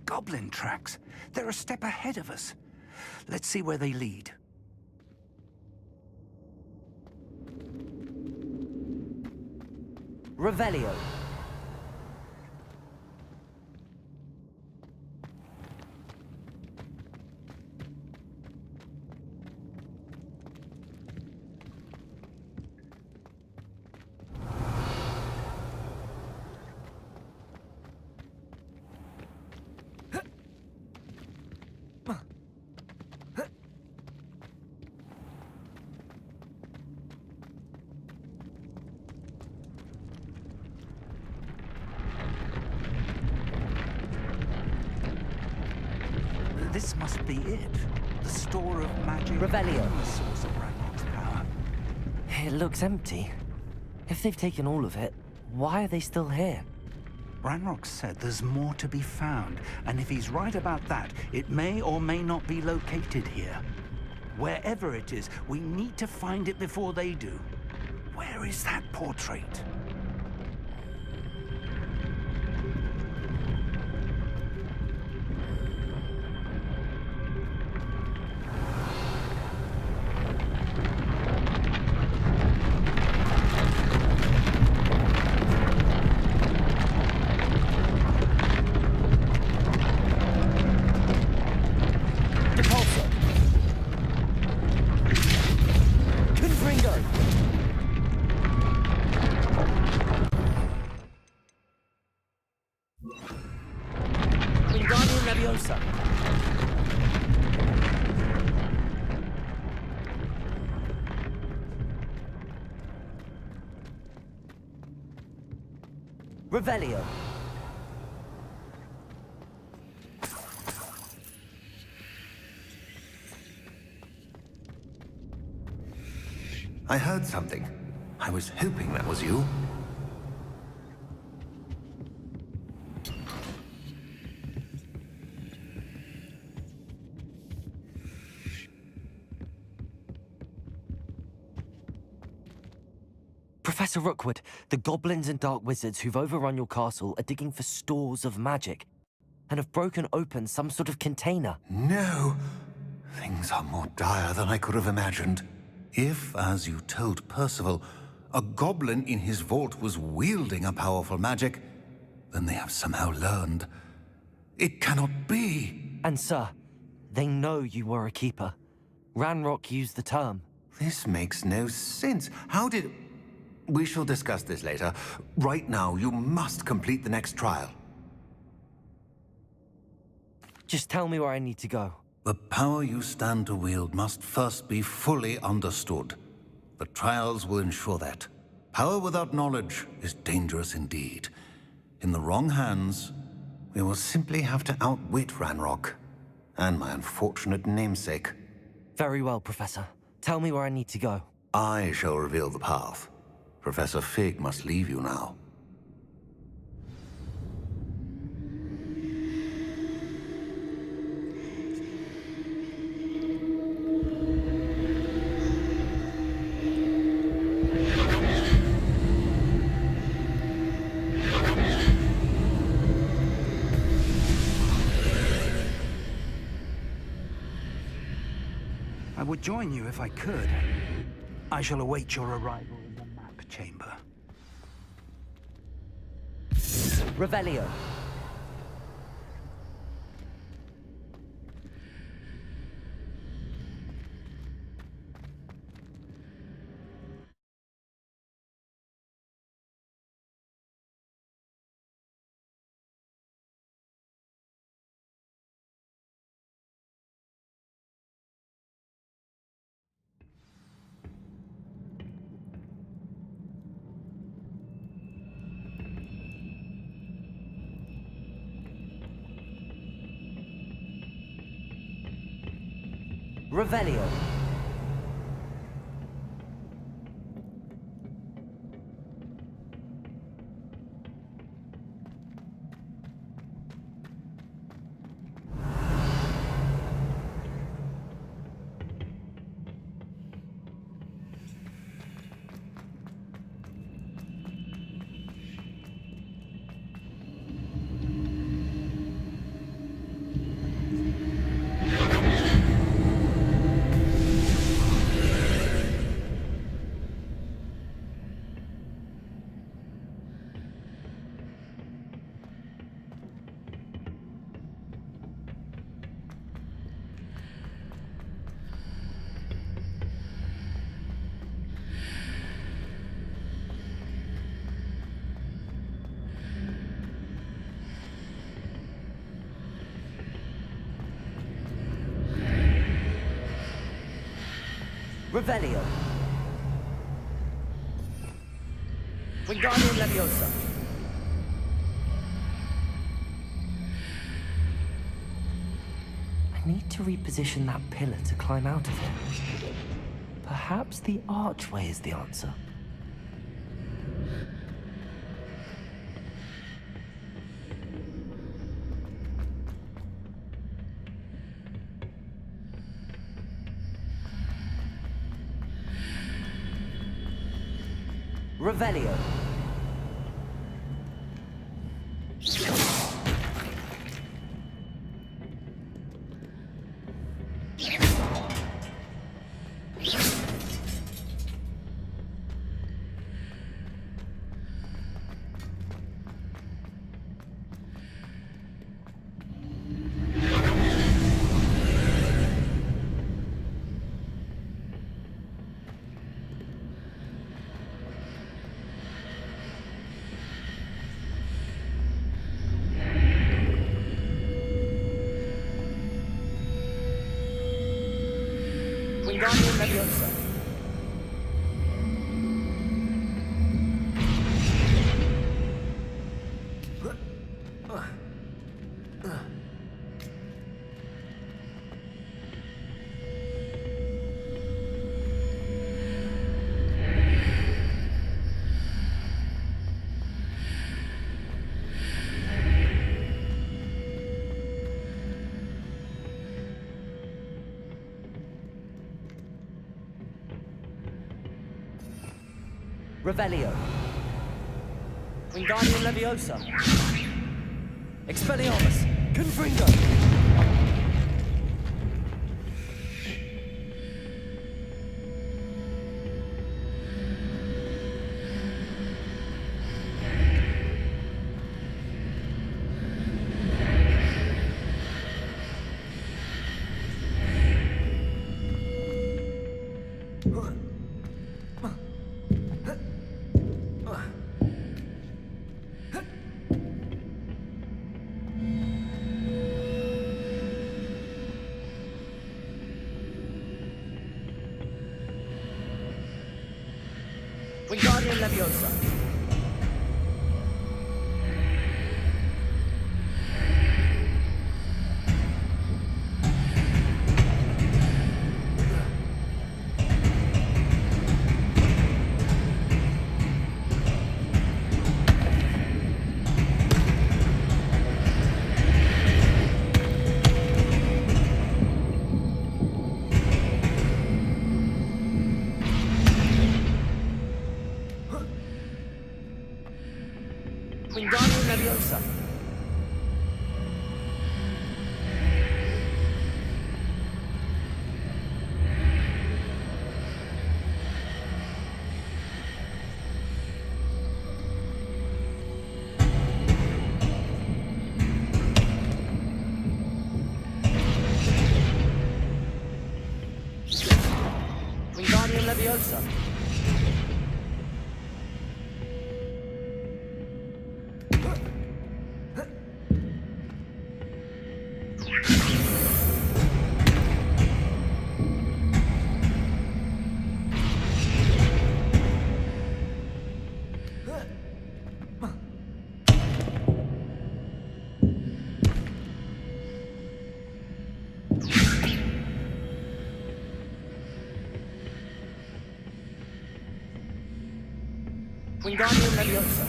goblin tracks. They're a step ahead of us. Let's see where they lead. Revelio. This must be it. The store of magic. Revelio. And the source of Ranrock's power. It looks empty. If they've taken all of it, why are they still here? Ranrock said there's more to be found, and if he's right about that, it may or may not be located here. Wherever it is, we need to find it before they do. Where is that portrait? Revelio. I heard something. I was hoping that was you. Professor Rookwood, the goblins and dark wizards who've overrun your castle are digging for stores of magic and have broken open some sort of container. No! Things are more dire than I could have imagined. If, as you told Percival, a goblin in his vault was wielding a powerful magic, then they have somehow learned. It cannot be! And sir, they know you were a keeper. Ranrock used the term. This makes no sense. How did... We shall discuss this later. Right now, you must complete the next trial. Just tell me where I need to go. The power you stand to wield must first be fully understood. The trials will ensure that. Power without knowledge is dangerous indeed. In the wrong hands, we will simply have to outwit Ranrock and my unfortunate namesake. Very well, Professor. Tell me where I need to go. I shall reveal the path. Professor Fig must leave you now. I would join you if I could. I shall await your arrival in the map chamber. Revelio. Revelio. Revelio. Wingardium Leviosa. I need to reposition that pillar to climb out of it. Perhaps the archway is the answer. Revelio. Wingardium Leviosa. Revelio. Wingardium Leviosa. Expelliarmus. Confringo. Wingardium Leviosa. Wingardium Leviosa. Wingardium Leviosa. Wingardium Leviosa.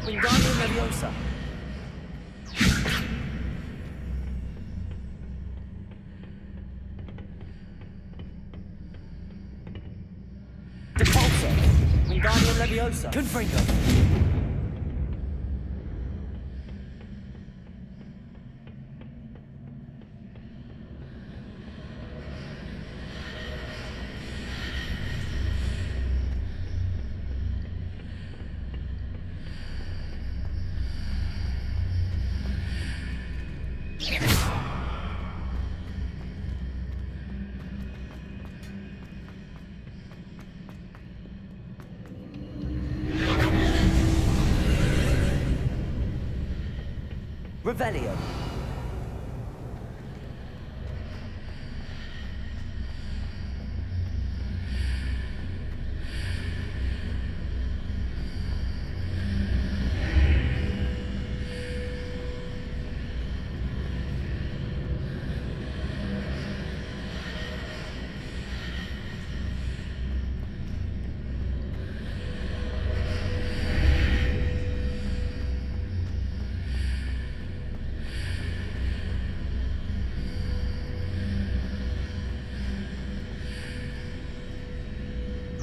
Wingardium Leviosa. Depulso. Wingardium Leviosa. Confringo. Revelio.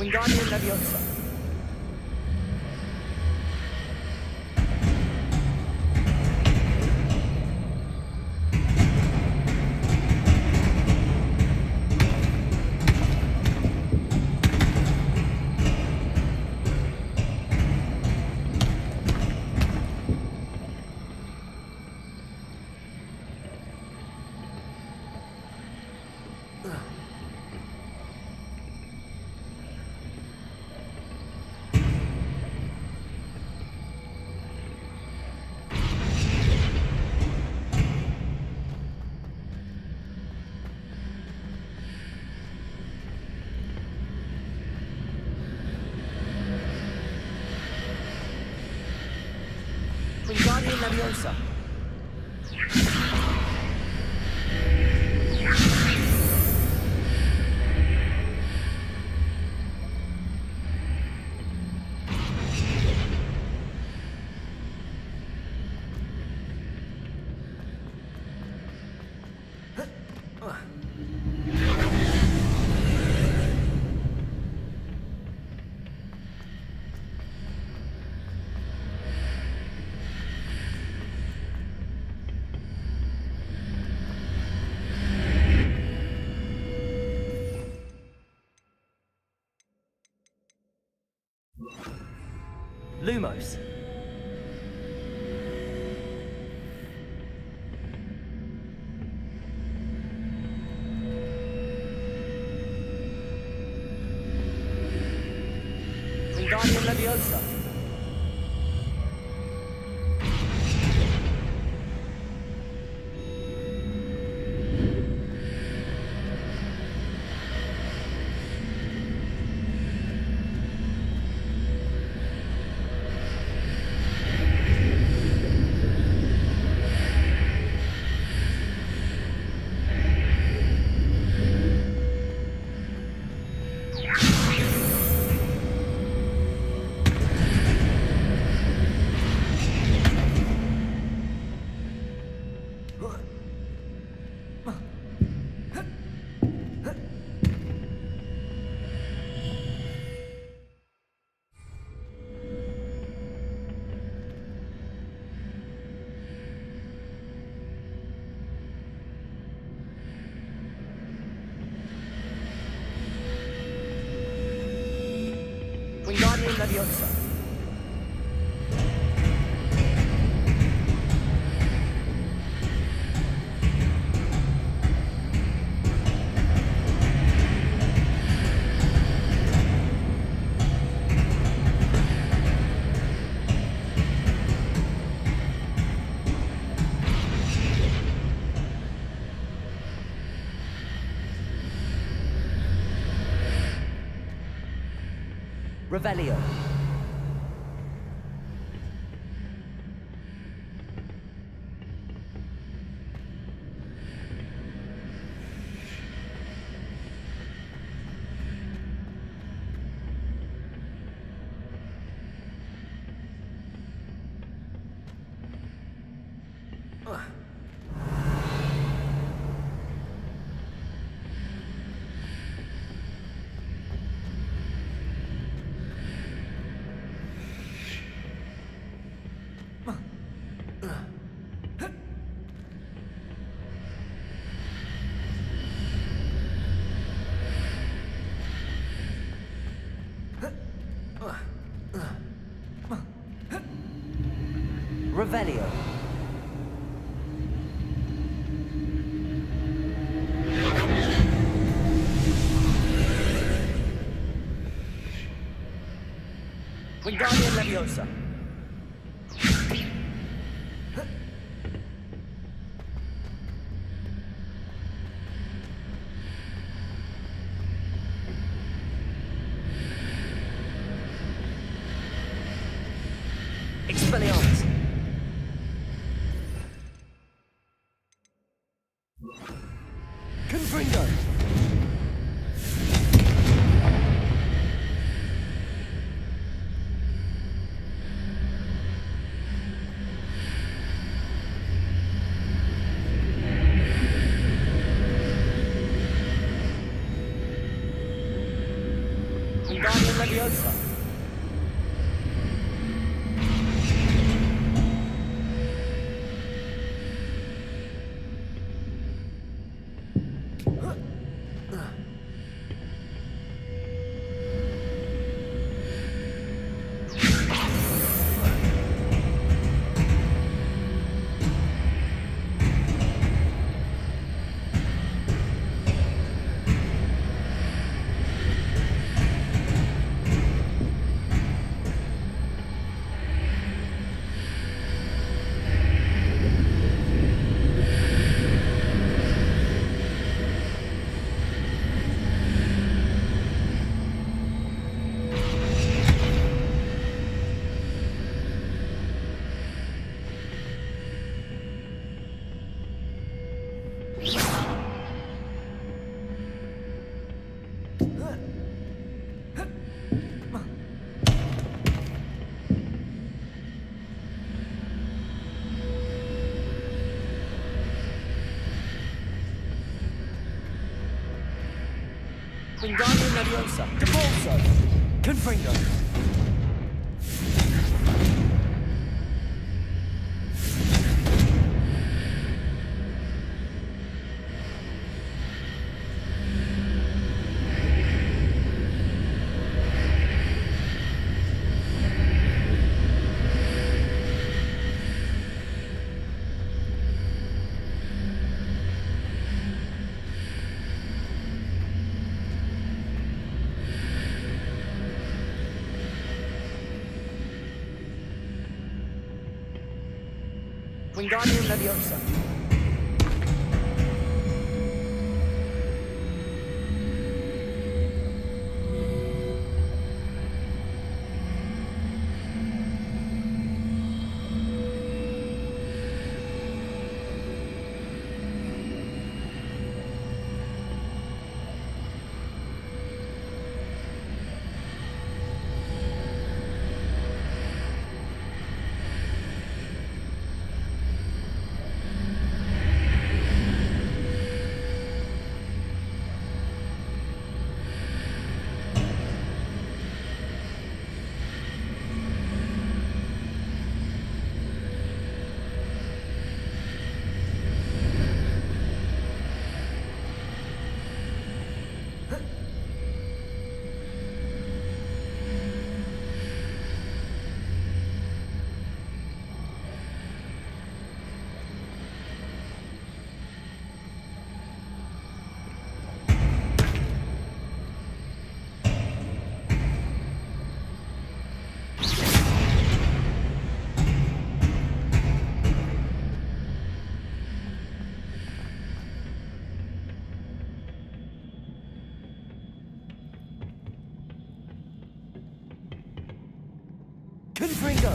Wingardium Leviosa. Wingardium Leviosa. Lumos. Wingardium Leviosa. Wingardium Leviosa. Revelio. Revelio. Wingardium Leviosa. Expelliarmus! Confringo! Wingardium Leviosa! Wingardium Leviosa! Devolso! Confringo! Wingardium Leviosa! Confringo!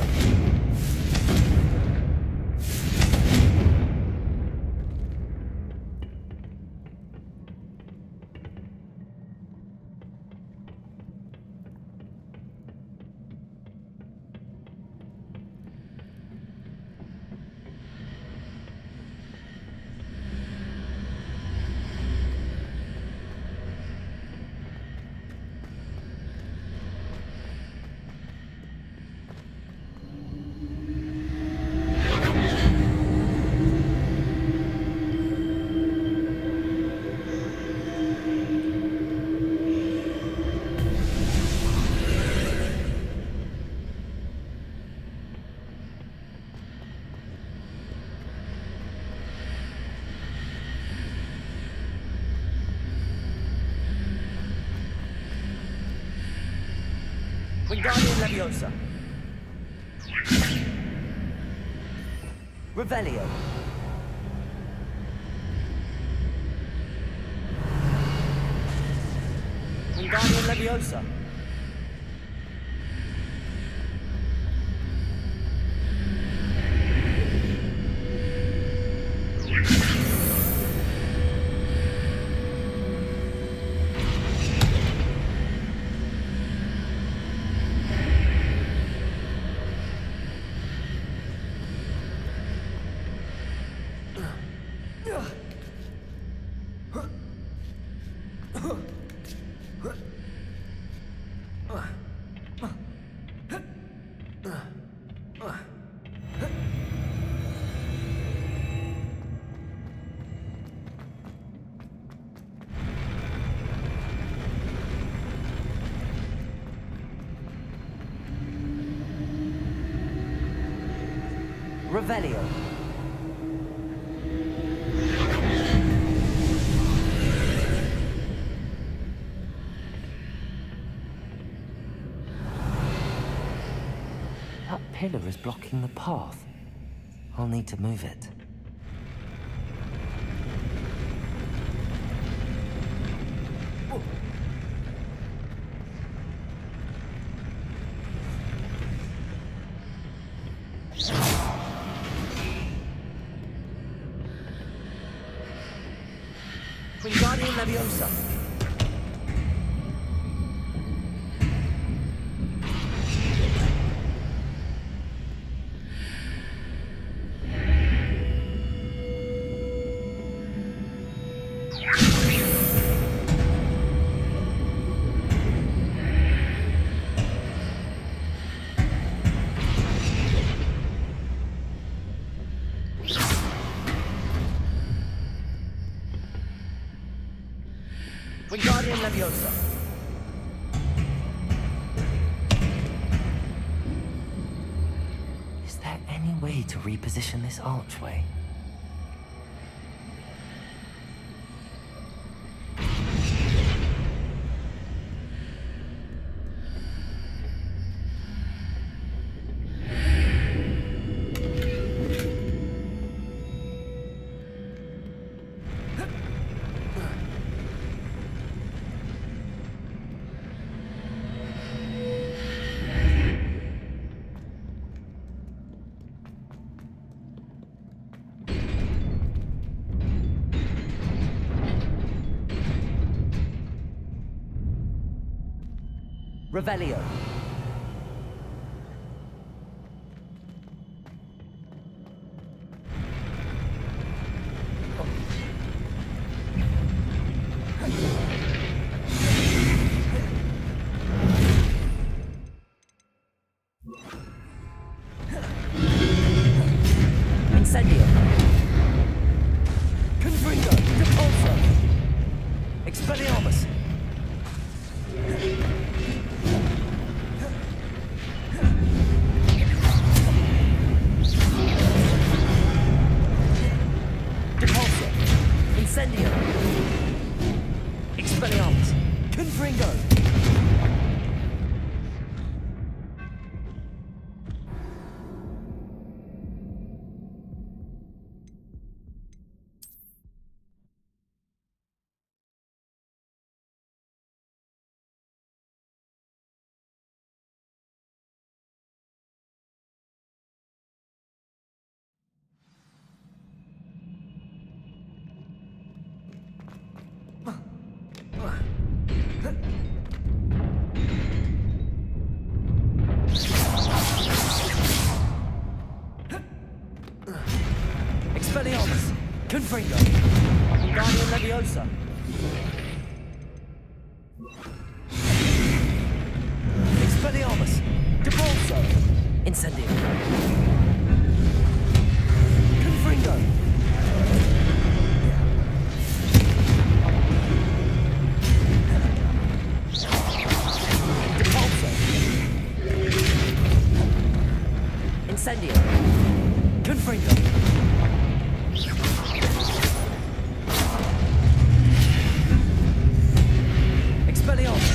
Wingardium Leviosa! Revelio! Wingardium Leviosa! Revelio. That pillar is blocking the path. I'll need to move it. Wingardium Leviosa. Wingardium Leviosa. Is there any way to reposition this archway? Revelio. Incendio. Confringo. Repulsor. Expelliarmus. Incendio. Expelliarmus. Confringo. Expelliarmus. Confringo. Wingardium Leviosa. Expelliarmus. Depulso. Incendio. Confringo. Depulso. Incendio. Confringo. Expelliarmus.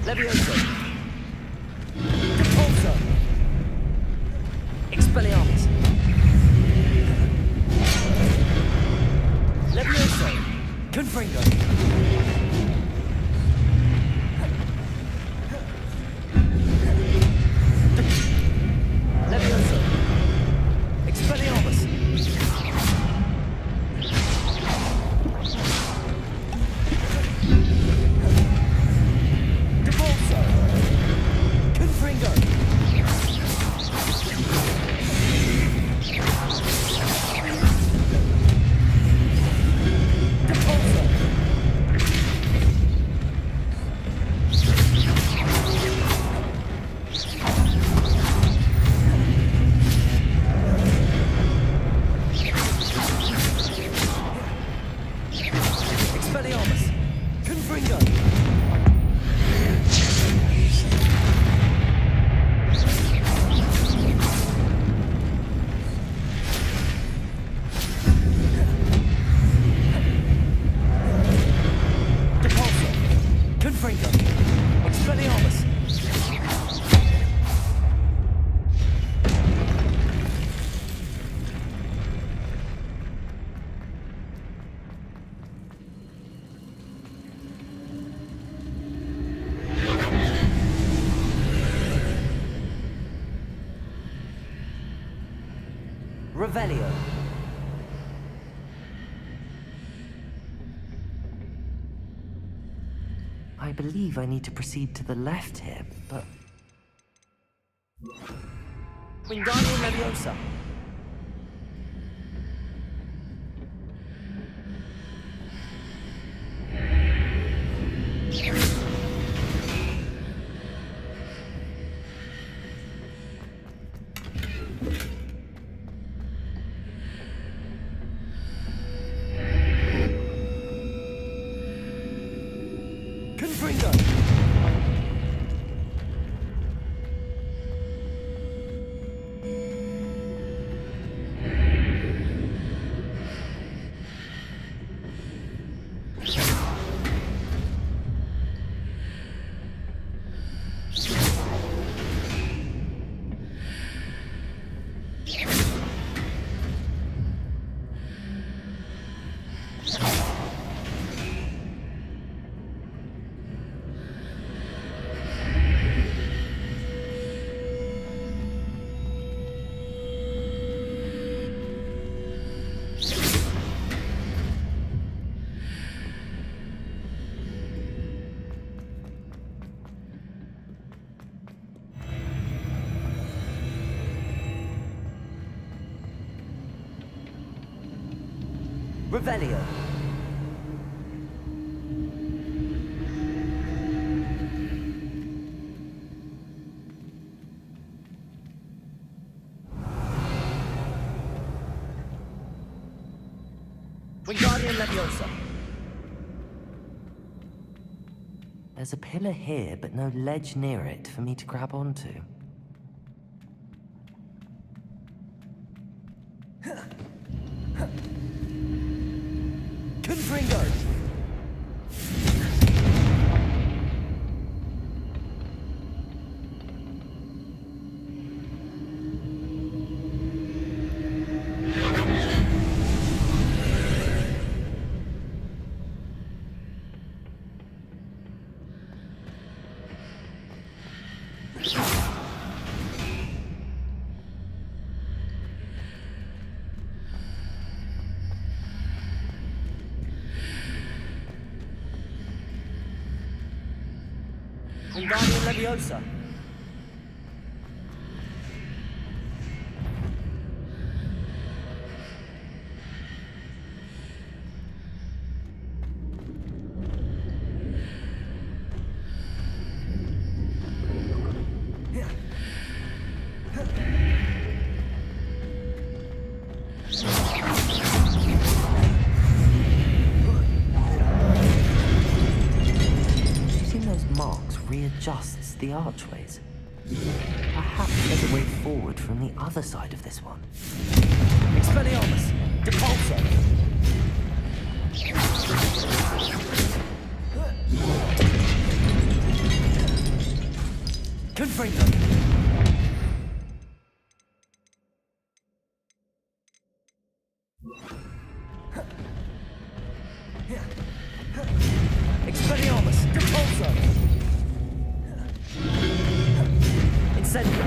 Levioso! Repulso! Expelliarmus! Levioso! Confringo! Levioso! Expelliarmus! Repulso! Confringo! Expelliarmus! Confringo! Repulso! Confringo! Expelliarmus! Revelio. I believe I need to proceed to the left here, but... Wingardium Leviosa. Confringo! Revelio. Wingardium Leviosa. There's a pillar here, but no ledge near it for me to grab onto. Confringo! Wingardium Leviosa. Readjusts the archways. Perhaps there's a way forward from the other side of this one. Expelliarmus! Repulso! Confringo. Expelliarmus. Depulso. Incendio.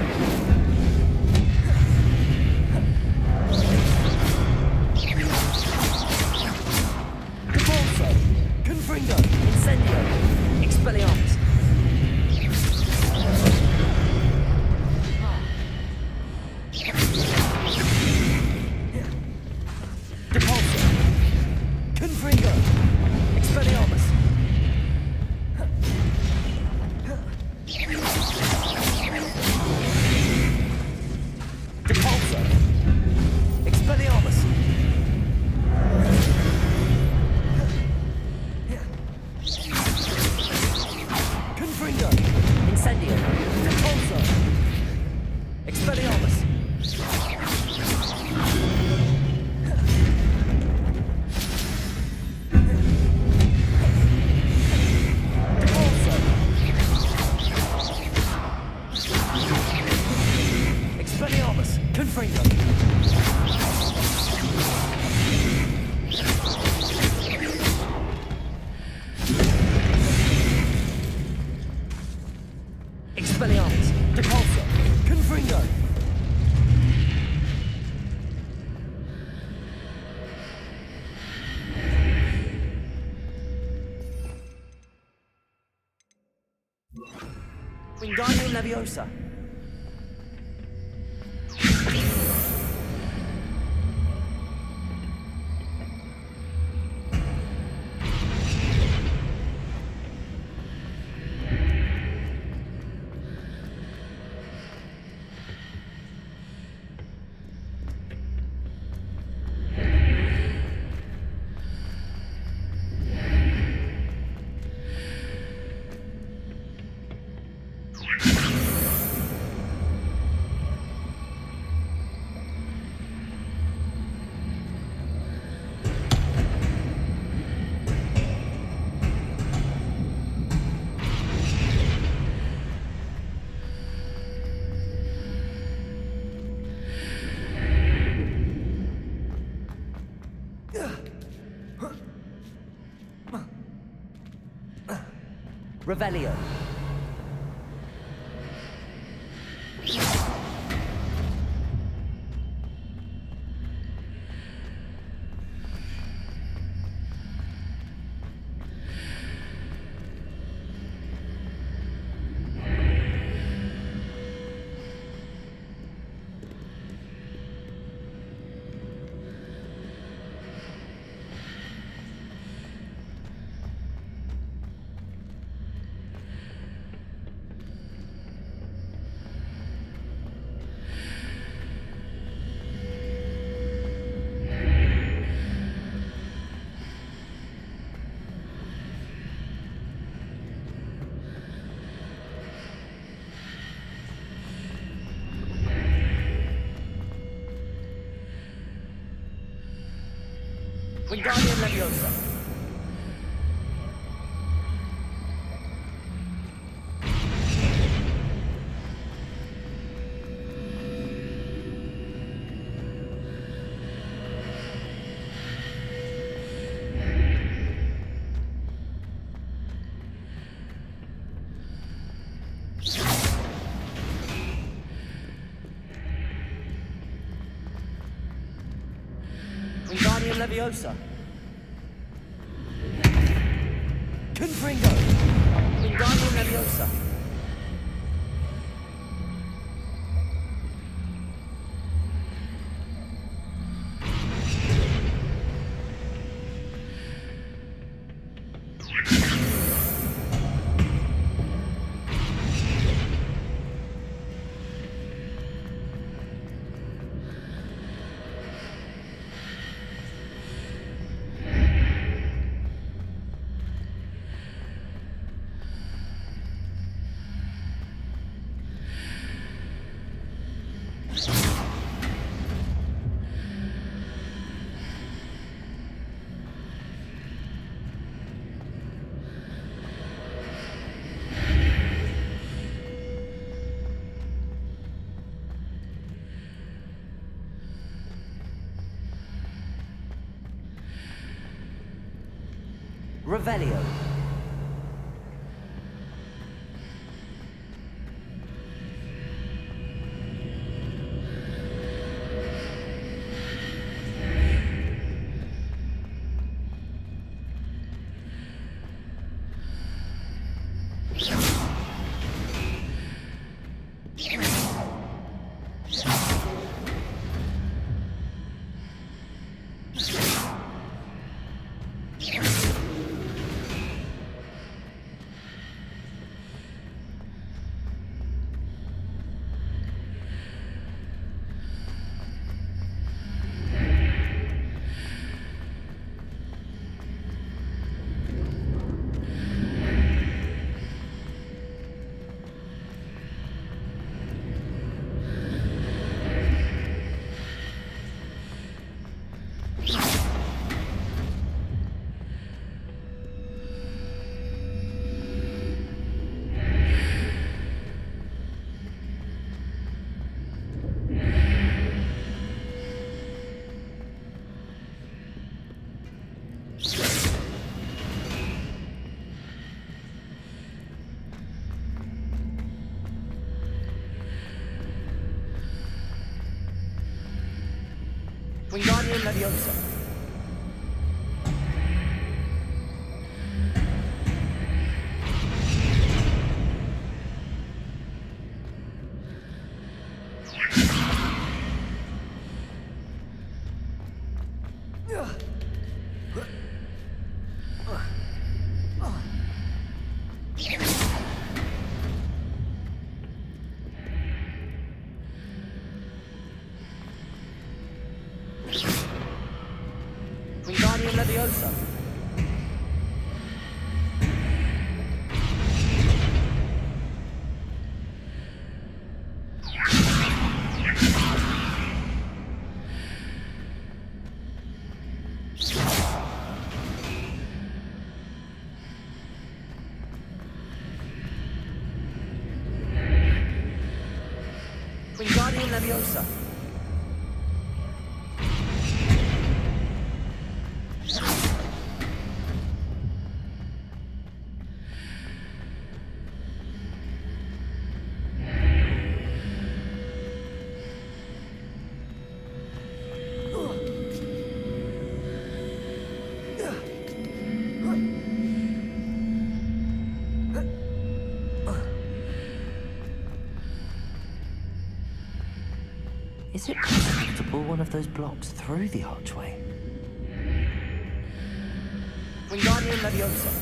Depulso. Confringo. Incendio. Expelliarmus. Depulso. Confringo. Expelliarmus. Depulso. Expelliarmus. Confringo. Incendio. Depulso. Expelliarmus. Depulso. Expelliarmus. Confringo. Expelliarmus. Depulso. Confringo. Wingardium Leviosa. Revelio. Wingardium Leviosa. Wingardium Leviosa. Confringo. Wingardium Leviosa. Revelio. Wingardium Leviosa. Wingardium Leviosa. Wingardium Leviosa. Is it possible to pull one of those blocks through the archway? Wingardium Leviosa.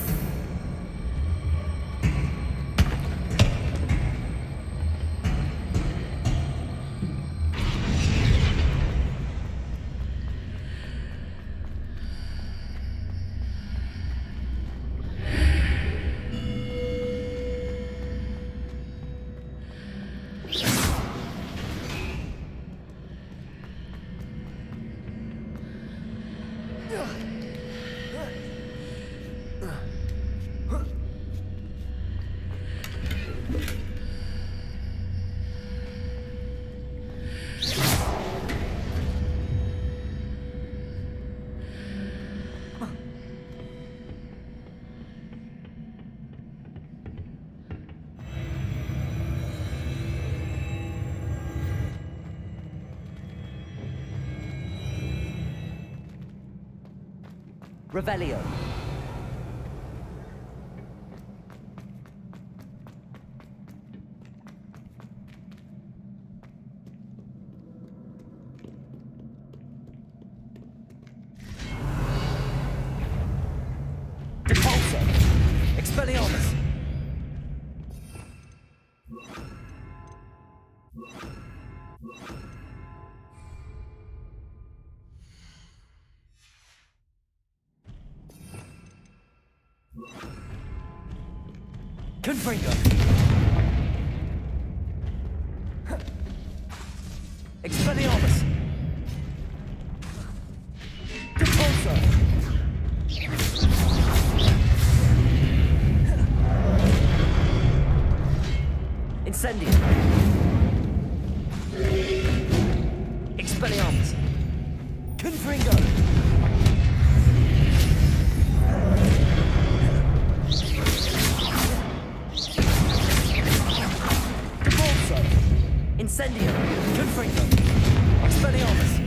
Revelio. Repulsor. Expelliarmus. Confringo. Expelliarmus. Repulsor. Incendio. Expelliarmus. Confringo. Incendio! Confringo! Expelliarmus!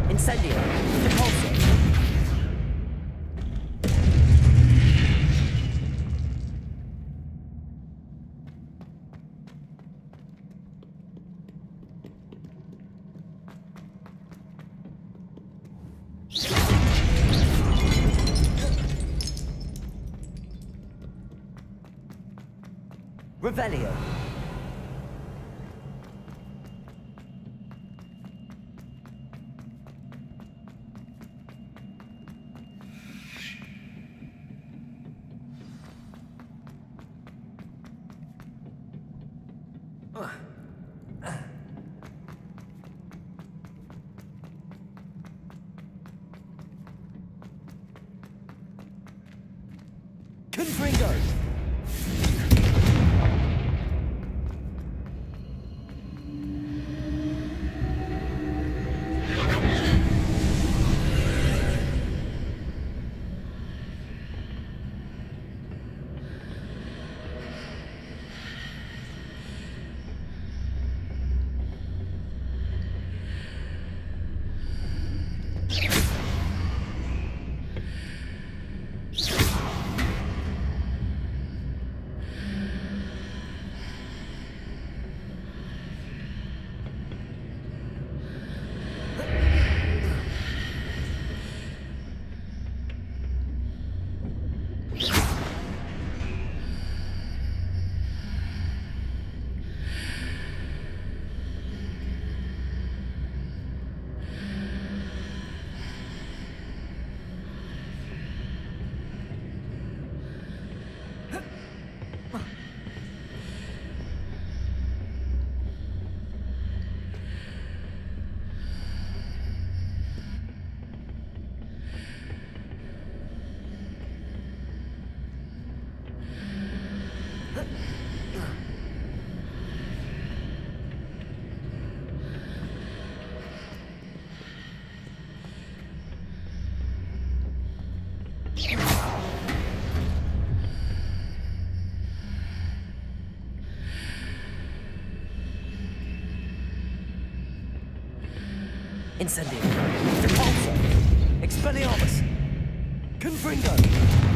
Incendio! Depulso! Revelio. Confringo. Incendio. Depulso. Expelliarmus. Confringo.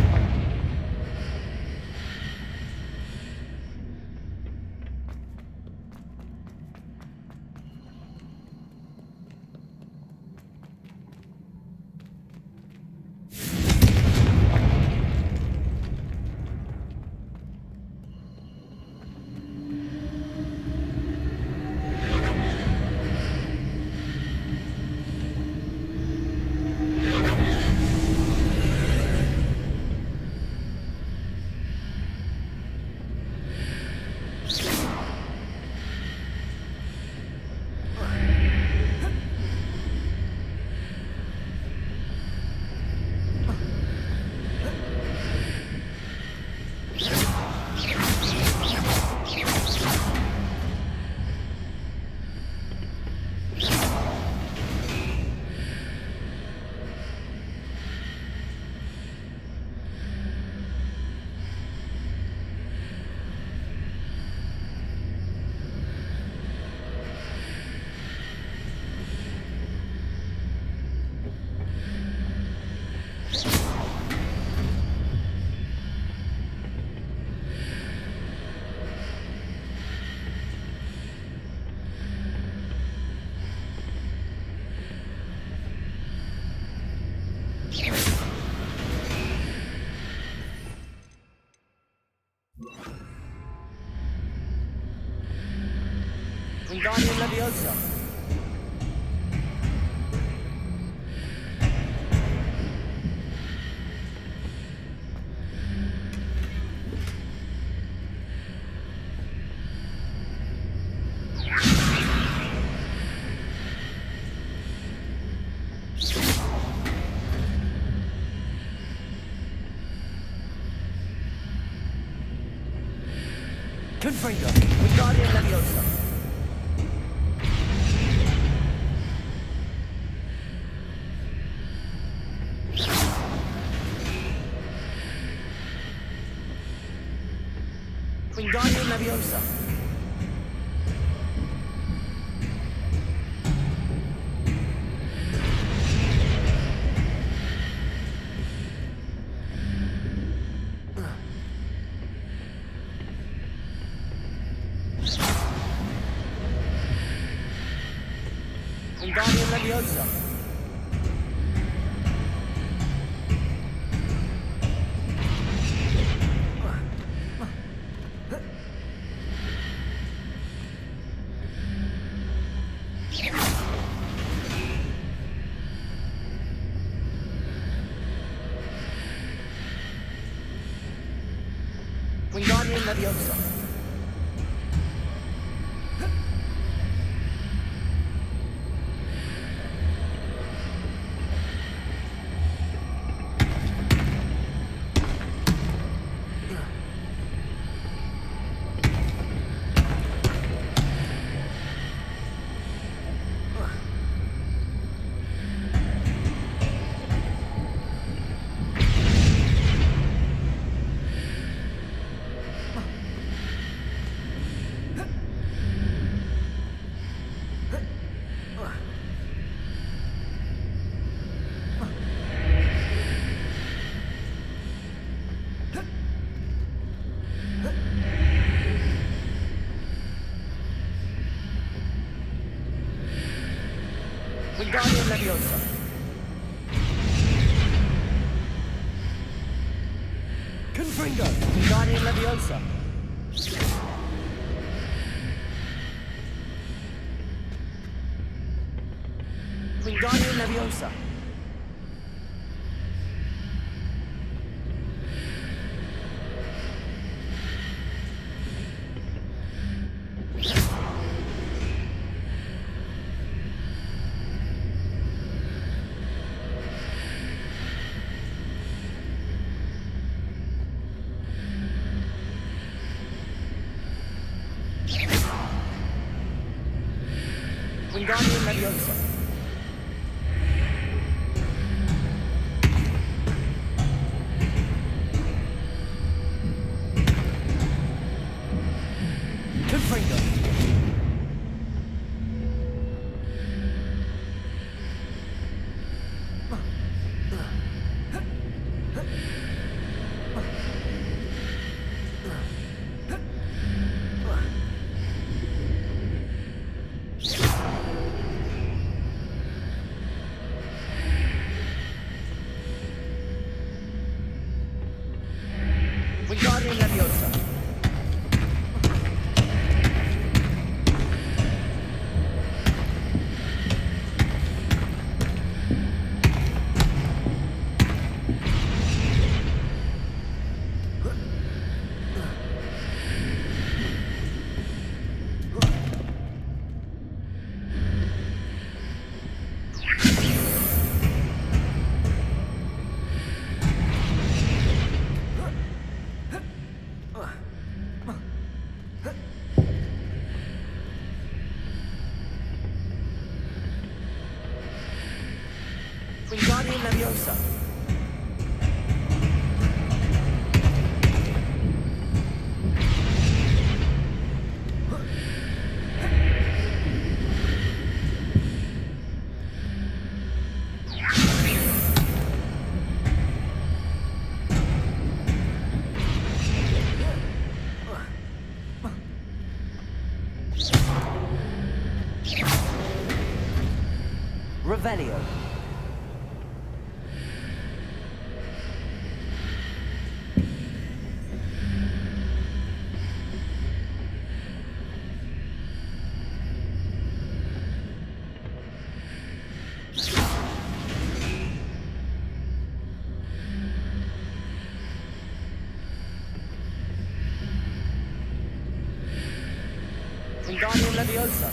Wingardium Leviosa. Confringo. Wingardium Leviosa. Wingardium Leviosa. Wingardium Leviosa. Wingardium Leviosa. Wingardium Leviosa. Confringo. Wingardium Leviosa. Wingardium Leviosa. Wingardium Leviosa. Confringo. Wingardium Leviosa. Wingardium Leviosa. Revelio. Wingardium Leviosa.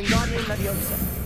Wingardium Leviosa.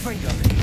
Confringo.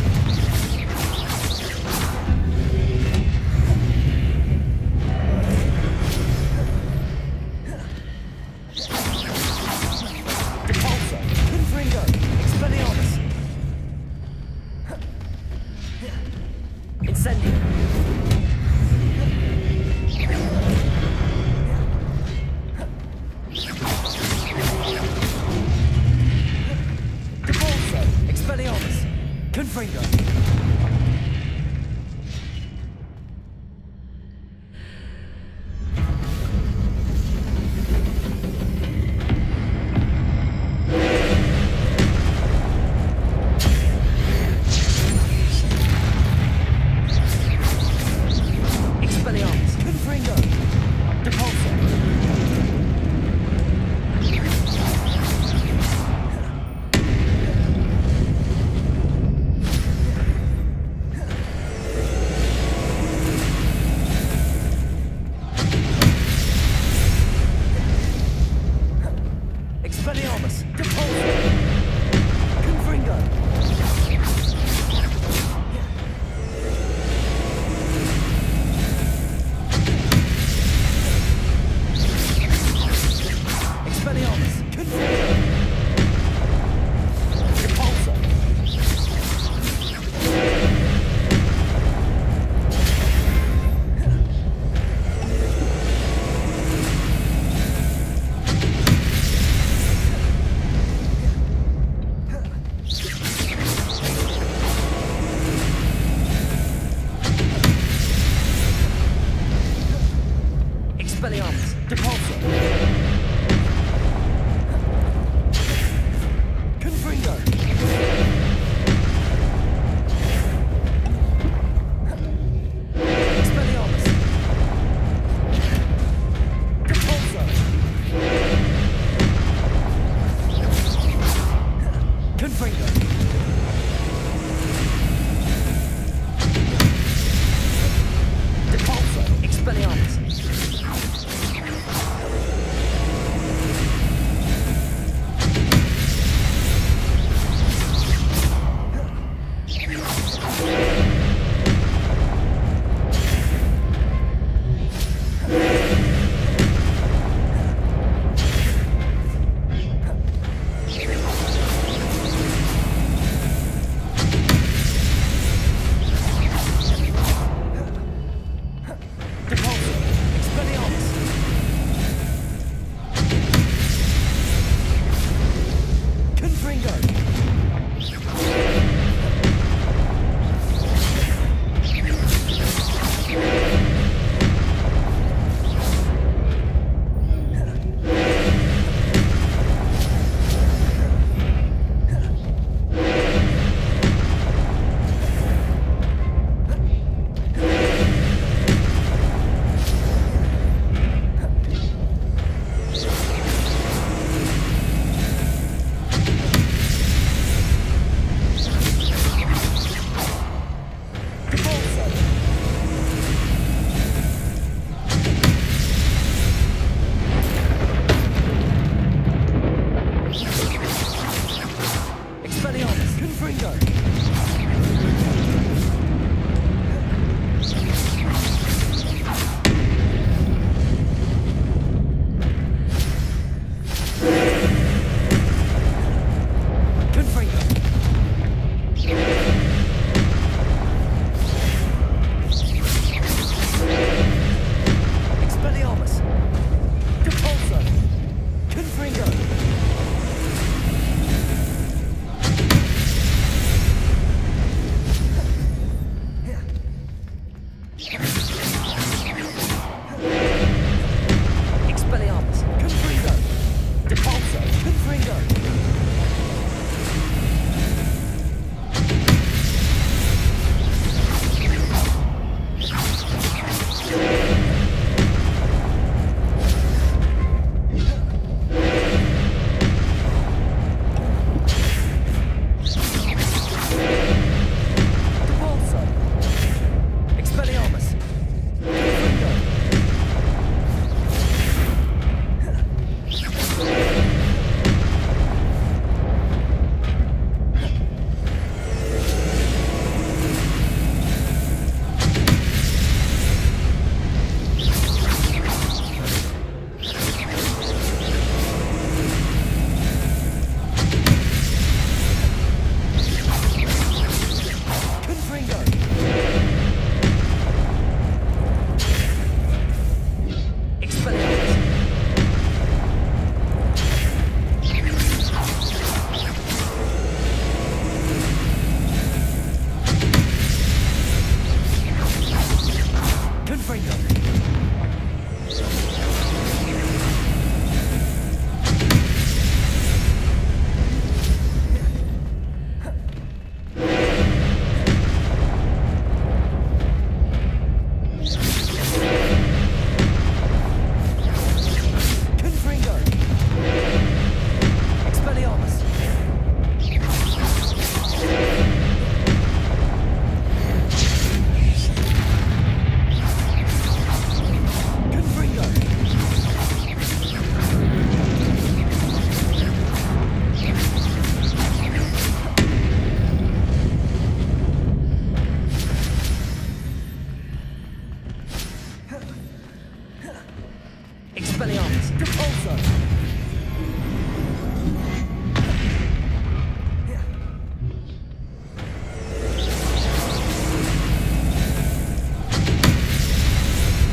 Expelliarmus! Repulsor!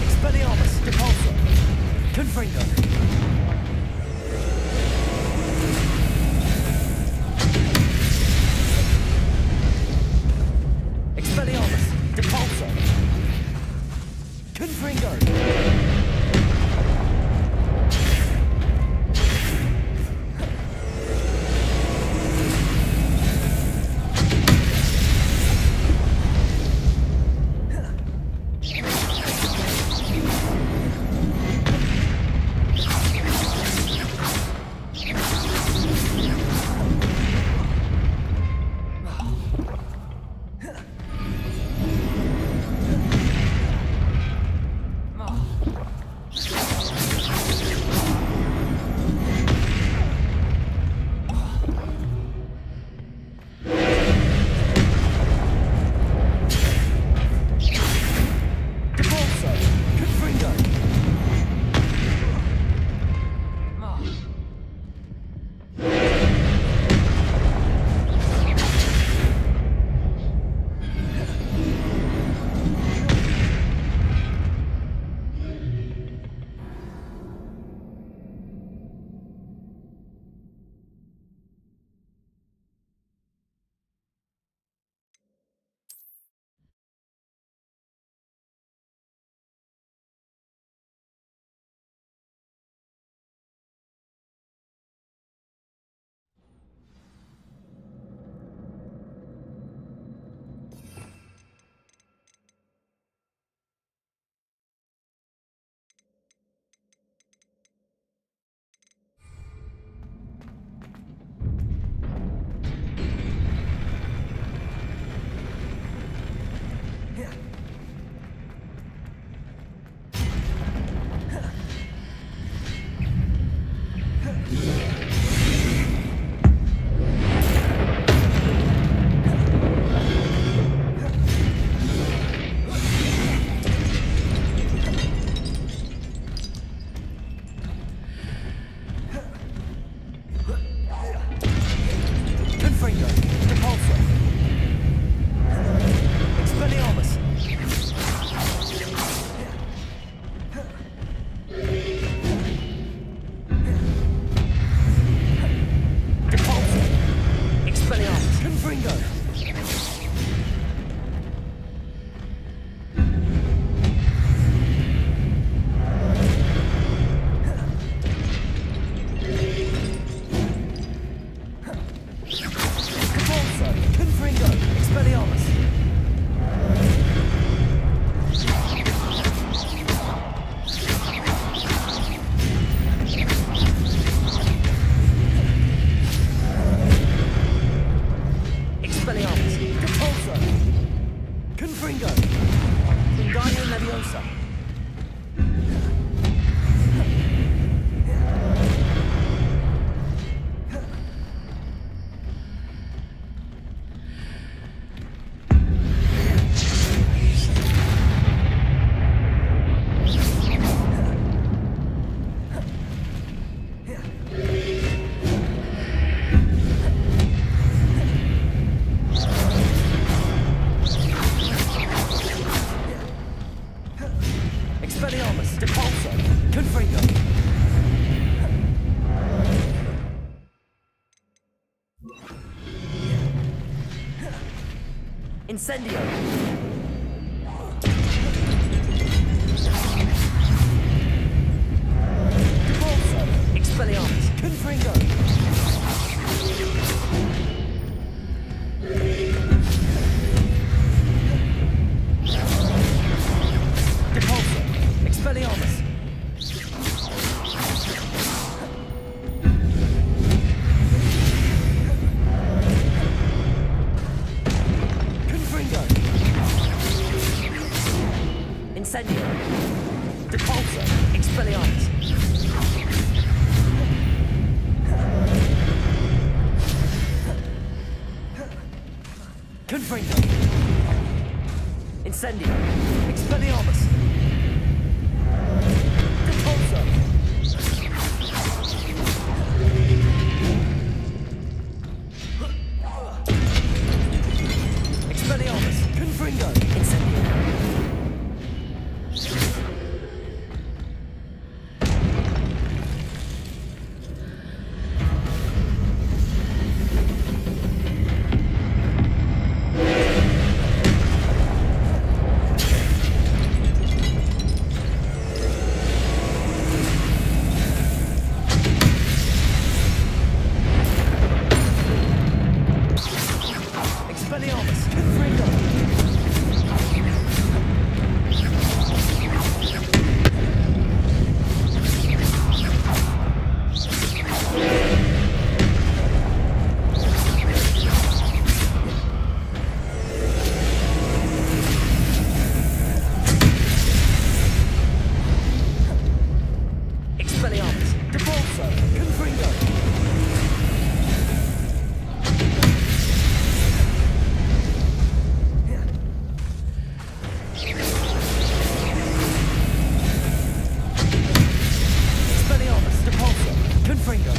Expelliarmus! Repulsor! Confringo! Expelliarmus! Repulsor! Confringo! Incendio! Repulsor! Expelliarmus! Confringo! Repulsor! Expelliarmus! Incendio! Repulsor! Expelliarmus! Confringo! Incendio! Expelliarmus! Repulsor! Depulso! Confringo! Expelliarmus! Depulso! Confringo!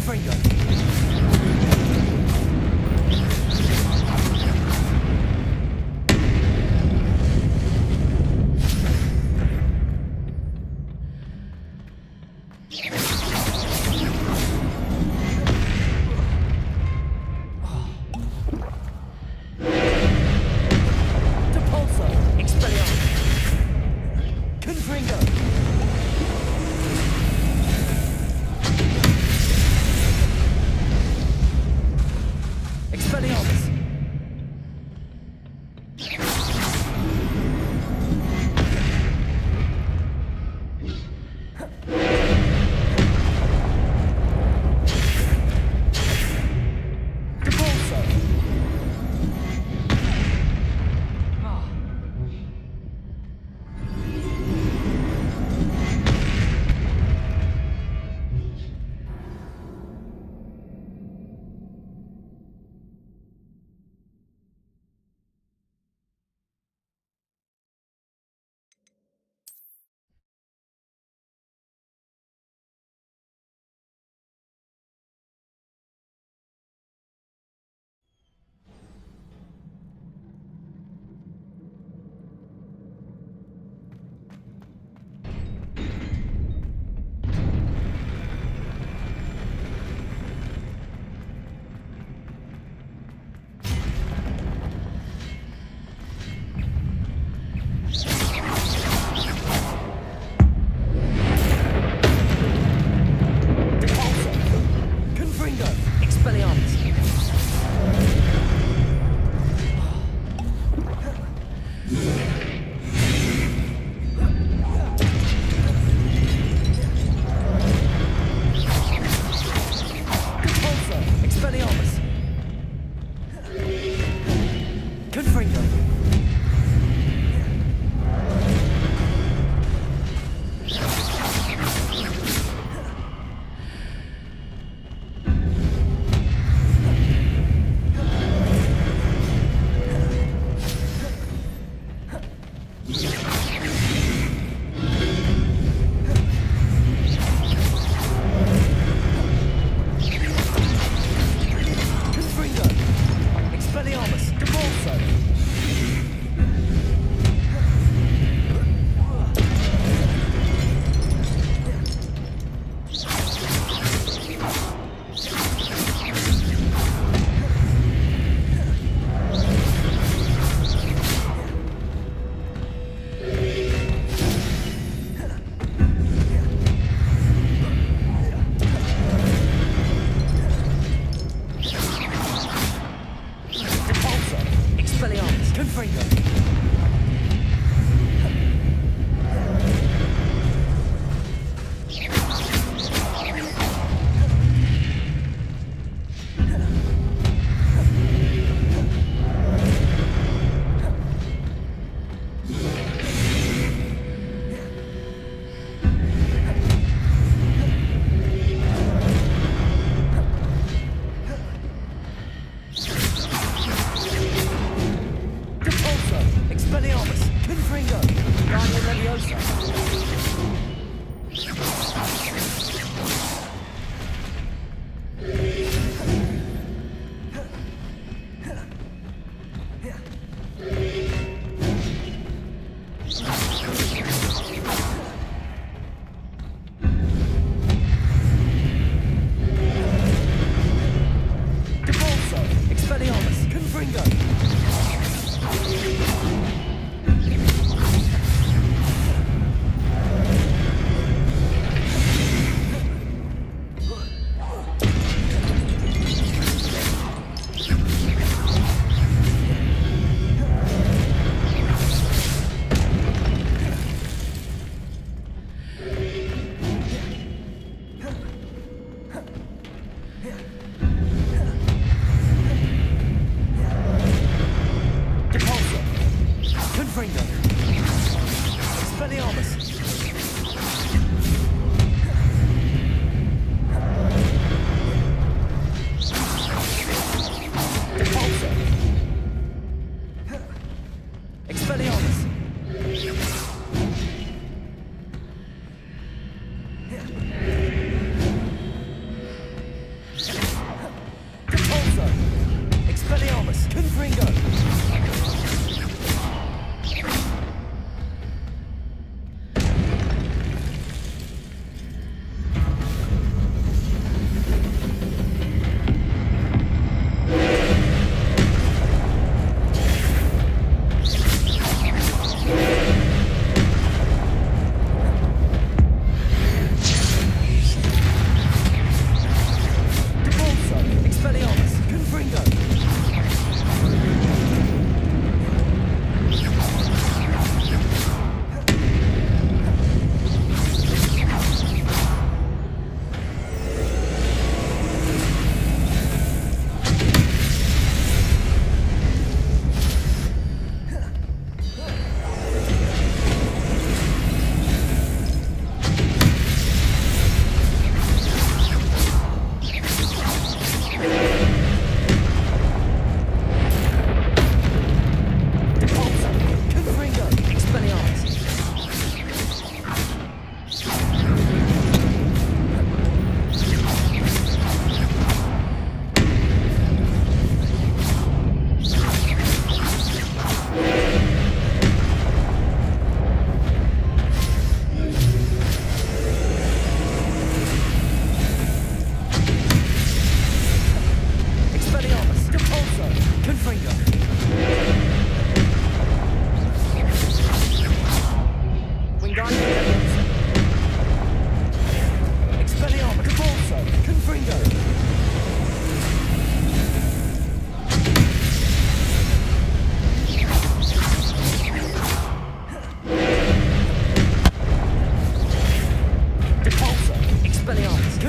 Confringo! Depulso! Expelliarmus! Confringo! Expelliarmus!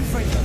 infantry!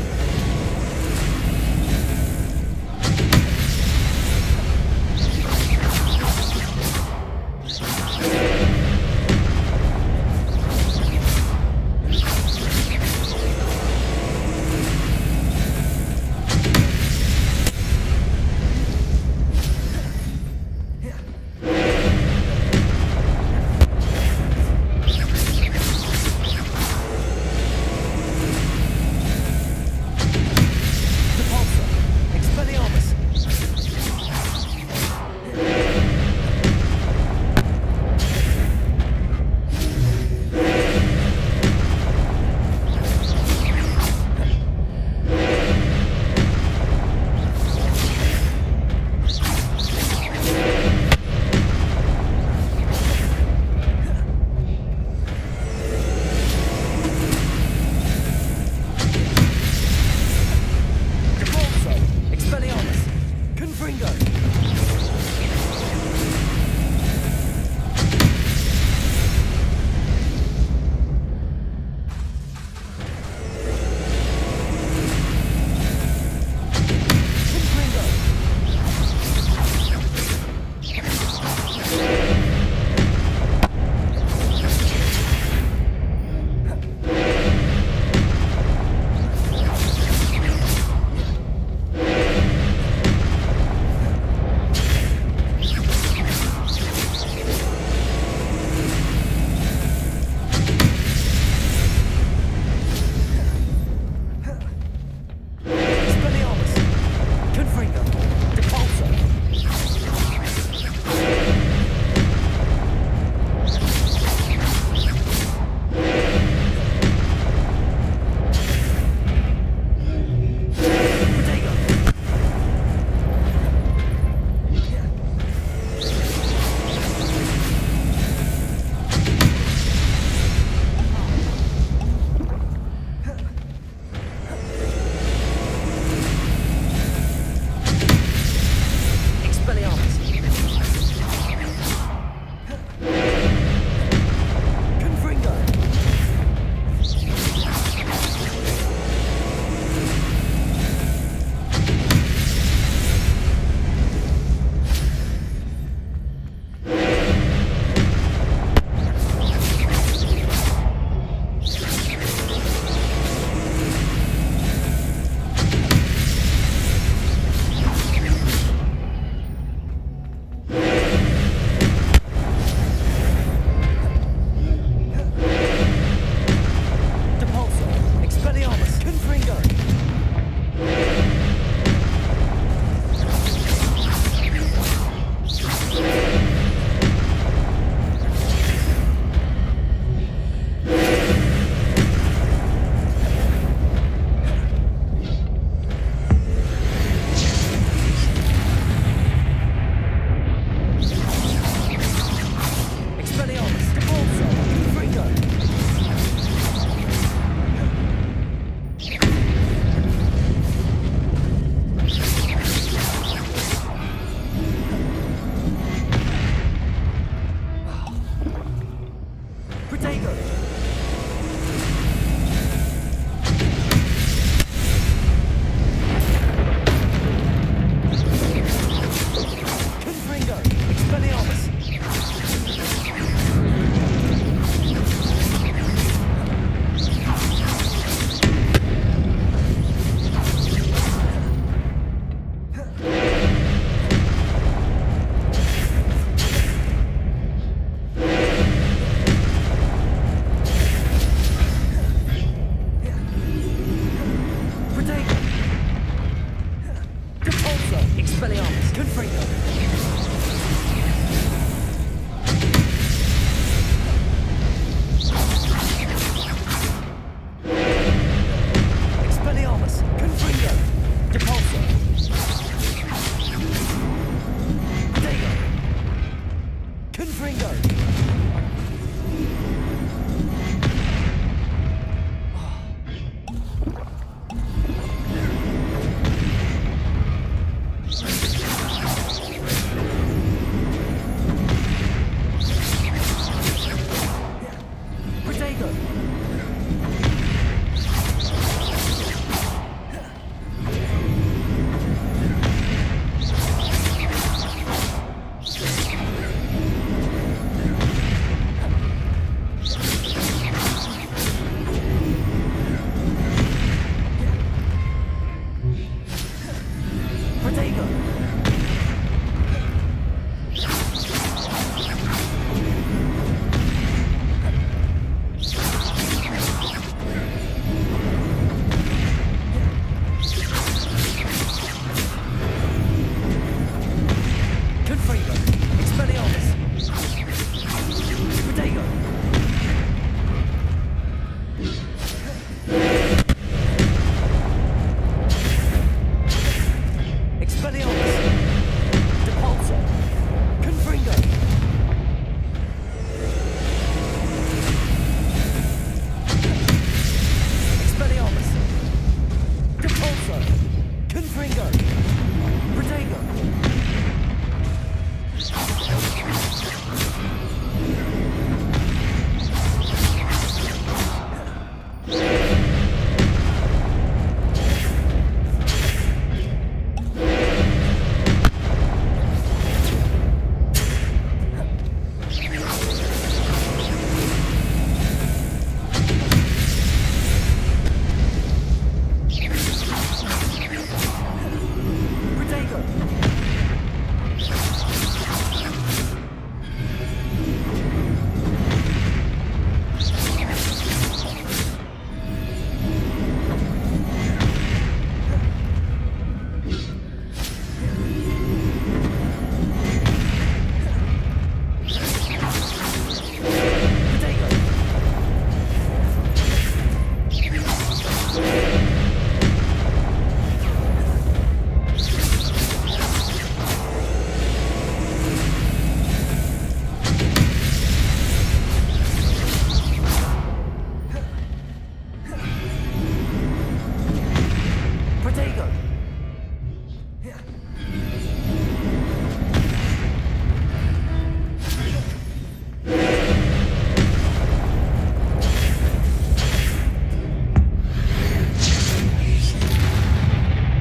Confringo!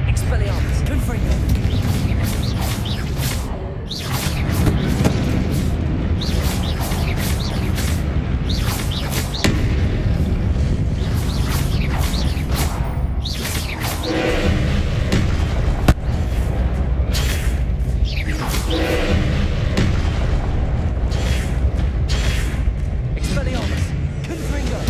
Expelliarmus! Confringo! Expelliarmus! Confringo!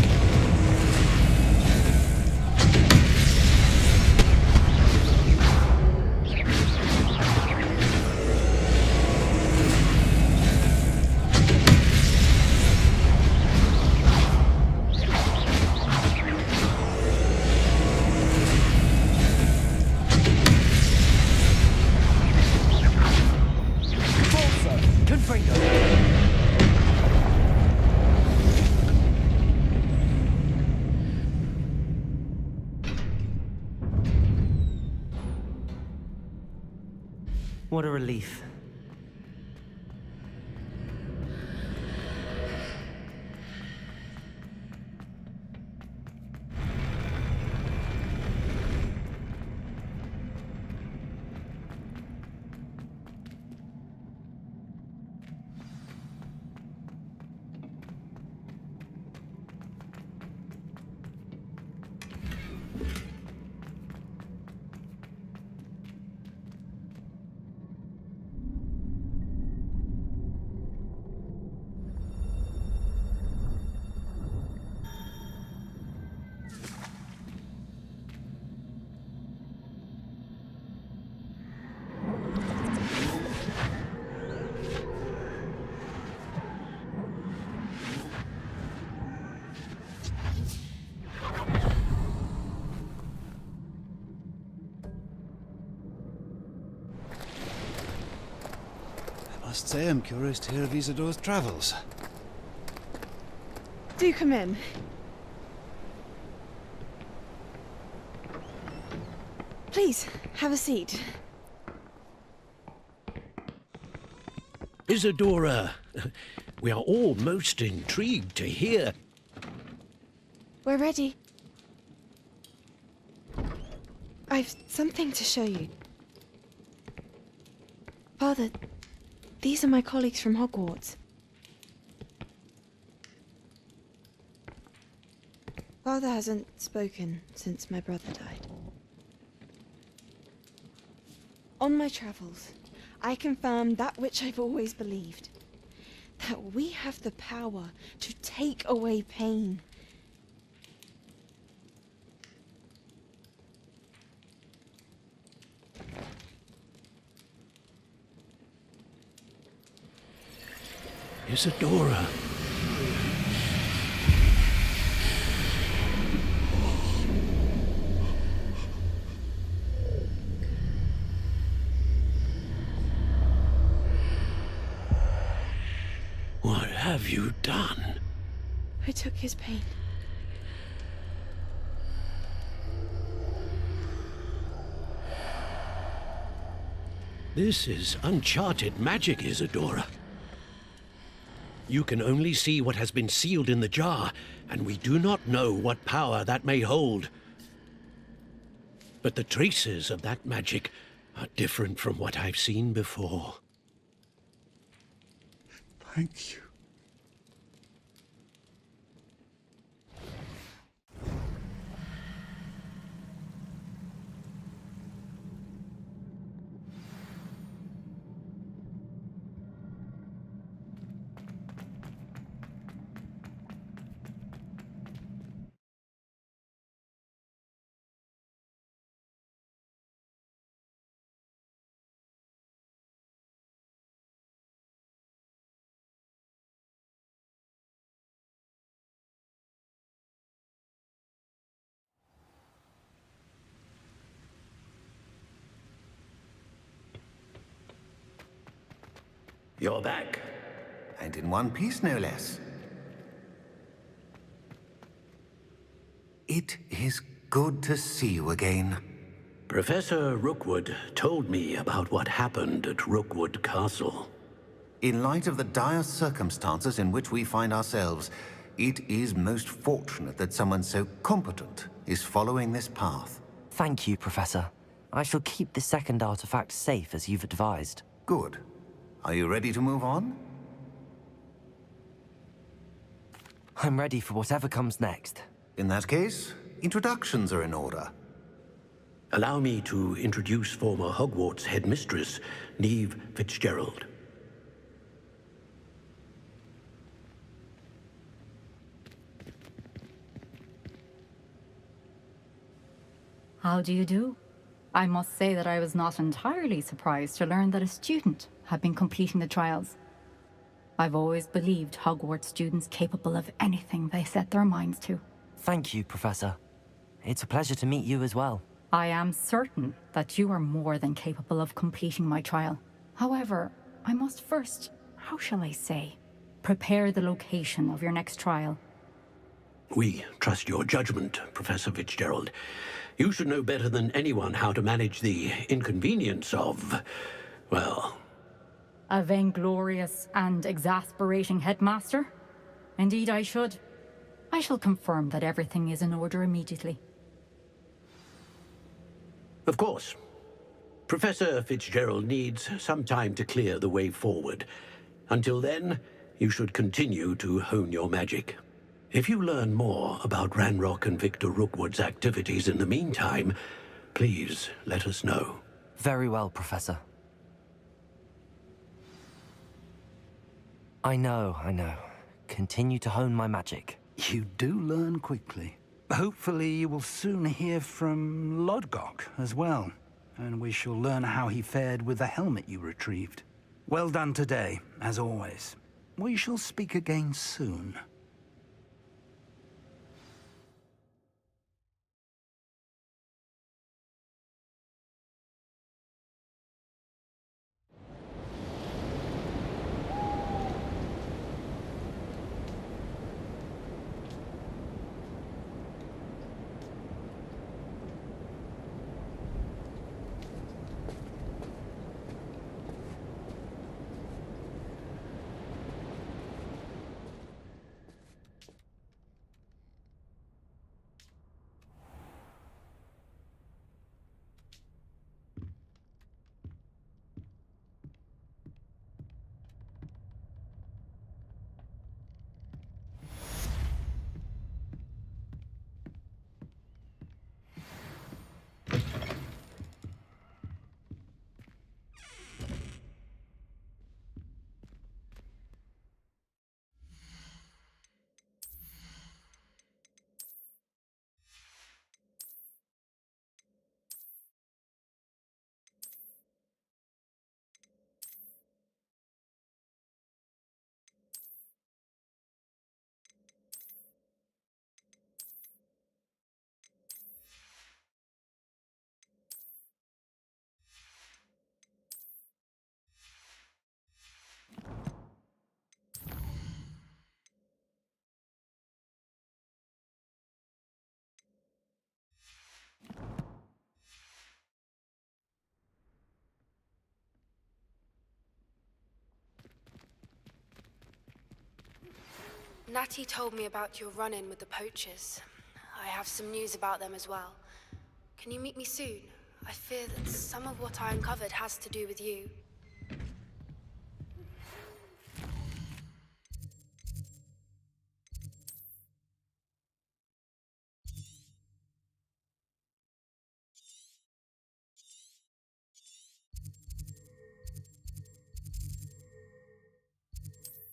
Bolsa! Confringo! What a relief. I must say I'm curious to hear of Isidore's travels. Do come in. Please, have a seat. Isadora, we are all most intrigued to hear. We're ready. I've something to show you. Father, these are my colleagues from Hogwarts. Father hasn't spoken since my brother died. On my travels, I confirmed that which I've always believed. That we have the power to take away pain. Isadora. What have you done? I took his pain. This is uncharted magic, Isadora. You can only see what has been sealed in the jar, and we do not know what power that may hold. But the traces of that magic are different from what I've seen before. Thank you. You're back. And in one piece, no less. It is good to see you again. Professor Rookwood told me about what happened at Rookwood Castle. In light of the dire circumstances in which we find ourselves, it is most fortunate that someone so competent is following this path. Thank you, Professor. I shall keep the second artifact safe as you've advised. Good. Are you ready to move on? I'm ready for whatever comes next. In that case, introductions are in order. Allow me to introduce former Hogwarts headmistress, Neve Fitzgerald. How do you do? I must say that I was not entirely surprised to learn that a student had been completing the trials. I've always believed Hogwarts students capable of anything they set their minds to. Thank you, Professor. It's a pleasure to meet you as well. I am certain that you are more than capable of completing my trial. However, I must first, how shall I say, prepare the location of your next trial. We trust your judgment, Professor Fitzgerald. You should know better than anyone how to manage the inconvenience of, well... A vainglorious and exasperating headmaster? Indeed I should. I shall confirm that everything is in order immediately. Of course. Professor Fitzgerald needs some time to clear the way forward. Until then, you should continue to hone your magic. If you learn more about Ranrock and Victor Rookwood's activities in the meantime, please let us know. Very well, Professor. I know. Continue to hone my magic. You do learn quickly. Hopefully you will soon hear from Lodgok as well, and we shall learn how he fared with the helmet you retrieved. Well done today, as always. We shall speak again soon. Natty told me about your run-in with the poachers. I have some news about them as well. Can you meet me soon? I fear that some of what I uncovered has to do with you.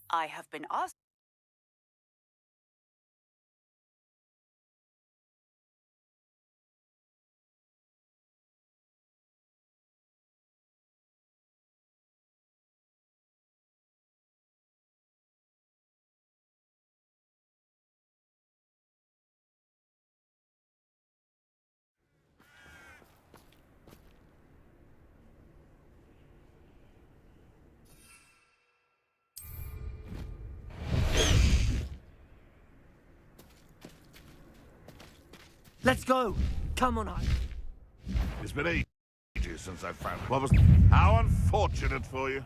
I have been asked. Let's go! Come on, It's been ages since I found what was... How unfortunate for you.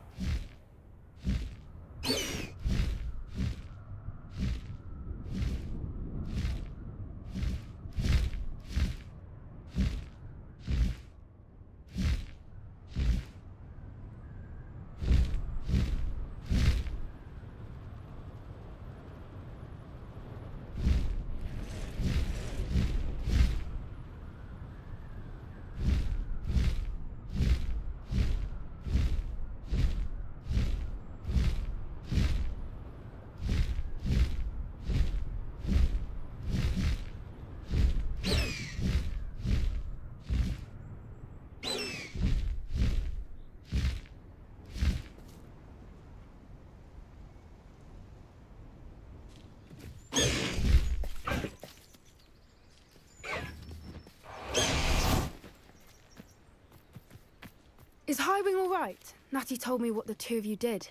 Is Highwing all right? Natty told me what the two of you did.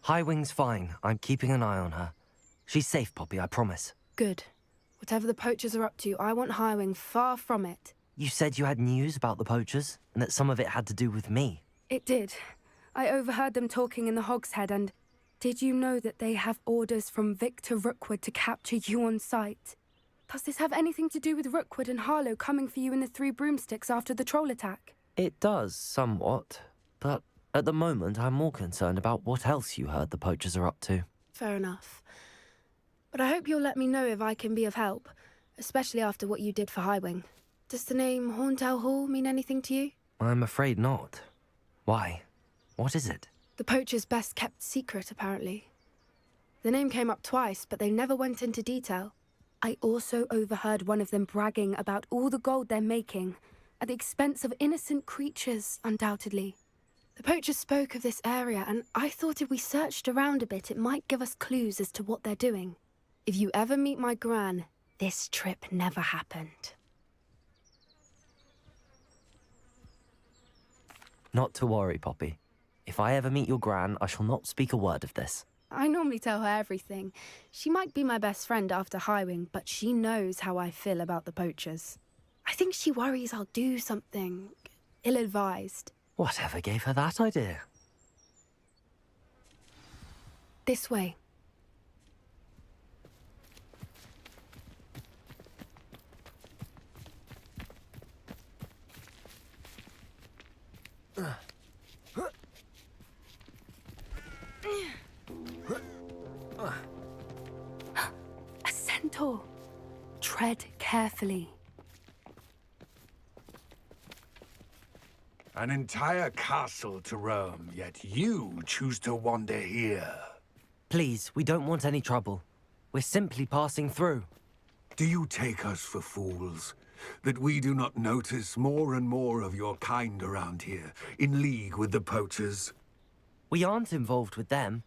Highwing's fine. I'm keeping an eye on her. She's safe, Poppy, I promise. Good. Whatever the poachers are up to, I want Highwing far from it. You said you had news about the poachers, and that some of it had to do with me. It did. I overheard them talking in the Hogshead, and did you know that they have orders from Victor Rookwood to capture you on sight? Does this have anything to do with Rookwood and Harlow coming for you in the Three Broomsticks after the troll attack? It does, somewhat. But at the moment, I'm more concerned about what else you heard the poachers are up to. Fair enough. But I hope you'll let me know if I can be of help, especially after what you did for Highwing. Does the name Horntail Hall mean anything to you? I'm afraid not. Why? What is it? The poachers' best kept secret, apparently. The name came up twice, but they never went into detail. I also overheard one of them bragging about all the gold they're making, at the expense of innocent creatures, undoubtedly. The poachers spoke of this area, and I thought if we searched around a bit, it might give us clues as to what they're doing. If you ever meet my gran, this trip never happened. Not to worry, Poppy. If I ever meet your gran, I shall not speak a word of this. I normally tell her everything. She might be my best friend after Highwing, but she knows how I feel about the poachers. I think she worries I'll do something ill-advised. Whatever gave her that idea? This way. A centaur. Tread carefully. An entire castle to roam, yet you choose to wander here. Please, we don't want any trouble. We're simply passing through. Do you take us for fools? That we do not notice more and more of your kind around here, in league with the poachers? We aren't involved with them.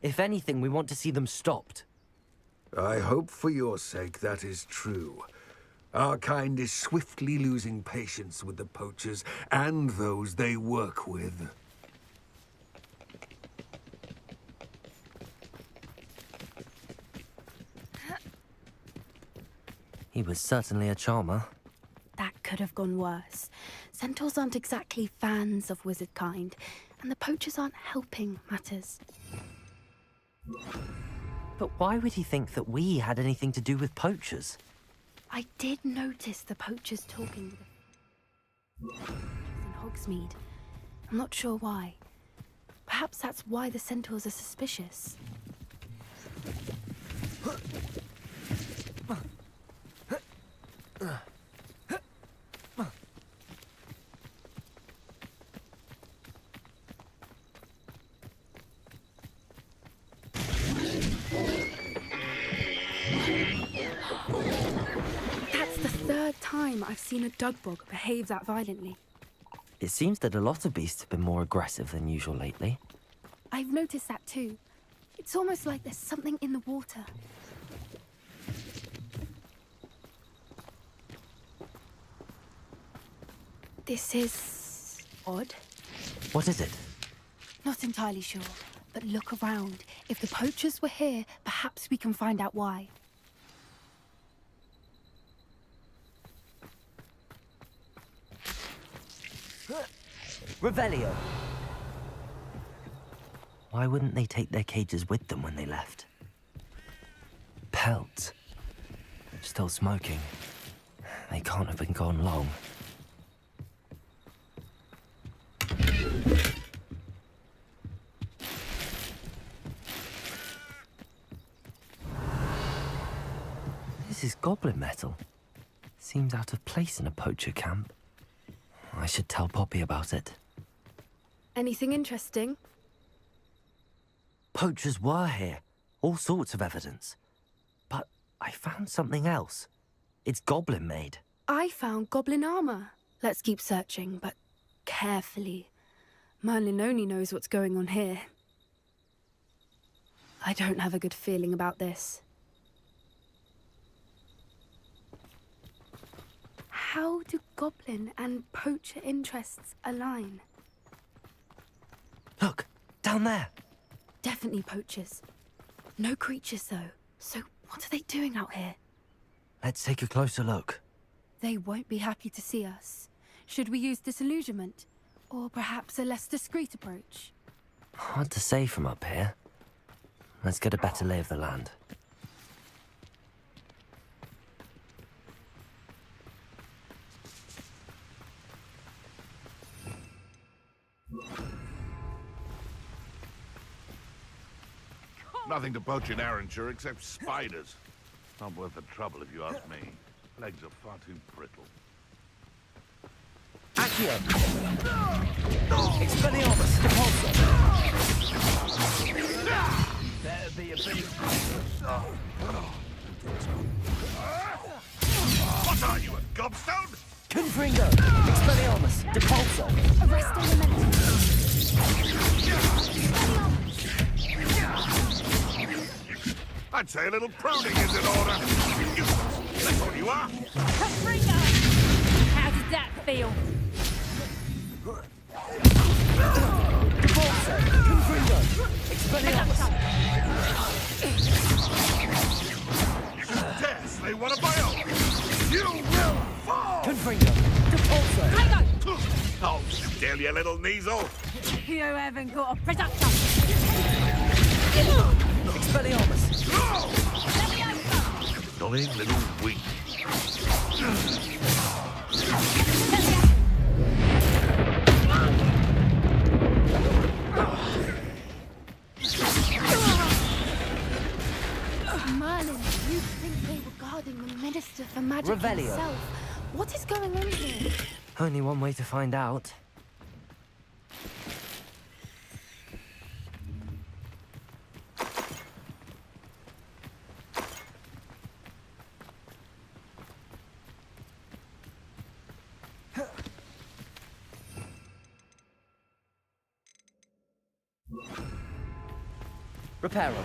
If anything, we want to see them stopped. I hope for your sake that is true. Our kind is swiftly losing patience with the poachers and those they work with. He was certainly a charmer. That could have gone worse. Centaurs aren't exactly fans of wizard kind, and the poachers aren't helping matters. But why would he think that we had anything to do with poachers? I did notice the poachers talking with the in Hogsmeade. I'm not sure why. Perhaps that's why the centaurs are suspicious. That's the third time I've seen a dugbog behave that violently. It seems that a lot of beasts have been more aggressive than usual lately. I've noticed that too. It's almost like there's something in the water. This is odd. What is it? Not entirely sure, but look around. If the poachers were here, perhaps we can find out why. Revelio! Why wouldn't they take their cages with them when they left? Pelts. Still smoking. They can't have been gone long. This is goblin metal. Seems out of place in a poacher camp. I should tell Poppy about it. Anything interesting? Poachers were here. All sorts of evidence. But I found something else. It's goblin-made. I found goblin armor. Let's keep searching, but carefully. Merlin only knows what's going on here. I don't have a good feeling about this. How do goblin and poacher interests align? Look, down there. Definitely poachers. No creatures, though. So what are they doing out here? Let's take a closer look. They won't be happy to see us. Should we use disillusionment? Or perhaps a less discreet approach? Hard to say from up here. Let's get a better lay of the land. Nothing to poach in Arranshire except spiders. Not worth the trouble if you ask me. Legs are far too brittle. Accio! Expelliarmus! Depulso! Better be a big... What are you, a gobstone? Confringo! Expelliarmus! Depulso! Arrest elemental! I'd say a little pruning is in order. That's what you are. Confringo! How did that feel? Depulso! Confringo! Expelliarmus! Dare slay one of my own. You will fall. Confringo! Depulso! Oh, still, you little Kneasel. You haven't got a production! Expelliarmus! Annoying little weak. Merlin, you think they were guarding the Minister for Magic Revelio. himself? What is going on here? Only one way to find out. Reparo.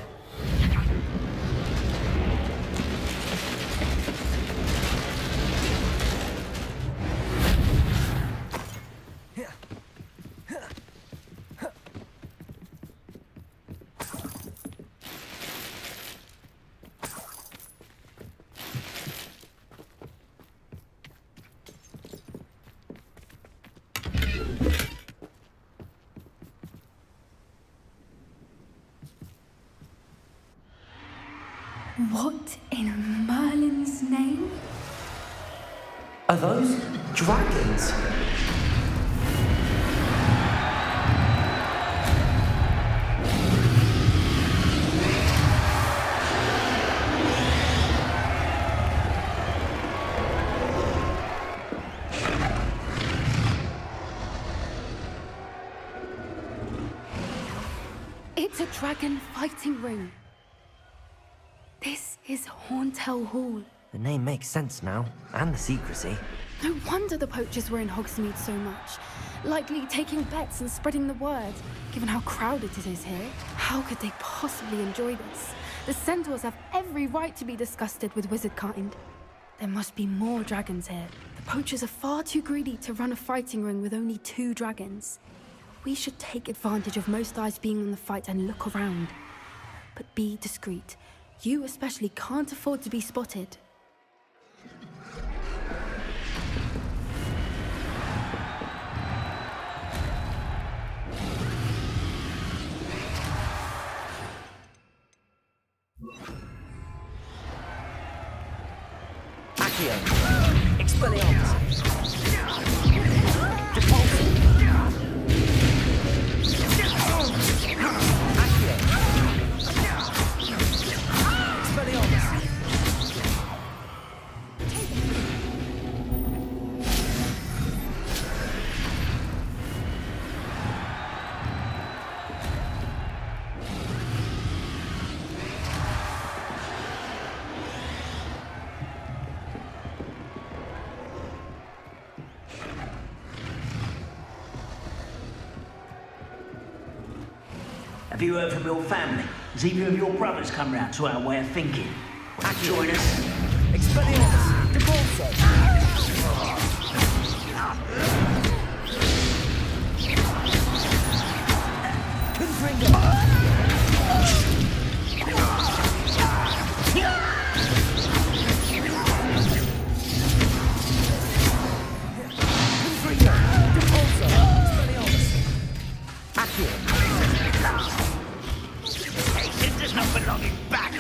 What in Merlin's name? Are those dragons? It's a dragon fighting ring. This is Horntail Hall. The name makes sense now, and the secrecy. No wonder the poachers were in Hogsmeade so much. Likely taking bets and spreading the word, given how crowded it is here. How could they possibly enjoy this? The centaurs have every right to be disgusted with wizard kind. There must be more dragons here. The poachers are far too greedy to run a fighting ring with only 2 dragons. We should take advantage of most eyes being on the fight and look around. But be discreet. You especially can't afford to be spotted. Accio. Expelliarmus. Depulso. Accio. Expelliarmus. Have you heard from your family? Has either of your brothers come round to our way of thinking? Join us. Expelliarmus. Depulso. Confringo. There's no belonging back.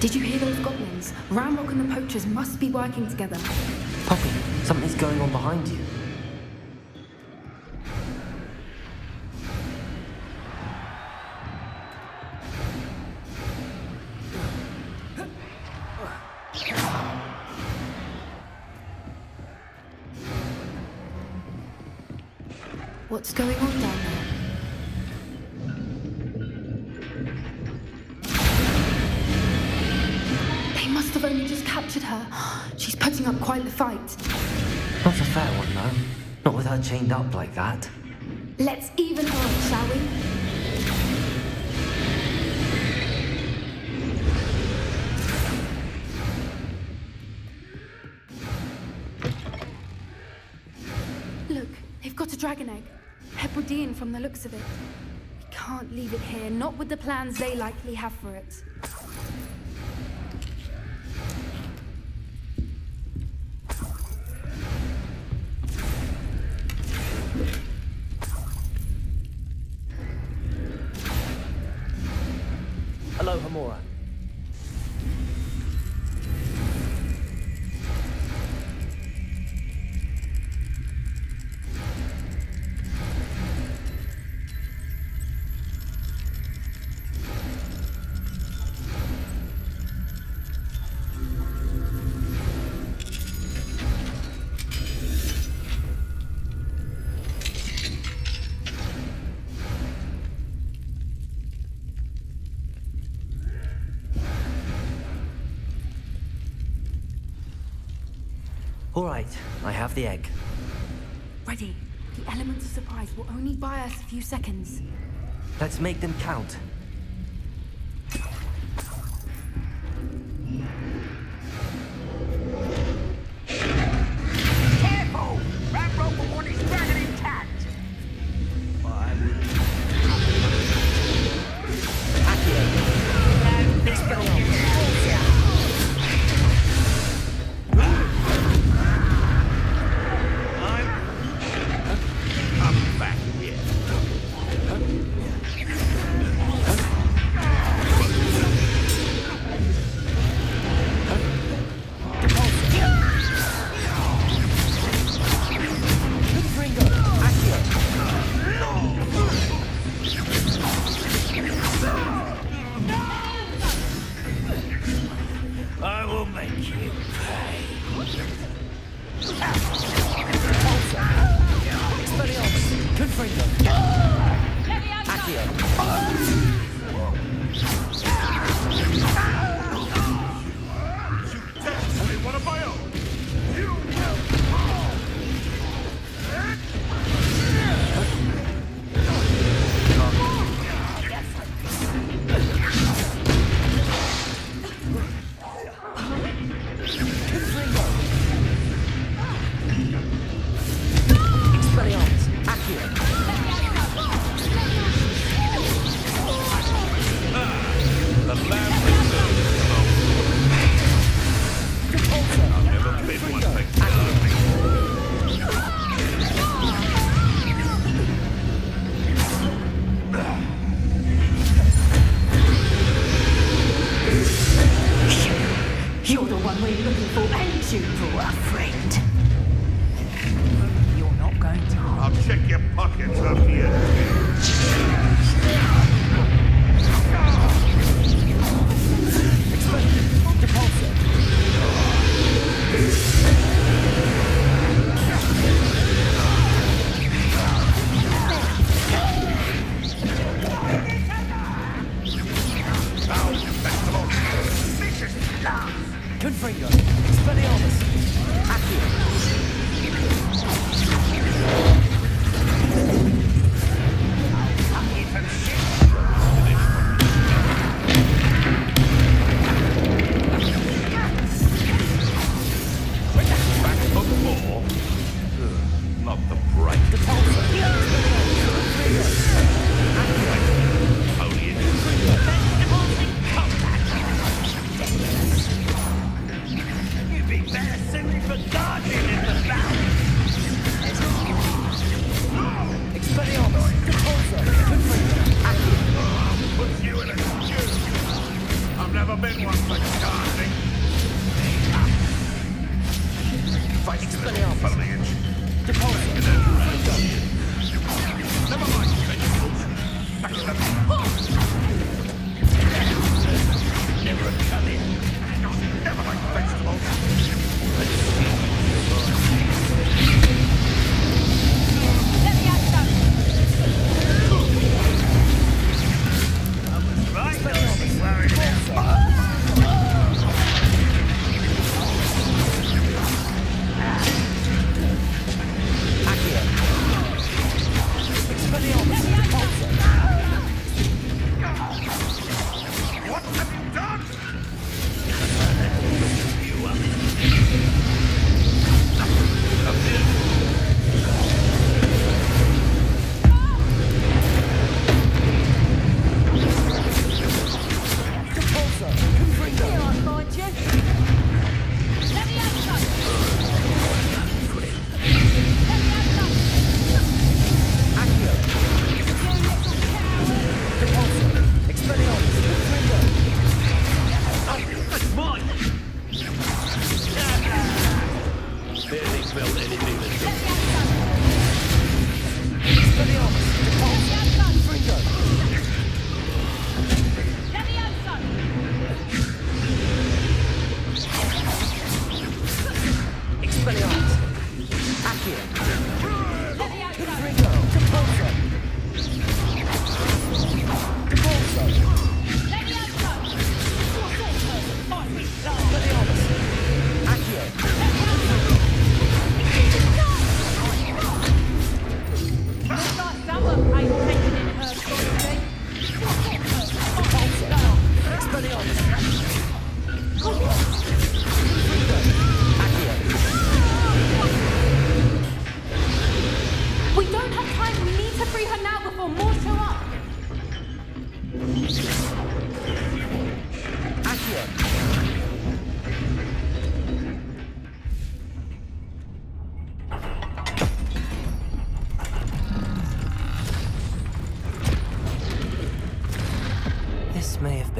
Did you hear those goblins? Ramrock and the poachers must be working together. Poppy, something's going on behind you. What's going on down there? They must have only just captured her. She's putting up quite the fight. Not a fair one, though. Not with her chained up like that. Let's even her up, shall we? Look, they've got a dragon egg. Hebridean from the looks of it. We can't leave it here, not with the plans they likely have for it. Hello, Hamura. All right, I have the egg. Ready. The element of surprise will only buy us a few seconds. Let's make them count. Careful! Ramrock will want his dragon intact. I'm back here.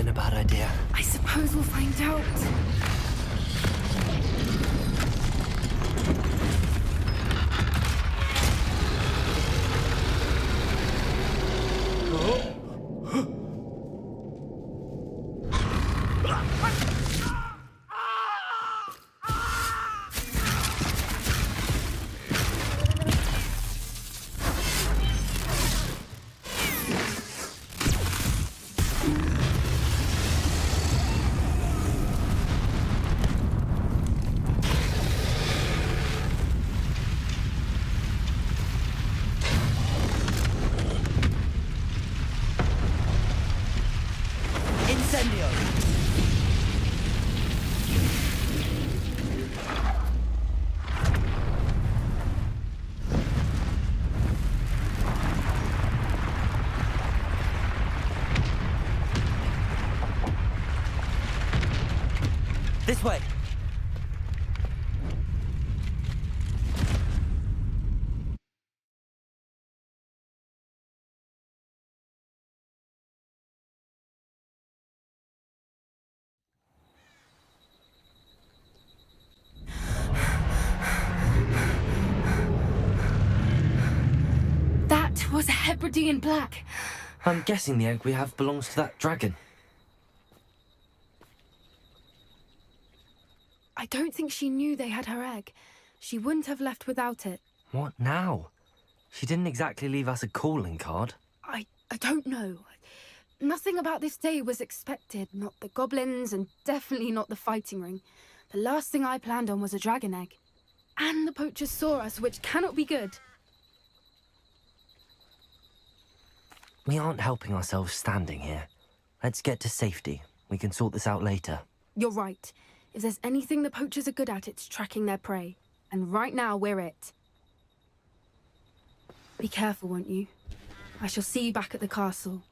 been a bad idea. I suppose we'll find out. This way! That was a Hebridean black. I'm guessing the egg we have belongs to that dragon. I don't think she knew they had her egg. She wouldn't have left without it. What now? She didn't exactly leave us a calling card. I don't know. Nothing about this day was expected. Not the goblins, and definitely not the fighting ring. The last thing I planned on was a dragon egg. And the poachers saw us, which cannot be good. We aren't helping ourselves standing here. Let's get to safety. We can sort this out later. You're right. If there's anything the poachers are good at, it's tracking their prey. And right now, we're it. Be careful, won't you? I shall see you back at the castle.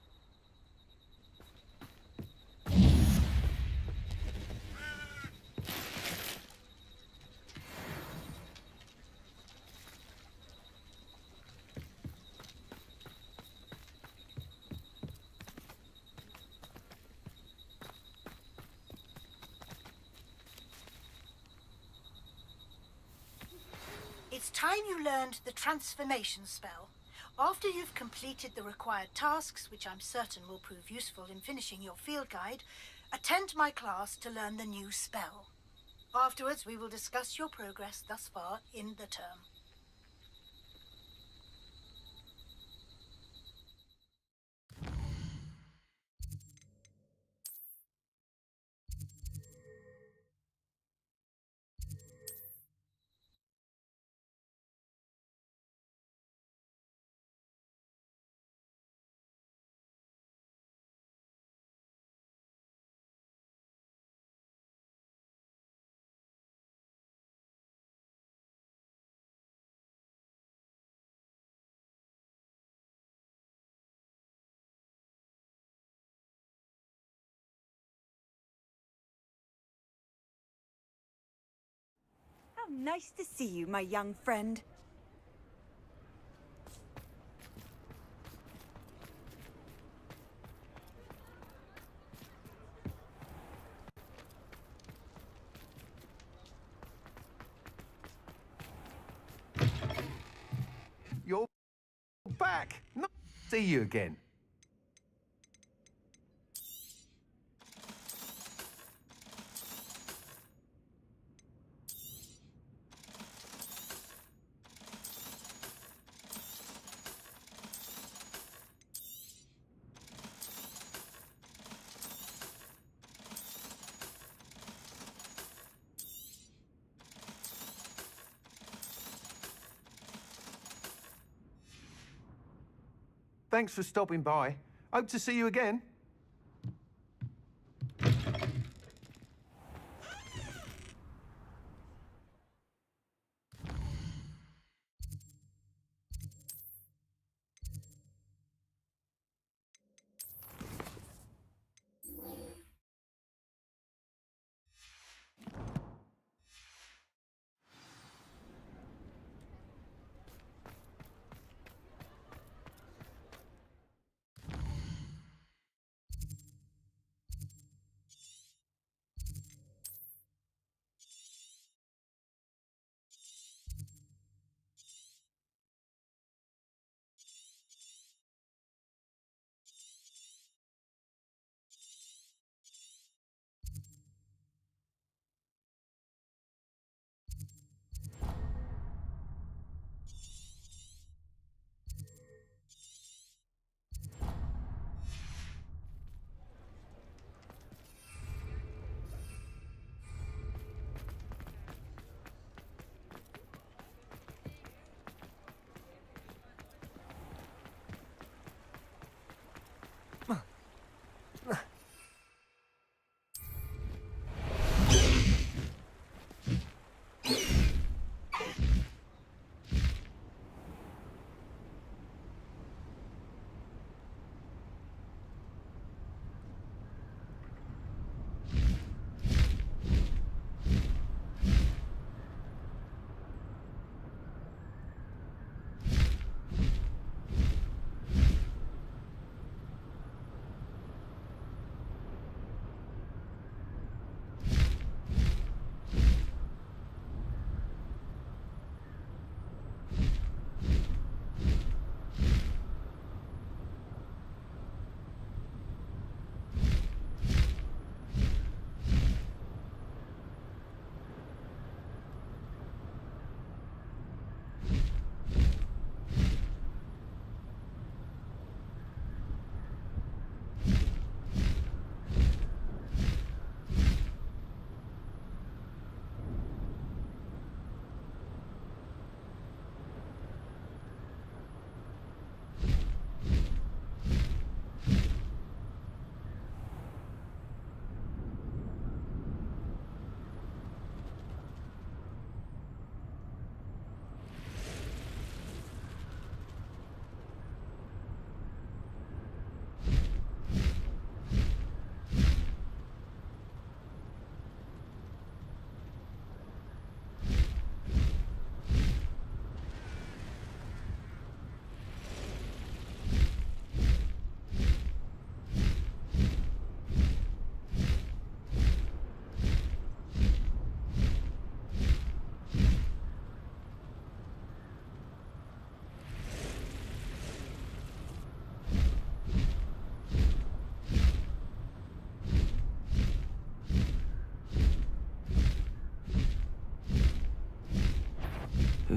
It's time you learned the transformation spell. After you've completed the required tasks, which I'm certain will prove useful in finishing your field guide, attend my class to learn the new spell. Afterwards, we will discuss your progress thus far in the term. How nice to see you, my young friend. You're back. Nice to see you again. Thanks for stopping by. Hope to see you again.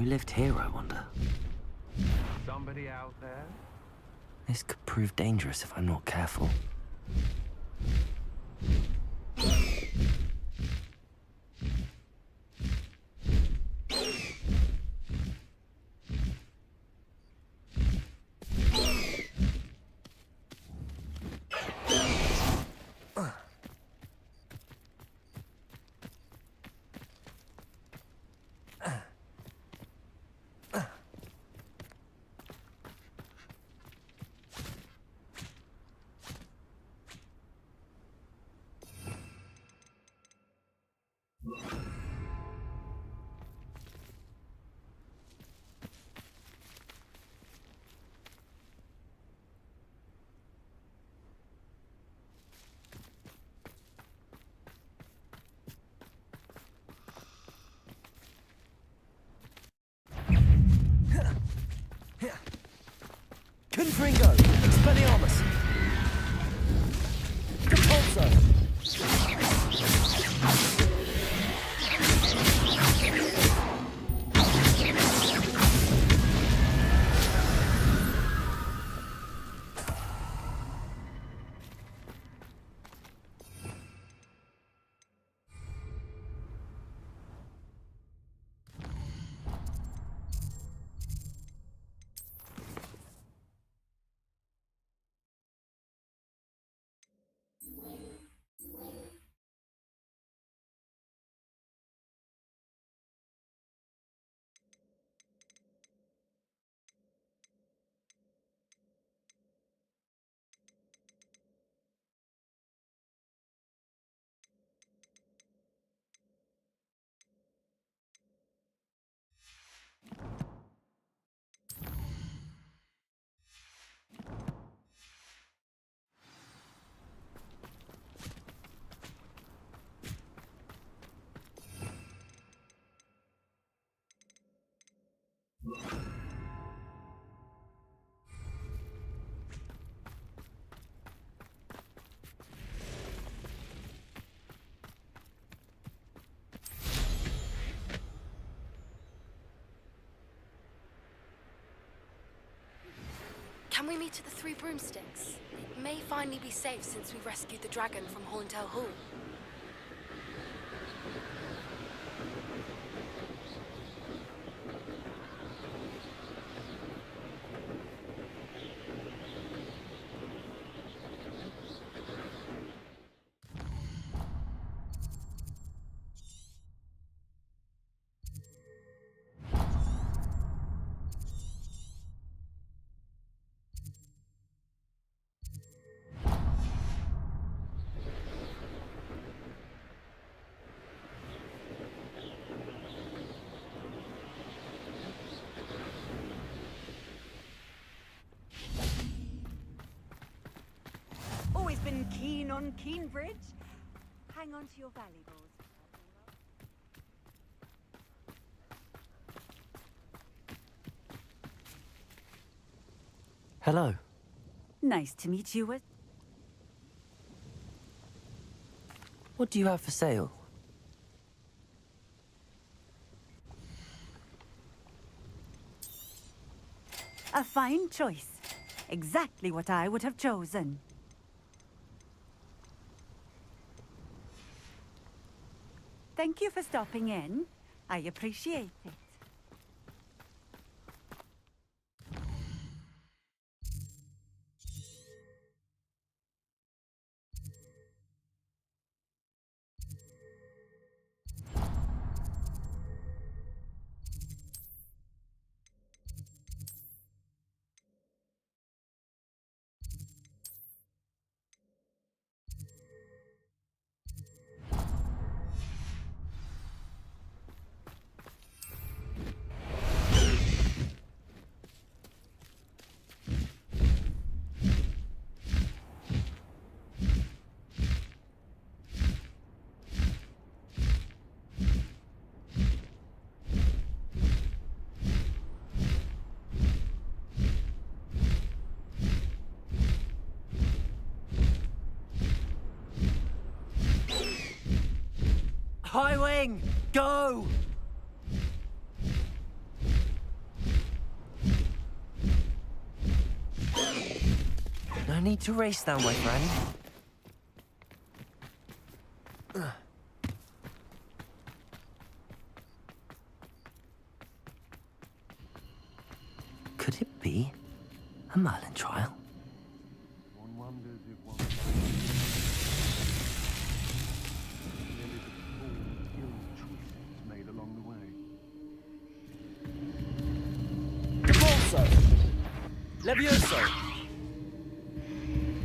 Who lived here, I wonder? Somebody out there? This could prove dangerous if I'm not careful. Confringo! Expelliarmus! Repulsor! Can we meet at the Three Broomsticks? It may finally be safe since we rescued the dragon from Horntail Hall. Always been keen on Keenbridge. Hang on to your valuables. Hello. Nice to meet you. What do you have for sale? A fine choice. Exactly what I would have chosen. Thank you for stopping in. I appreciate it. High Wing! Go! need to race now, my friend. Could it be a Merlin trial? One wonders if one choices made along the way. Depulso! Levioso!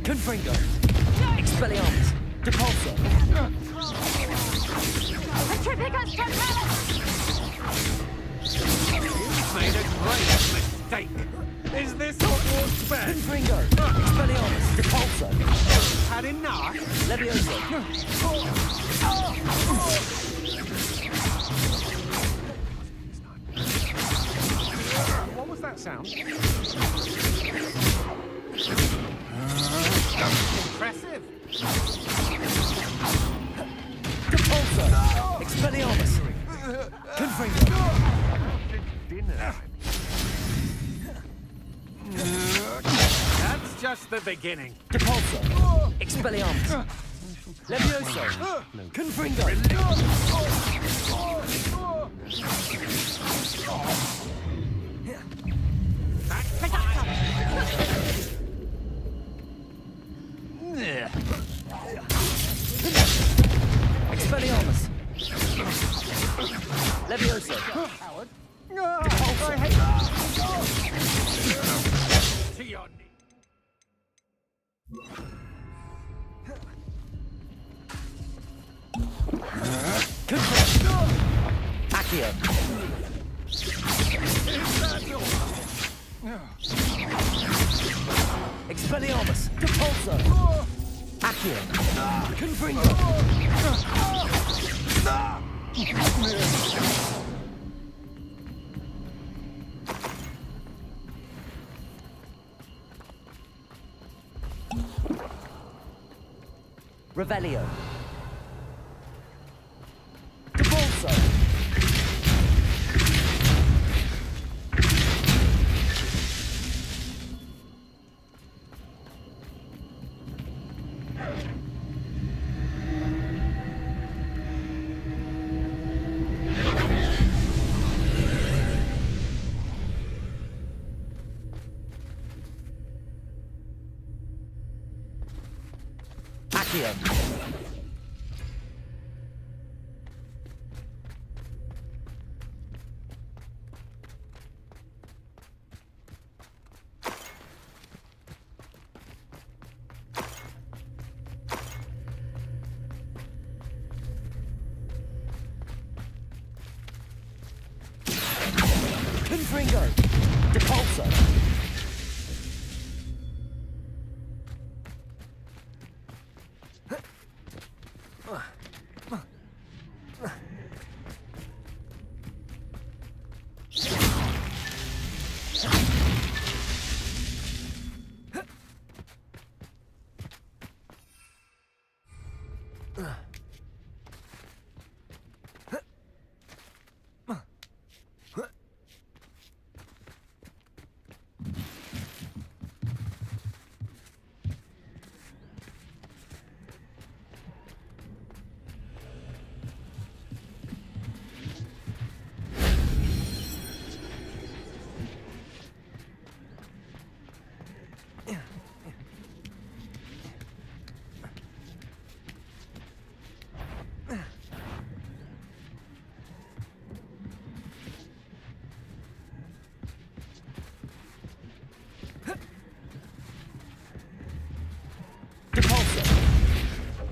Confringo! Expelliarmus! Depulso! Petrificus Totalis! You've made a great mistake. Is this Hogwarts fair? Confringo! Expelliarmus! Depulso! Had enough? Levioso! What was that sound? Impressive. Depulso! Expelliarmus! Confringo! Dinner. That's just the beginning. Depulso! Expelliarmus! Levioso! Confringo! Expelliarmus! Levioso! Depulso! To your knee. Accio! Expelliarmus! Depulso! Accio! Confringo! Revelio! Depulso! Accio! Confringo! Depulso!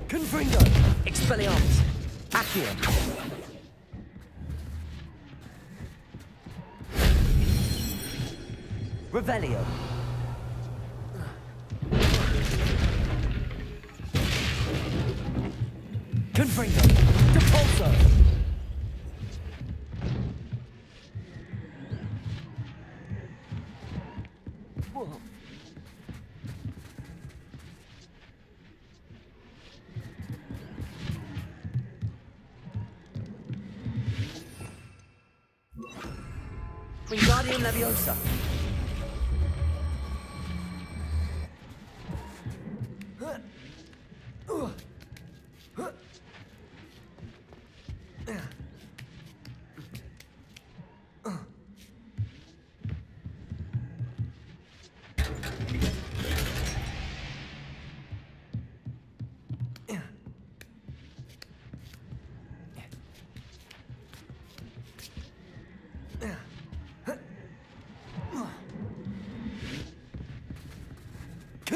Confringo! Expelliarmus! Accio! Revelio! Confringo! Depulso! Whoa. Wingardium Leviosa!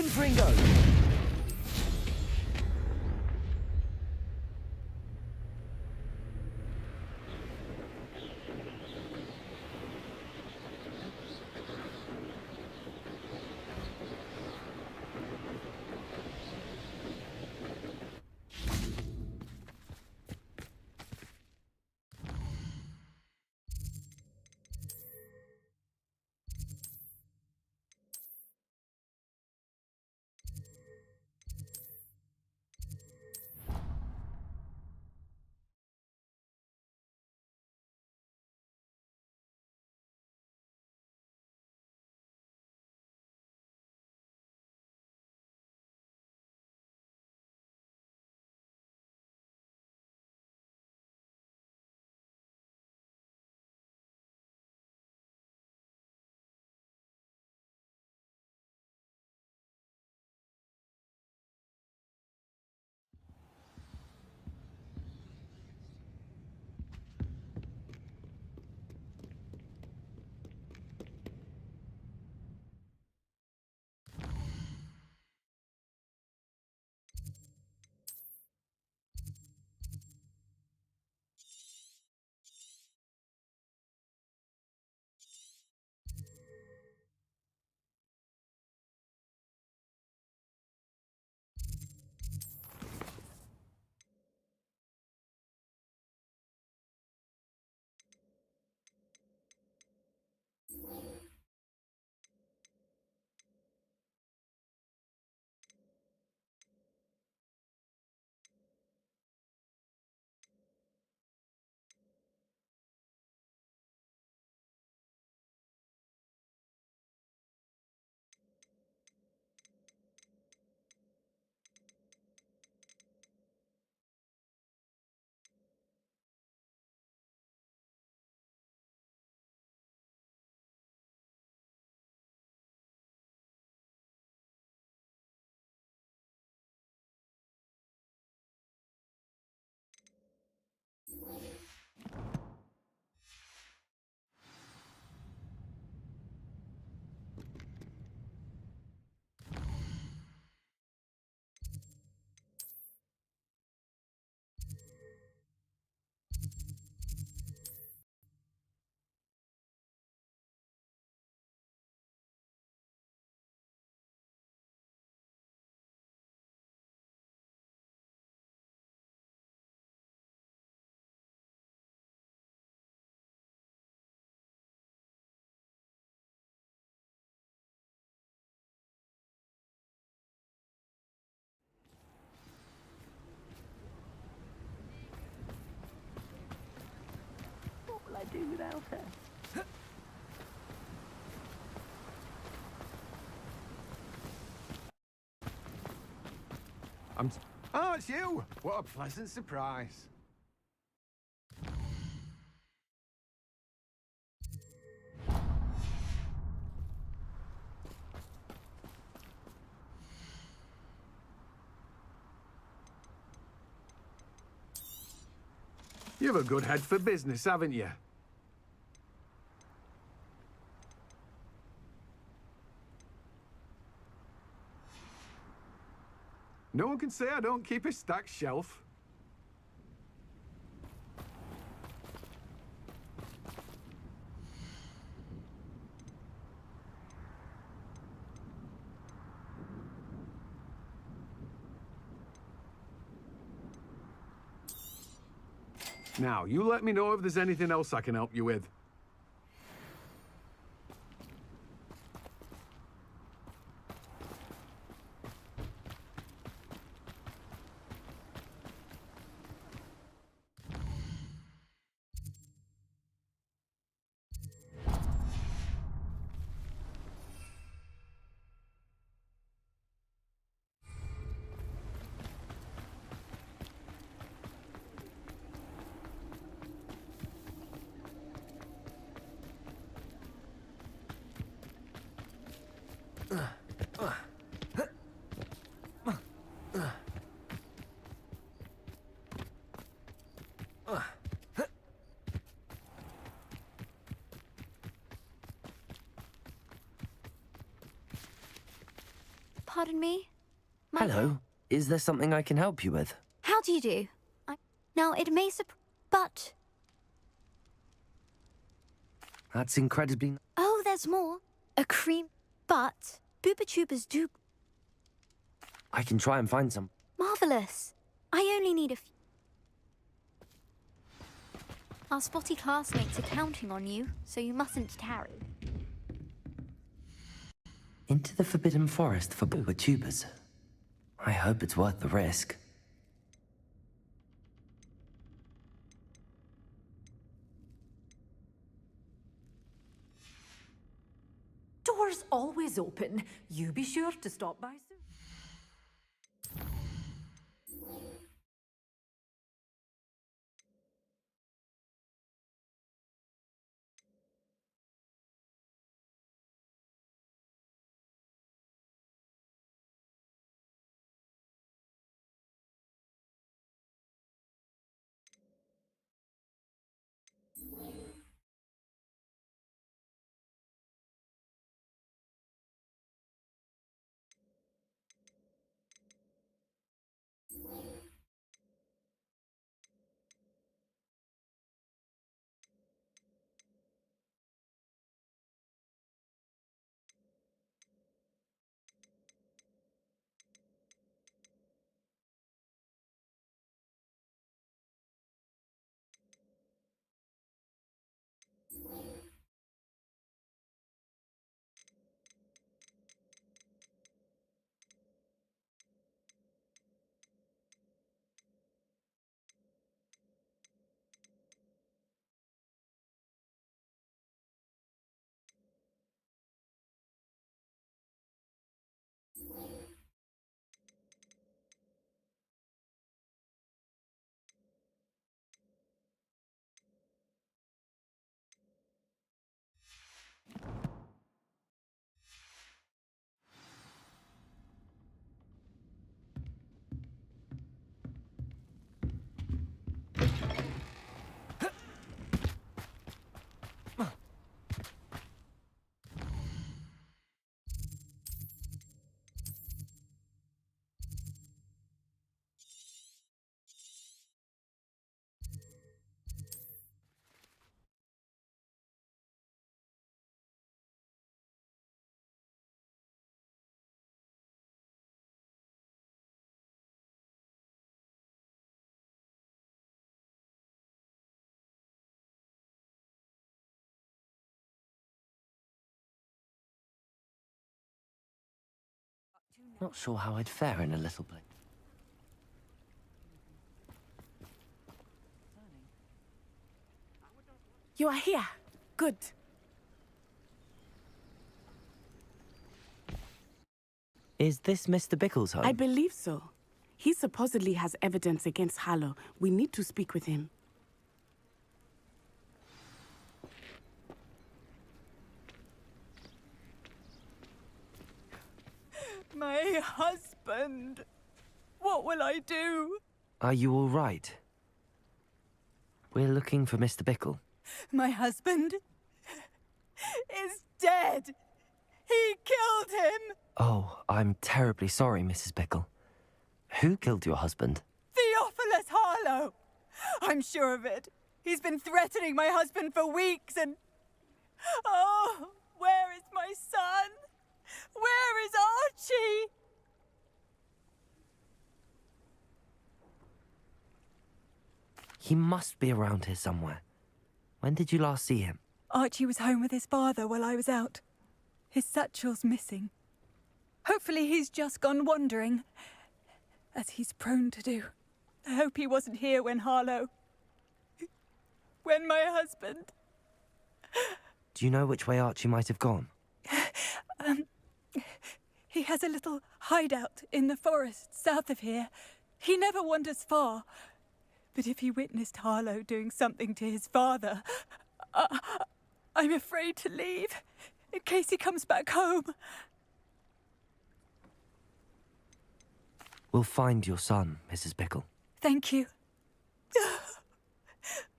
Confringo! What will I do without her? Oh, it's you! What a pleasant surprise. You've a good head for business, haven't you? No one can say I don't keep a stacked shelf. Now, you let me know if there's anything else I can help you with. Pardon me? Hello. Is there something I can help you with? How do you do? Now, it may but... That's incredibly... Oh, there's more. A cream... But... Booba tubers do... I can try and find some. Marvellous. I only need a few... Our spotty classmates are counting on you, so you mustn't tarry. Into the Forbidden Forest for Booba tubers. I hope it's worth the risk. Doors always open. You be sure to stop by soon. Not sure how I'd fare in a little place. You are here. Good. Is this Mr. Bickle's home? I believe so. He supposedly has evidence against Harlow. We need to speak with him. My husband. What will I do? Are you all right? We're looking for Mr. Bickle. My husband is dead. He killed him. Oh, I'm terribly sorry, Mrs. Bickle. Who killed your husband? Theophilus Harlow. I'm sure of it. He's been threatening my husband for weeks and... Oh, where is my son? Where is Archie? He must be around here somewhere. When did you last see him? Archie was home with his father while I was out. His satchel's missing. Hopefully he's just gone wandering, as he's prone to do. I hope he wasn't here when Harlow... when my husband... Do you know which way Archie might have gone? He has a little hideout in the forest south of here. He never wanders far. But if he witnessed Harlow doing something to his father, I'm afraid to leave, in case he comes back home. We'll find your son, Mrs. Bickle. Thank you.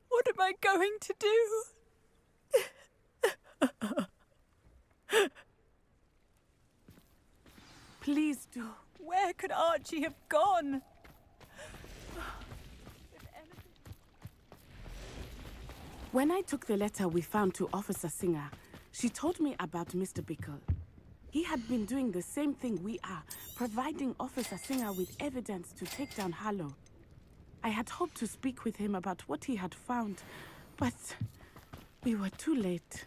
What am I going to do? Please do. Where could Archie have gone? When I took the letter we found to Officer Singer, she told me about Mr. Bickle. He had been doing the same thing we are, providing Officer Singer with evidence to take down Harlow. I had hoped to speak with him about what he had found, but we were too late.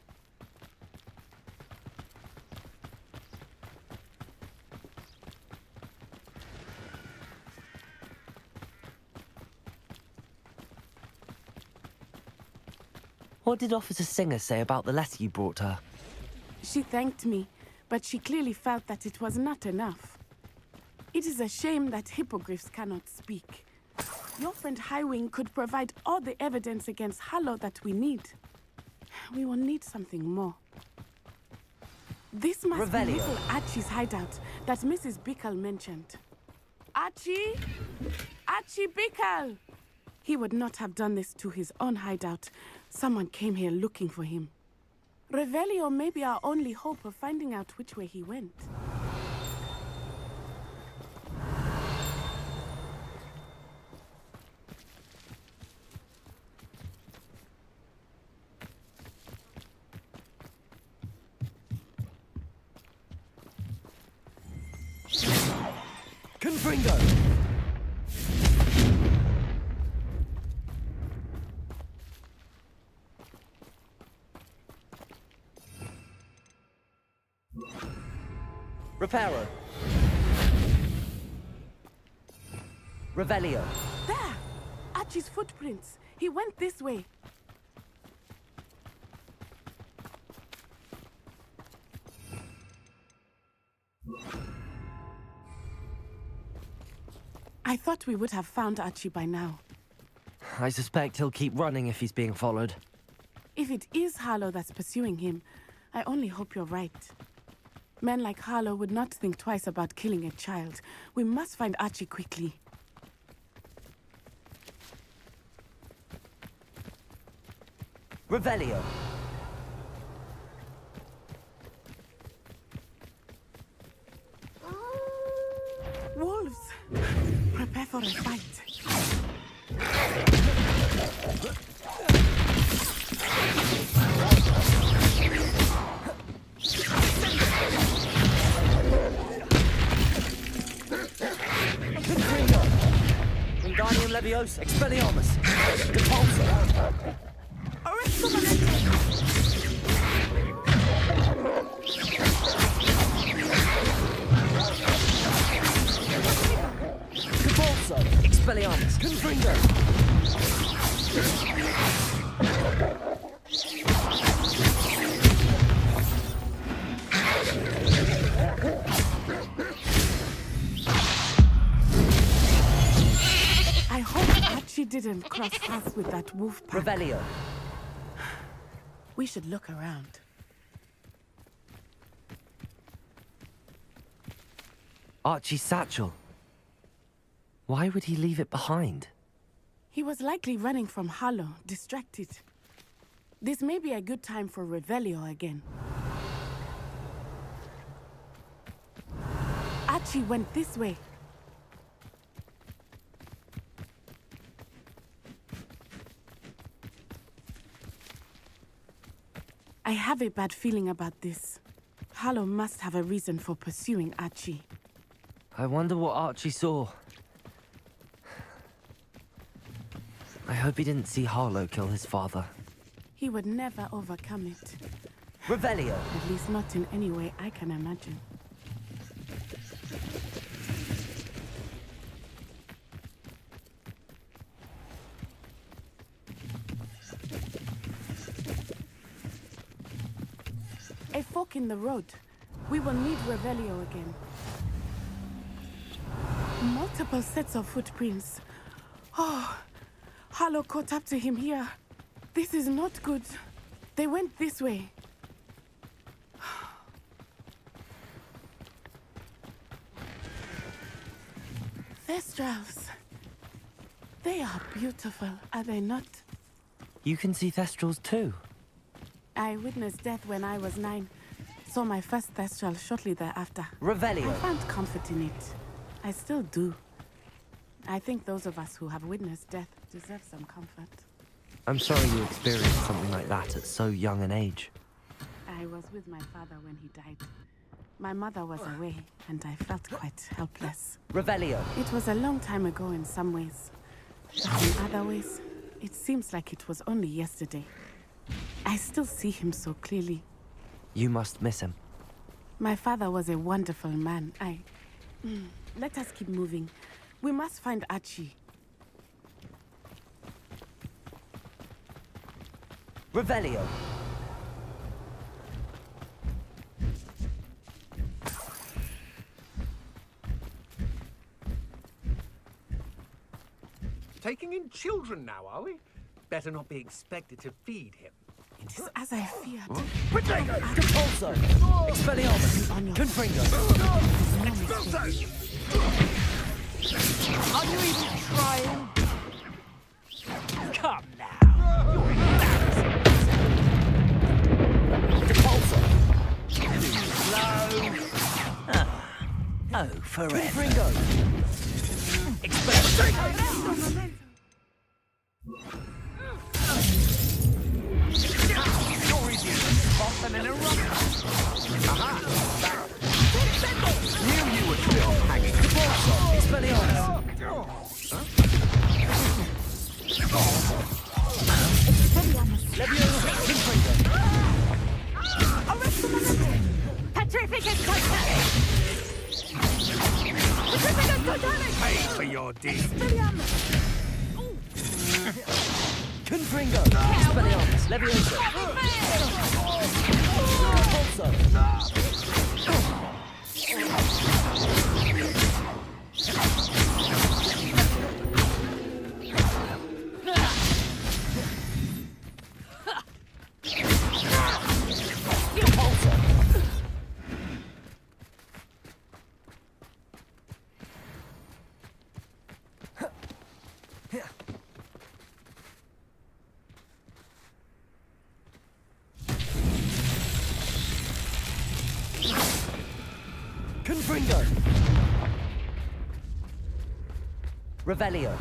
What did Officer Singer say about the letter you brought her? She thanked me, but she clearly felt that it was not enough. It is a shame that hippogriffs cannot speak. Your friend Highwing could provide all the evidence against Harlow that we need. We will need something more. This must be little Archie's hideout that Mrs. Bickle mentioned. Archie? Archie Bickle! He would not have done this to his own hideout. Someone came here looking for him. Revelio may be our only hope of finding out which way he went. Confringo! Reparo. Revelio. There! Archie's footprints. He went this way. I thought we would have found Archie by now. I suspect he'll keep running if he's being followed. If it is Harlow that's pursuing him, I only hope you're right. Men like Harlow would not think twice about killing a child. We must find Archie quickly. Revelio. Wolves! Prepare for a fight. Wingardium Leviosa, Expelliarmus, Depulso. Depulso, Expelliarmus, Confringo. I hope Archie didn't cross paths with that wolf pack. Revelio. We should look around. Archie's satchel. Why would he leave it behind? He was likely running from Harlow, distracted. This may be a good time for Revelio again. Archie went this way. I have a bad feeling about this. Harlow must have a reason for pursuing Archie. I wonder what Archie saw. I hope he didn't see Harlow kill his father. He would never overcome it. Revelio. At least not in any way I can imagine. A fork in the road. We will need Revelio again. Multiple sets of footprints. Oh, Harlow caught up to him here. This is not good. They went this way. Thestrals. They are beautiful, are they not? You can see Thestrals too. I witnessed death when I was 9. saw my first Thestral shortly thereafter. Revelio. I found comfort in it. I still do. I think those of us who have witnessed death deserve some comfort. I'm sorry you experienced something like that at so young an age. I was with my father when he died. My mother was away, and I felt quite helpless. Revelio. It was a long time ago in some ways. But in other ways, it seems like it was only yesterday. I still see him so clearly. You must miss him. My father was a wonderful man. Let us keep moving. We must find Archie. Revelio. Taking in children now, are we? Better not be expected to feed him. It is as I feared. Protego! Depulso! Expelliarmus! Confringo! Are you even trying? Come now! You're embarrassing! Depulso! Slow! Oh, forever. Confringo! Expelliarmus! You're easier to spot than an eruption. Aha! Knew you were still hanging. Expelliarmus! Leviosa! Confringo! Petrificus Titanic! Petrificus Titanic! Pay for your deed. Confringo! Expelliarmus! Leviosa! Confringo! Revelio.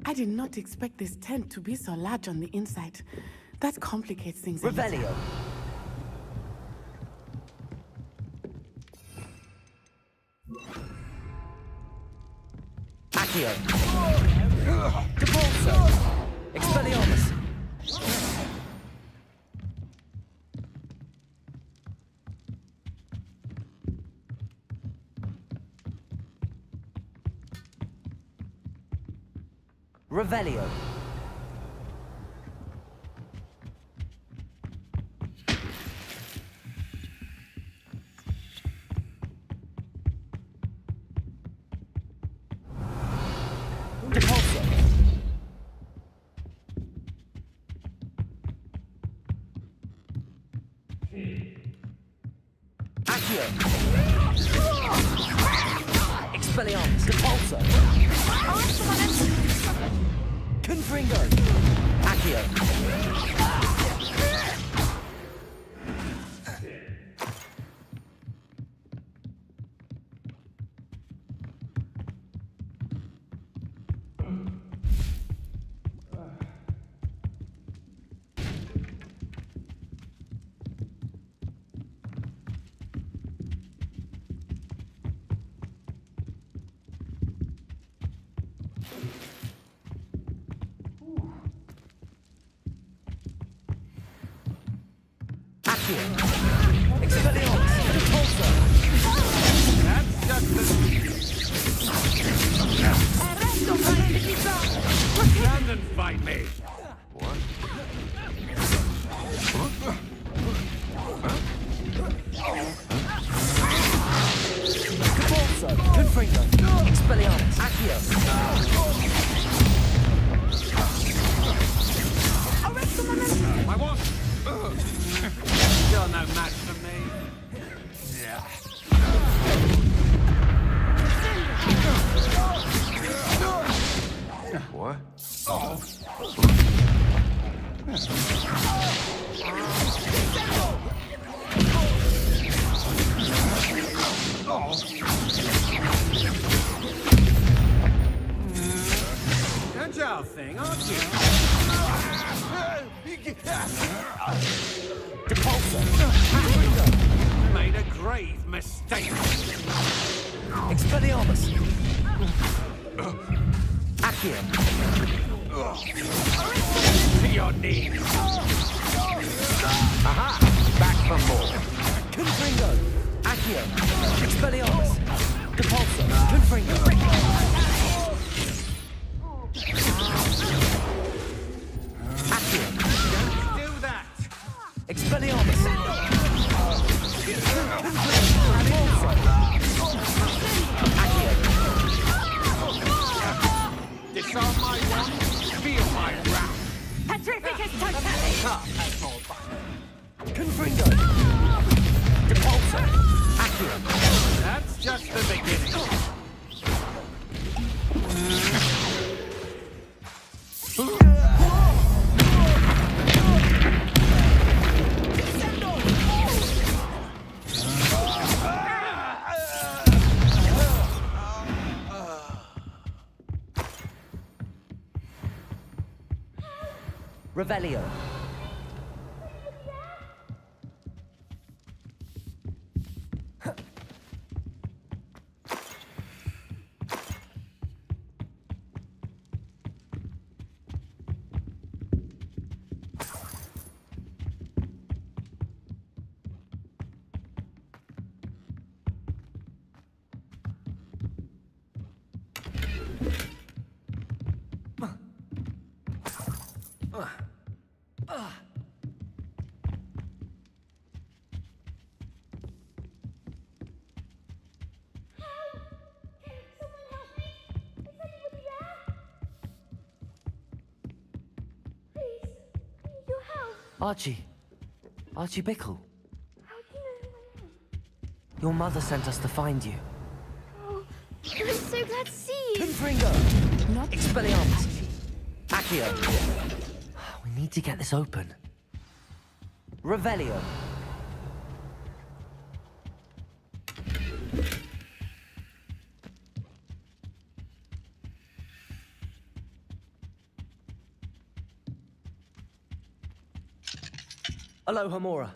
I did not expect this tent to be so large on the inside. That complicates things. Revelio. Accio. Depulso. Expelliarmus. Revelio. Depulso. Accio. Expelliarmus. Depulso. Confringo! Accio! Accio. Expelliarmus. Repulsor. That's just the... Stand and fight me. What? Repulsor. Confringo. Expelliarmus. Accio. I want... You're no match for me. Yeah. What? Agile thing, aren't you? Repulsor. Made a grave mistake. Expelliarmus. Accio. To your knees. Aha! Back for more. Confringo. Accio. Expelliarmus. Repulsor. Confringo. Accio. Don't do that. Expelliarmus. Disarm my wand, feel my wrath. Petrificus totalis! Confringo. Repulsor. Accio. That's just the beginning. Revelio. Archie. Archie Bickle. Your mother sent us to find you. Oh, I'm so glad to see you. Confringo. Not Expelliarmus. Accio. We need to get this open. Revelio. Aloha Mora.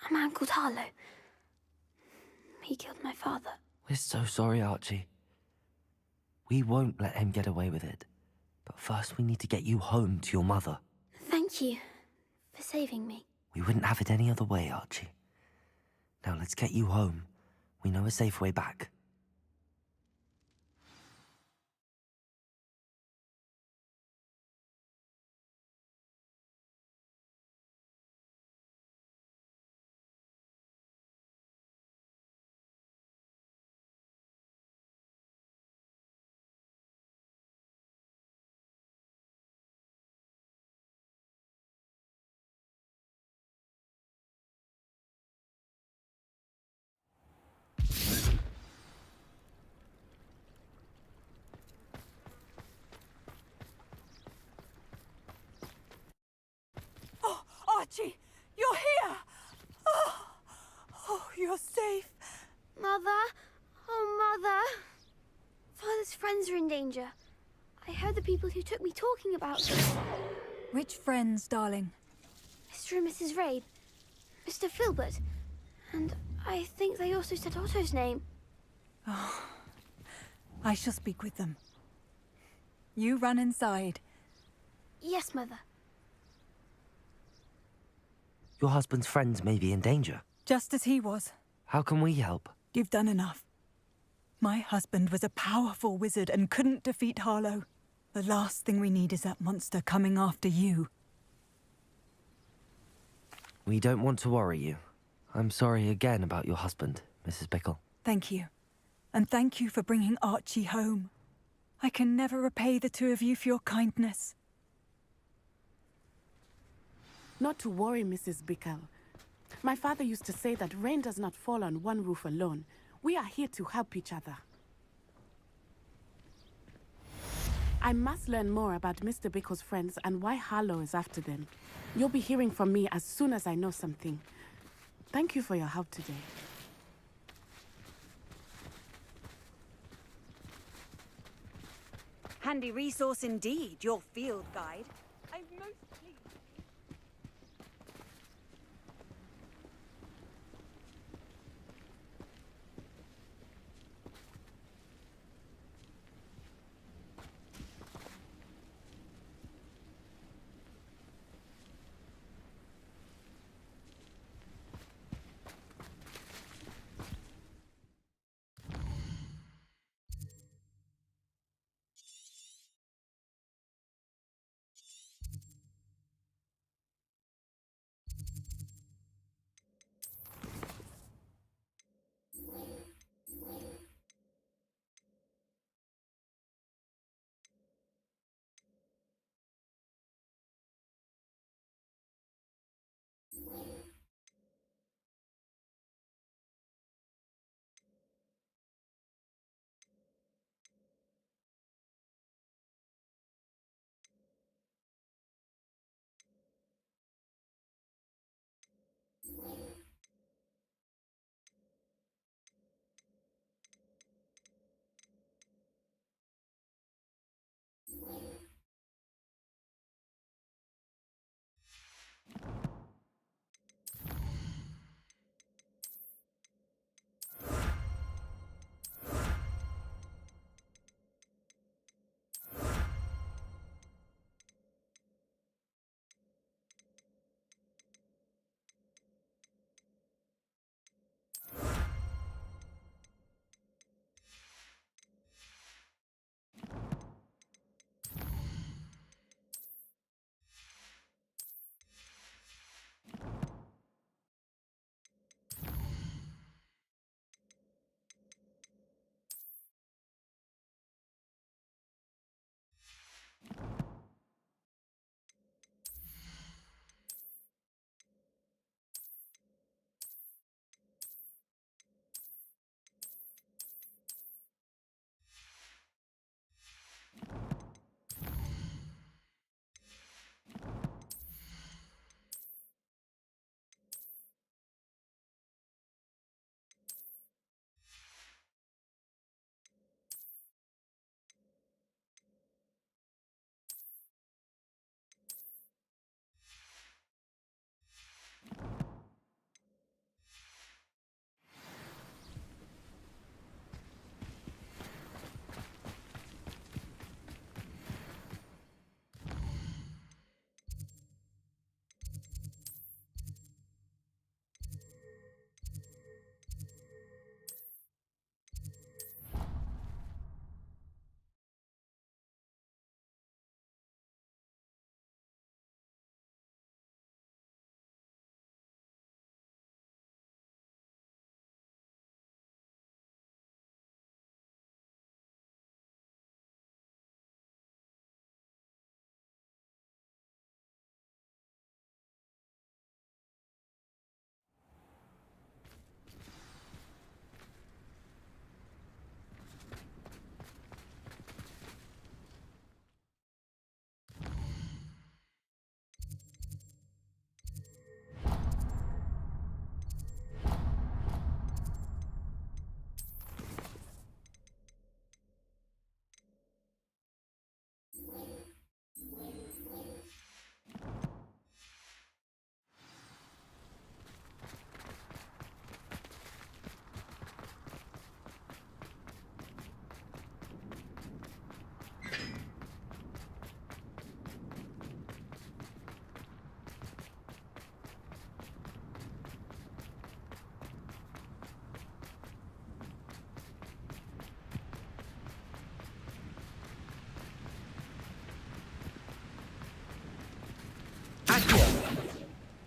A man called Harlow. He killed my father. We're so sorry, Archie. We won't let him get away with it. But first we need to get you home to your mother. Thank you for saving me. We wouldn't have it any other way, Archie. Now let's get you home. We know a safe way back. Archie, you're here! Oh, you're safe. Mother! Oh, Mother! Father's friends are in danger. I heard the people who took me talking about them. Which friends, darling? Mr. and Mrs. Rabe, Mr. Filbert, and I think they also said Otto's name. Oh, I shall speak with them. You run inside. Yes, Mother. Your husband's friends may be in danger. Just as he was. How can we help? You've done enough. My husband was a powerful wizard and couldn't defeat Harlow. The last thing we need is that monster coming after you. We don't want to worry you. I'm sorry again about your husband, Mrs. Bickle. Thank you. And thank you for bringing Archie home. I can never repay the two of you for your kindness. Not to worry, Mrs. Bickle. My father used to say that rain does not fall on one roof alone. We are here to help each other. I must learn more about Mr. Bickle's friends and why Harlow is after them. You'll be hearing from me as soon as I know something. Thank you for your help today. Handy resource indeed, your field guide. I'm most pleased.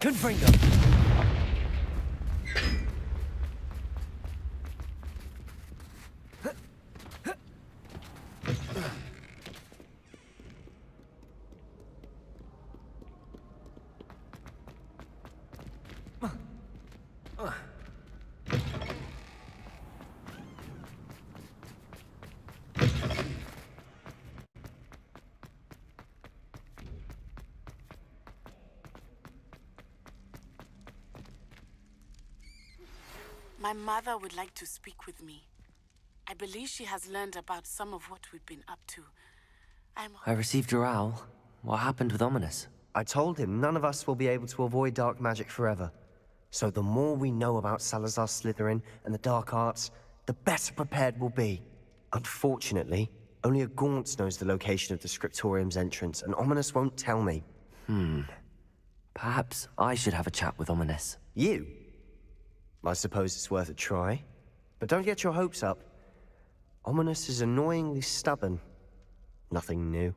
Confringo! My mother would like to speak with me. I believe she has learned about some of what we've been up to. I received your owl. What happened with Ominous? I told him none of us will be able to avoid dark magic forever. So the more we know about Salazar Slytherin and the dark arts, the better prepared we'll be. Unfortunately, only a Gaunt knows the location of the Scriptorium's entrance, and Ominous won't tell me. Perhaps I should have a chat with Ominous. You? I suppose it's worth a try. But don't get your hopes up. Ominous is annoyingly stubborn. Nothing new.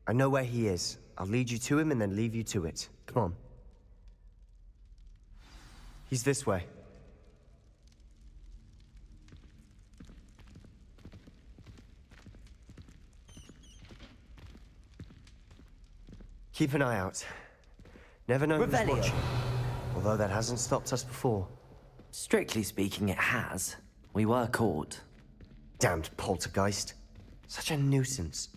I know where he is. I'll lead you to him and then leave you to it. Come on. He's this way. Keep an eye out. Never know who's Revelio. watching. Although that hasn't stopped us before. Strictly speaking, it has. We were caught. Damned poltergeist. Such a nuisance.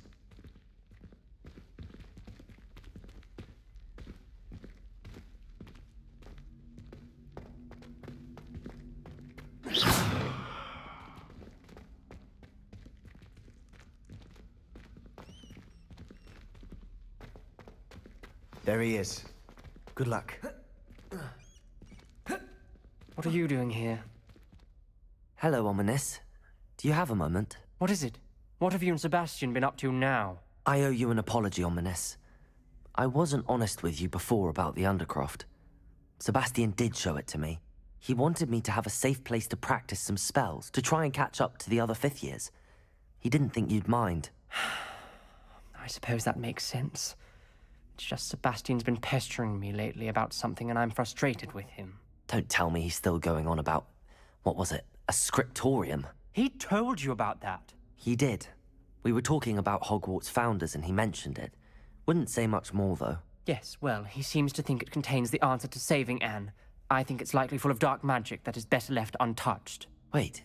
There he is. Good luck. What are you doing here? Hello, Ominous. Do you have a moment? What is it? What have you and Sebastian been up to now? I owe you an apology, Ominous. I wasn't honest with you before about the Undercroft. Sebastian did show it to me. He wanted me to have a safe place to practice some spells, to try and catch up to the other fifth years. He didn't think you'd mind. I suppose that makes sense. It's just Sebastian's been pestering me lately about something and I'm frustrated with him. Don't tell me he's still going on about, what was it, a scriptorium? He told you about that. He did. We were talking about Hogwarts founders and he mentioned it. Wouldn't say much more, though. Yes, well, he seems to think it contains the answer to saving Anne. I think it's likely full of dark magic that is better left untouched. Wait,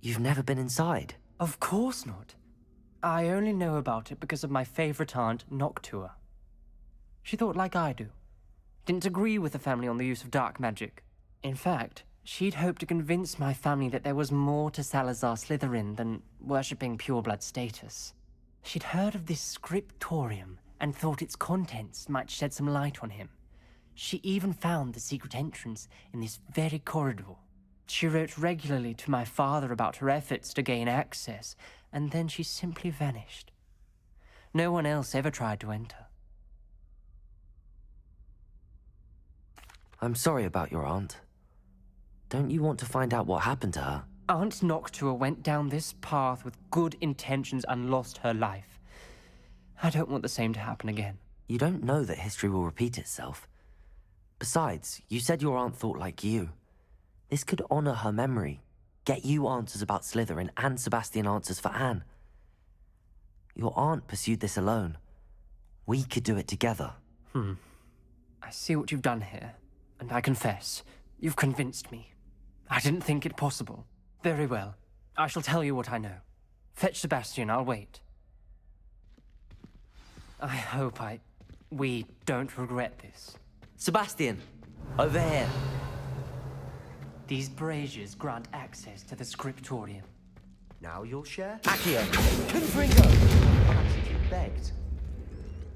you've never been inside? Of course not. I only know about it because of my favorite aunt, Noctua. She thought like I do. Didn't agree with the family on the use of dark magic. In fact, she'd hoped to convince my family that there was more to Salazar Slytherin than worshipping pureblood status. She'd heard of this scriptorium and thought its contents might shed some light on him. She even found the secret entrance in this very corridor. She wrote regularly to my father about her efforts to gain access, and then she simply vanished. No one else ever tried to enter. I'm sorry about your aunt. Don't you want to find out what happened to her? Aunt Noctua went down this path with good intentions and lost her life. I don't want the same to happen again. You don't know that history will repeat itself. Besides, you said your aunt thought like you. This could honor her memory, get you answers about Slytherin and Sebastian answers for Anne. Your aunt pursued this alone. We could do it together. I see what you've done here, and I confess, you've convinced me. I didn't think it possible. Very well. I shall tell you what I know. Fetch Sebastian, I'll wait. I hope we don't regret this. Sebastian! Over here! These braziers grant access to the scriptorium. Now you'll share? Accio! Confringo! Perhaps if you begged.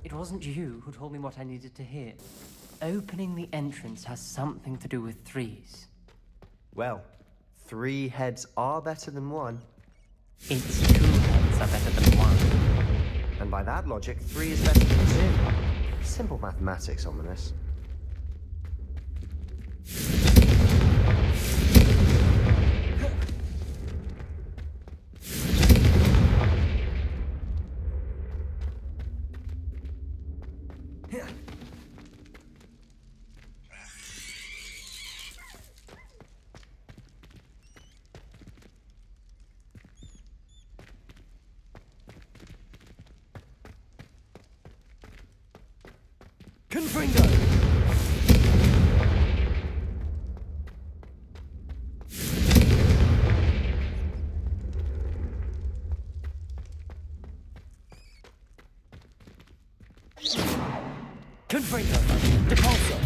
It wasn't you who told me what I needed to hear. Opening the entrance has something to do with threes. Well, 3 heads are better than 1. It's 2 heads are better than 1. And by that logic, 3 is better than 2. Simple mathematics, Ominous. Confringo! Confringo! Depulso!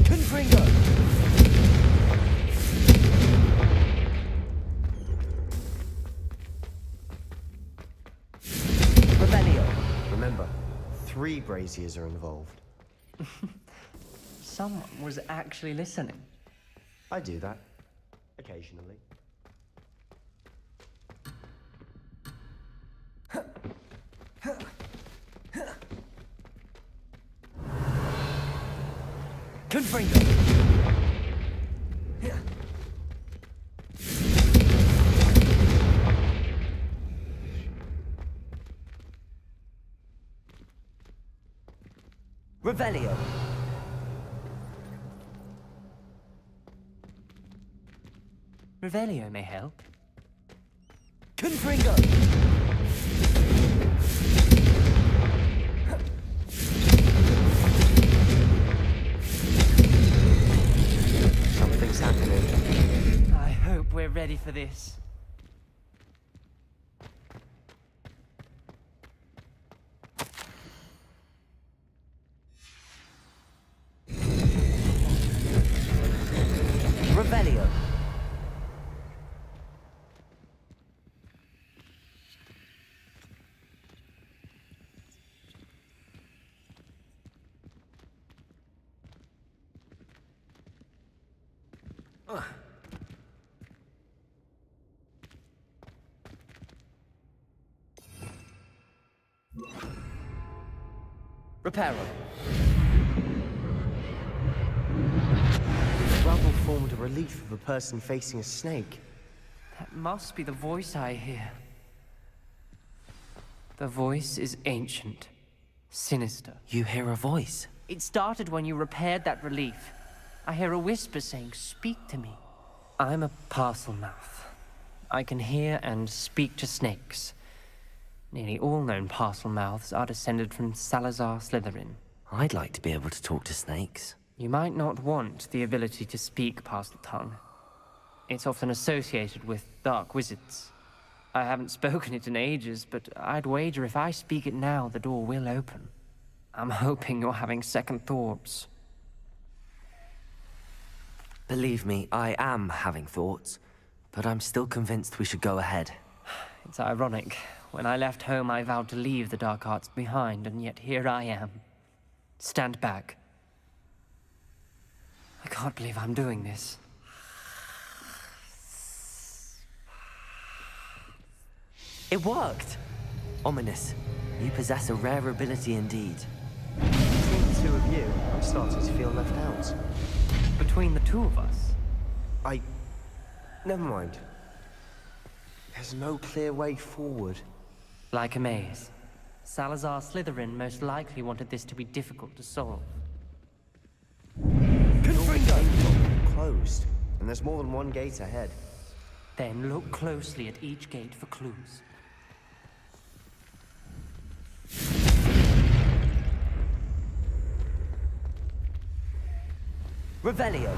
Confringo! Revelio! Remember, 3 braziers are involved. Someone was actually listening. I do that. Occasionally. Confringo! Revelio! Revelio may help. Confringo! Something's happening. I hope we're ready for this. Revelio! Reparo. The rubble formed a relief of a person facing a snake. That must be the voice I hear. The voice is ancient, sinister. You hear a voice? It started when you repaired that relief. I hear a whisper saying, "Speak to me." I'm a parcel mouth. I can hear and speak to snakes. Nearly all known parcel mouths are descended from Salazar Slytherin. I'd like to be able to talk to snakes. You might not want the ability to speak parcel tongue. It's often associated with dark wizards. I haven't spoken it in ages, but I'd wager if I speak it now, the door will open. I'm hoping you're having second thoughts. Believe me, I am having thoughts, but I'm still convinced we should go ahead. It's ironic. When I left home, I vowed to leave the dark arts behind, and yet here I am. Stand back. I can't believe I'm doing this. It worked! Ominous. You possess a rare ability indeed. Between the two of you, I'm starting to feel left out. Between the two of us? Never mind. There's no clear way forward. Like a maze. Salazar Slytherin most likely wanted this to be difficult to solve. Confringo! Closed, and there's more than one gate ahead. Then look closely at each gate for clues. Revelio!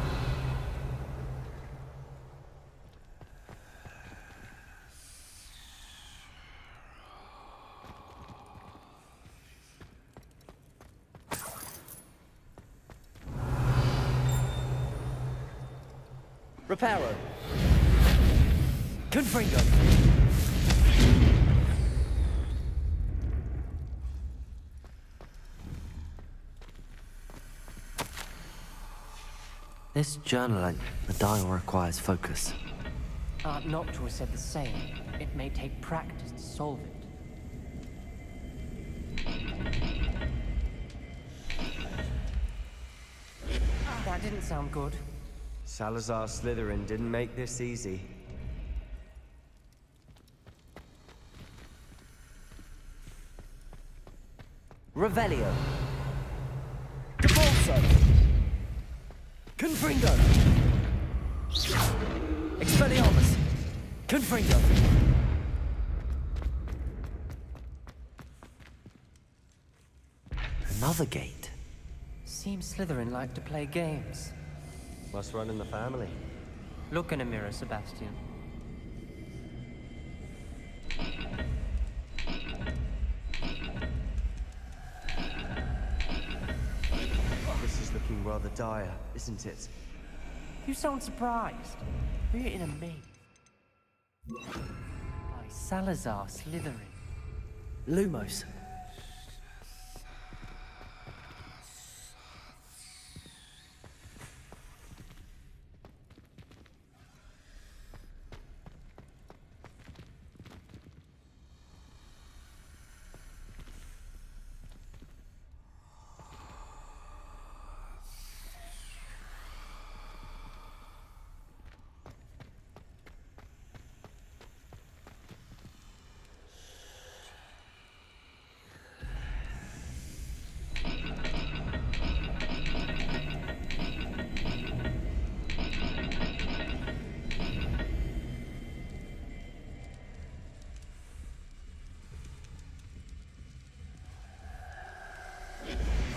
Reparo! Confringo! This journal, the dial requires focus. Art Noctua said the same. It may take practice to solve it. That didn't sound good. Salazar Slytherin didn't make this easy. Revelio. Debolso. Confringo. Expelliarmus. Confringo. Another gate. Seems Slytherin like to play games. Must run in the family. Look in a mirror, Sebastian. This is looking rather dire, isn't it? You sound surprised. We're in a maze. By Salazar Slytherin. Lumos.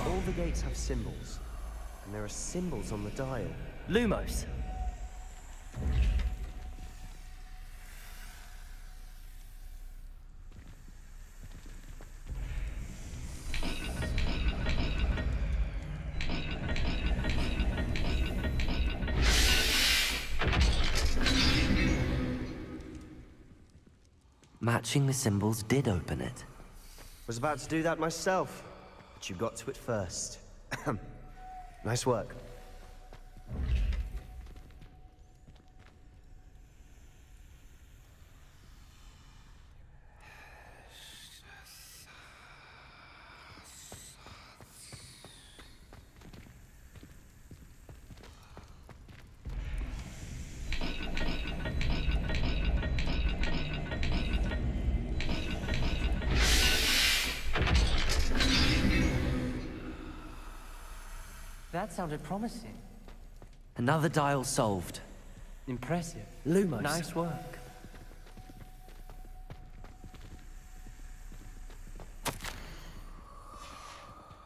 All the gates have symbols, and there are symbols on the dial. Lumos. Matching the symbols did open it. Was about to do that myself, but you got to it first. Nice work. That sounded promising. Another dial solved. Impressive. Lumos. Nice work.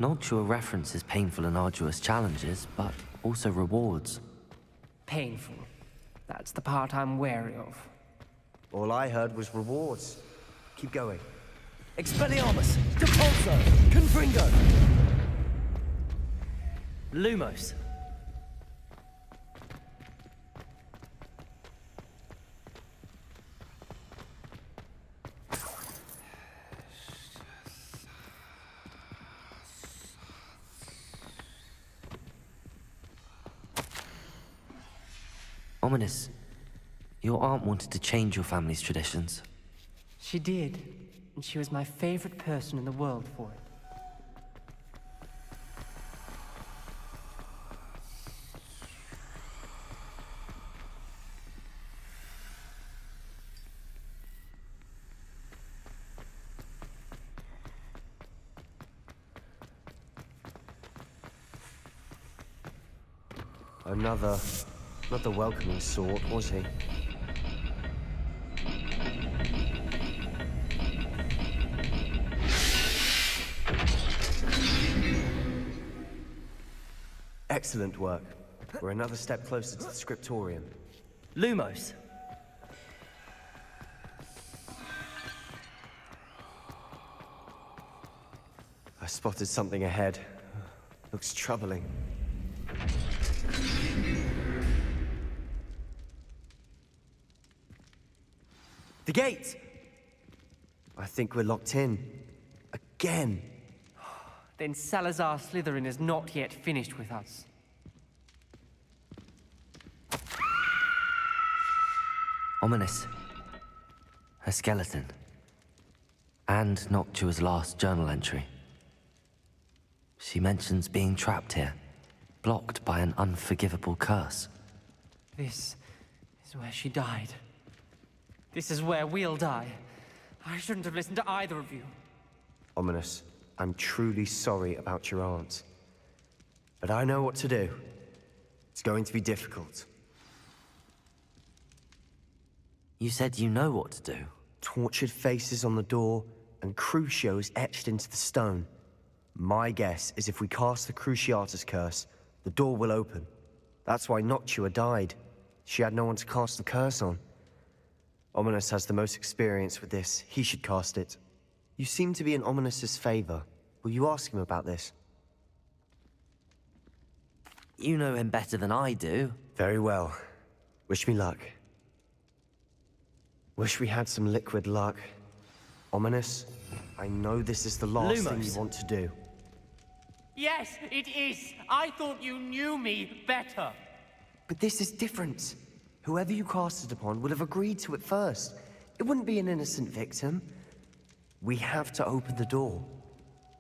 Noctua references painful and arduous challenges, but also rewards. Painful. That's the part I'm wary of. All I heard was rewards. Keep going. Expelliarmus! Depulso! Confringo! Lumos. Ominous. Your aunt wanted to change your family's traditions. She did, and she was my favorite person in the world for it. Another... not the welcoming sort, was he? Excellent work. We're another step closer to the scriptorium. Lumos. I spotted something ahead. Looks troubling. The gate! I think we're locked in. Again. Then Salazar Slytherin is not yet finished with us. Ominous. A skeleton. And Noctua's last journal entry. She mentions being trapped here, blocked by an unforgivable curse. This is where she died. This is where we'll die. I shouldn't have listened to either of you. Ominous, I'm truly sorry about your aunt. But I know what to do. It's going to be difficult. You said you know what to do. Tortured faces on the door, and Crucios etched into the stone. My guess is if we cast the Cruciatus curse, the door will open. That's why Noctua died. She had no one to cast the curse on. Ominous has the most experience with this. He should cast it. You seem to be in Ominous's favor. Will you ask him about this? You know him better than I do. Very well. Wish me luck. Wish we had some liquid luck. Ominous, I know this is the last thing you want to do. Yes, it is. I thought you knew me better. But this is different. Whoever you cast it upon would have agreed to it first. It wouldn't be an innocent victim. We have to open the door.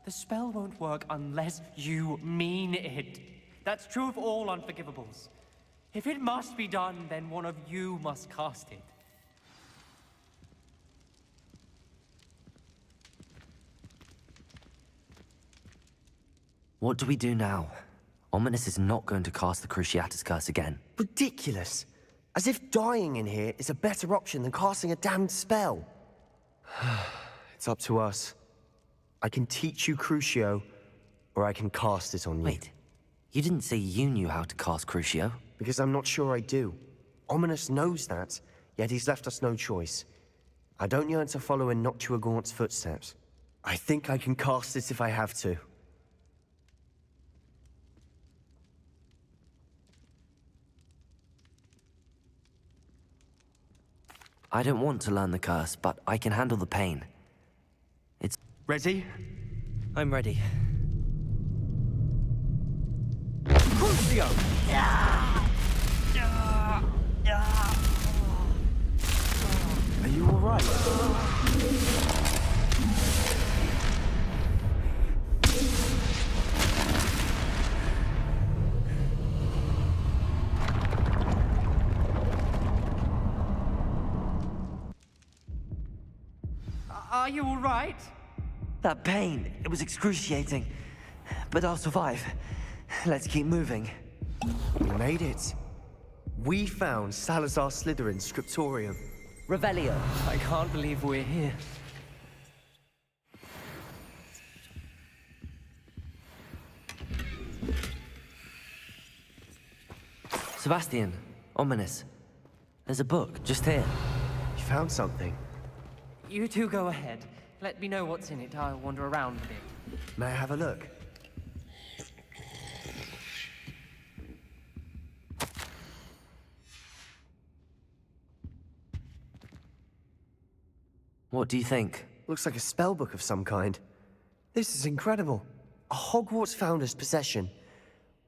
The spell won't work unless you mean it. That's true of all unforgivables. If it must be done, then one of you must cast it. What do we do now? Ominous is not going to cast the Cruciatus curse again. Ridiculous. As if dying in here is a better option than casting a damned spell. It's up to us. I can teach you Crucio, or I can cast it on you. Wait, you didn't say you knew how to cast Crucio? Because I'm not sure I do. Ominous knows that, yet he's left us no choice. I don't yearn to follow in Noctua Gaunt's footsteps. I think I can cast it if I have to. I don't want to learn the curse, but I can handle the pain. It's... Ready? I'm ready. Crucio! Are you alright? Are you all right? That pain, it was excruciating. But I'll survive. Let's keep moving. We made it. We found Salazar Slytherin's scriptorium. Revelio. I can't believe we're here. Sebastian, Ominous. There's a book, just here. You found something? You two go ahead. Let me know what's in it. I'll wander around a bit. May I have a look? What do you think? Looks like a spellbook of some kind. This is incredible. A Hogwarts founder's possession.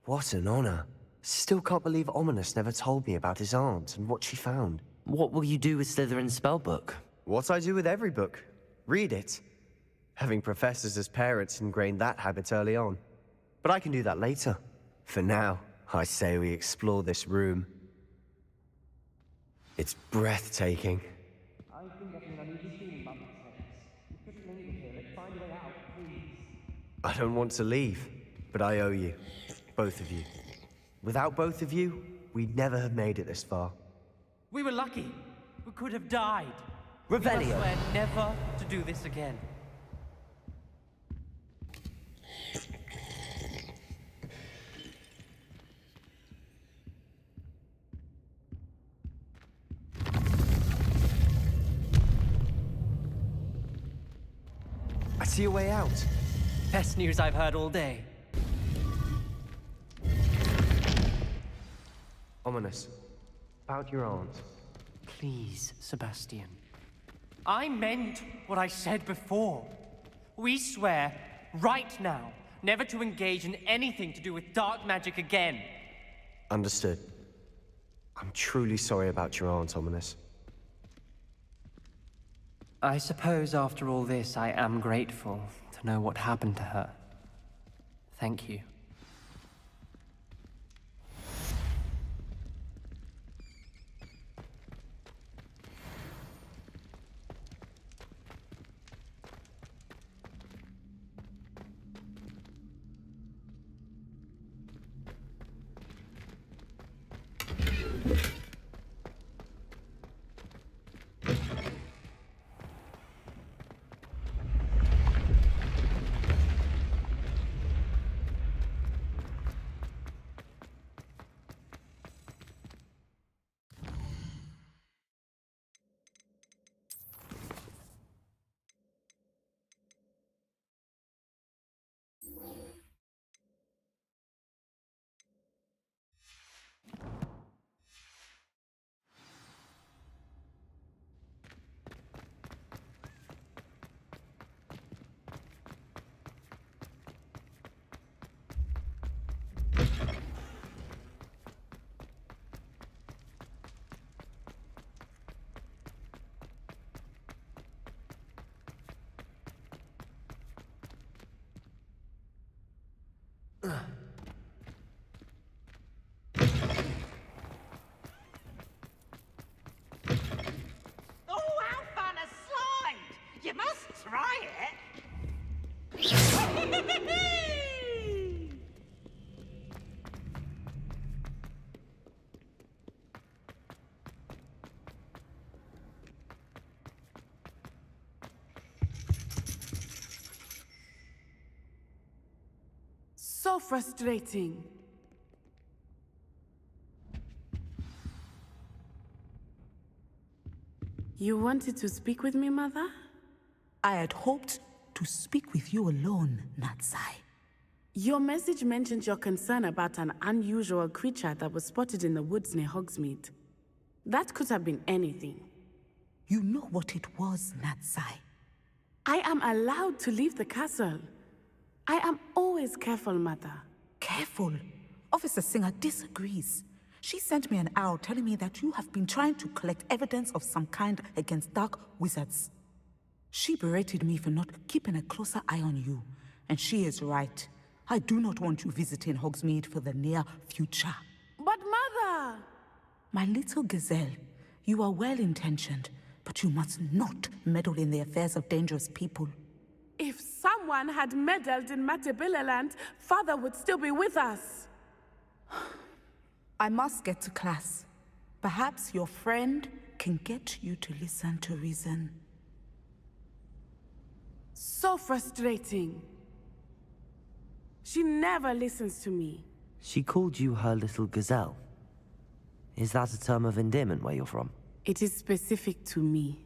What an honor. Still can't believe Ominous never told me about his aunt and what she found. What will you do with Slytherin's spellbook? What I do with every book. Read it. Having professors as parents ingrained that habit early on. But I can do that later. For now, I say we explore this room. It's breathtaking. I think I've been uneasy feeling about myself. We couldn't linger here. Let's find a way out, please. I don't want to leave, but I owe you. Both of you. Without both of you, we'd never have made it this far. We were lucky. We could have died. Revelio. We must swear never to do this again. I see a way out. Best news I've heard all day. Ominous. About your aunt. Please, Sebastian. I meant what I said before. We swear, right now, never to engage in anything to do with dark magic again. Understood. I'm truly sorry about your aunt, Ominous. I suppose after all this, I am grateful to know what happened to her. Thank you. Oh, how fun a slide! You must try it. So frustrating. You wanted to speak with me, Mother? I had hoped to speak with you alone, Natsai. Your message mentioned your concern about an unusual creature that was spotted in the woods near Hogsmeade. That could have been anything. You know what it was, Natsai. I am allowed to leave the castle. I am always careful, Mother. Careful. Officer Singer disagrees. She sent me an owl telling me that you have been trying to collect evidence of some kind against dark wizards. She berated me for not keeping a closer eye on you, and she is right. I do not want you visiting Hogsmeade for the near future. But Mother! My little gazelle, you are well-intentioned, but you must not meddle in the affairs of dangerous people. If someone had meddled in Matabeleland, Father would still be with us. I must get to class. Perhaps your friend can get you to listen to reason. So frustrating. She never listens to me. She called you her little gazelle. Is that a term of endearment where you're from? It is specific to me.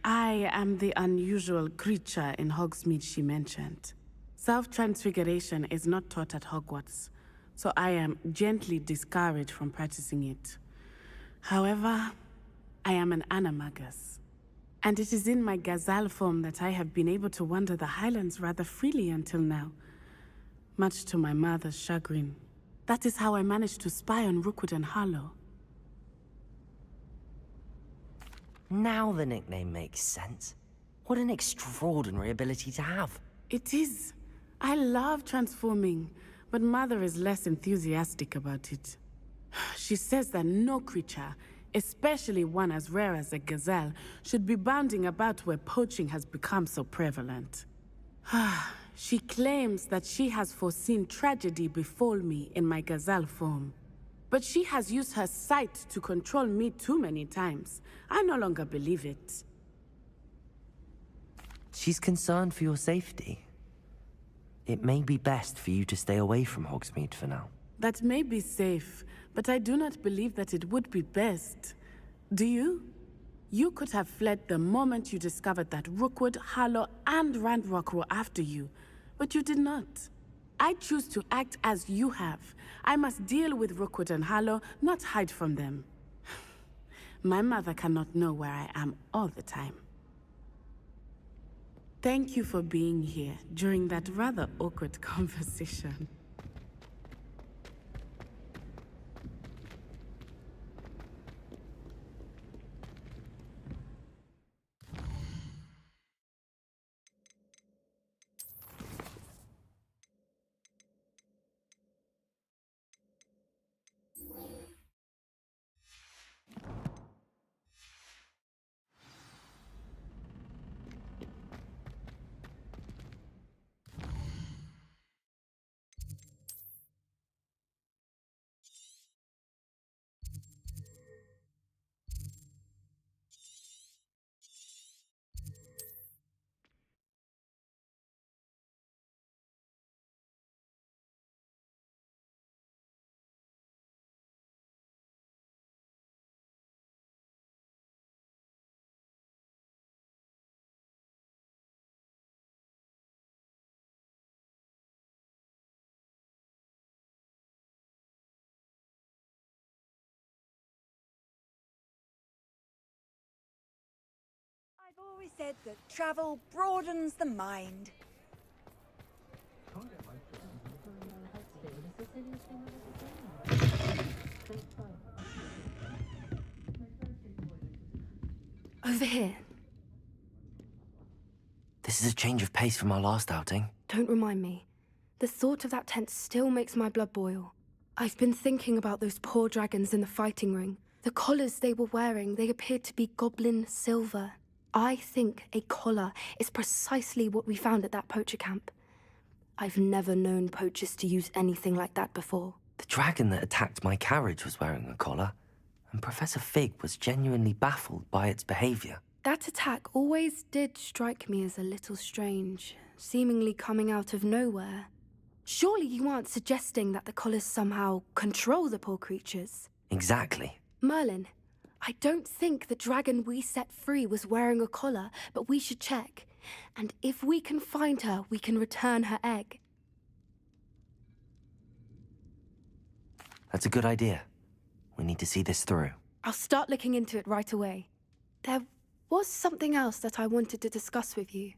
I am the unusual creature in Hogsmeade she mentioned. Self-transfiguration is not taught at Hogwarts, so I am gently discouraged from practicing it. However, I am an animagus, and it is in my gazelle form that I have been able to wander the Highlands rather freely until now, much to my mother's chagrin. That is how I managed to spy on Rookwood and Harlow. Now the nickname makes sense. What an extraordinary ability to have. It is. I love transforming, but Mother is less enthusiastic about it. She says that no creature, especially one as rare as a gazelle, should be bounding about where poaching has become so prevalent. She claims that she has foreseen tragedy befall me in my gazelle form. But she has used her sight to control me too many times. I no longer believe it. She's concerned for your safety. It may be best for you to stay away from Hogsmeade for now. That may be safe, but I do not believe that it would be best. Do you? You could have fled the moment you discovered that Rookwood, Harlow, and Randrock were after you, but you did not. I choose to act as you have. I must deal with Rookwood and Harlow, not hide from them. My mother cannot know where I am all the time. Thank you for being here during that rather awkward conversation. I've always said that travel broadens the mind. Over here. This is a change of pace from our last outing. Don't remind me. The thought of that tent still makes my blood boil. I've been thinking about those poor dragons in the fighting ring. The collars they were wearing, they appeared to be goblin silver. I think a collar is precisely what we found at that poacher camp. I've never known poachers to use anything like that before. The dragon that attacked my carriage was wearing a collar, and Professor Fig was genuinely baffled by its behavior. That attack always did strike me as a little strange, seemingly coming out of nowhere. Surely you aren't suggesting that the collars somehow control the poor creatures? Exactly. Merlin, I don't think the dragon we set free was wearing a collar, but we should check. And if we can find her, we can return her egg. That's a good idea. We need to see this through. I'll start looking into it right away. There was something else that I wanted to discuss with you.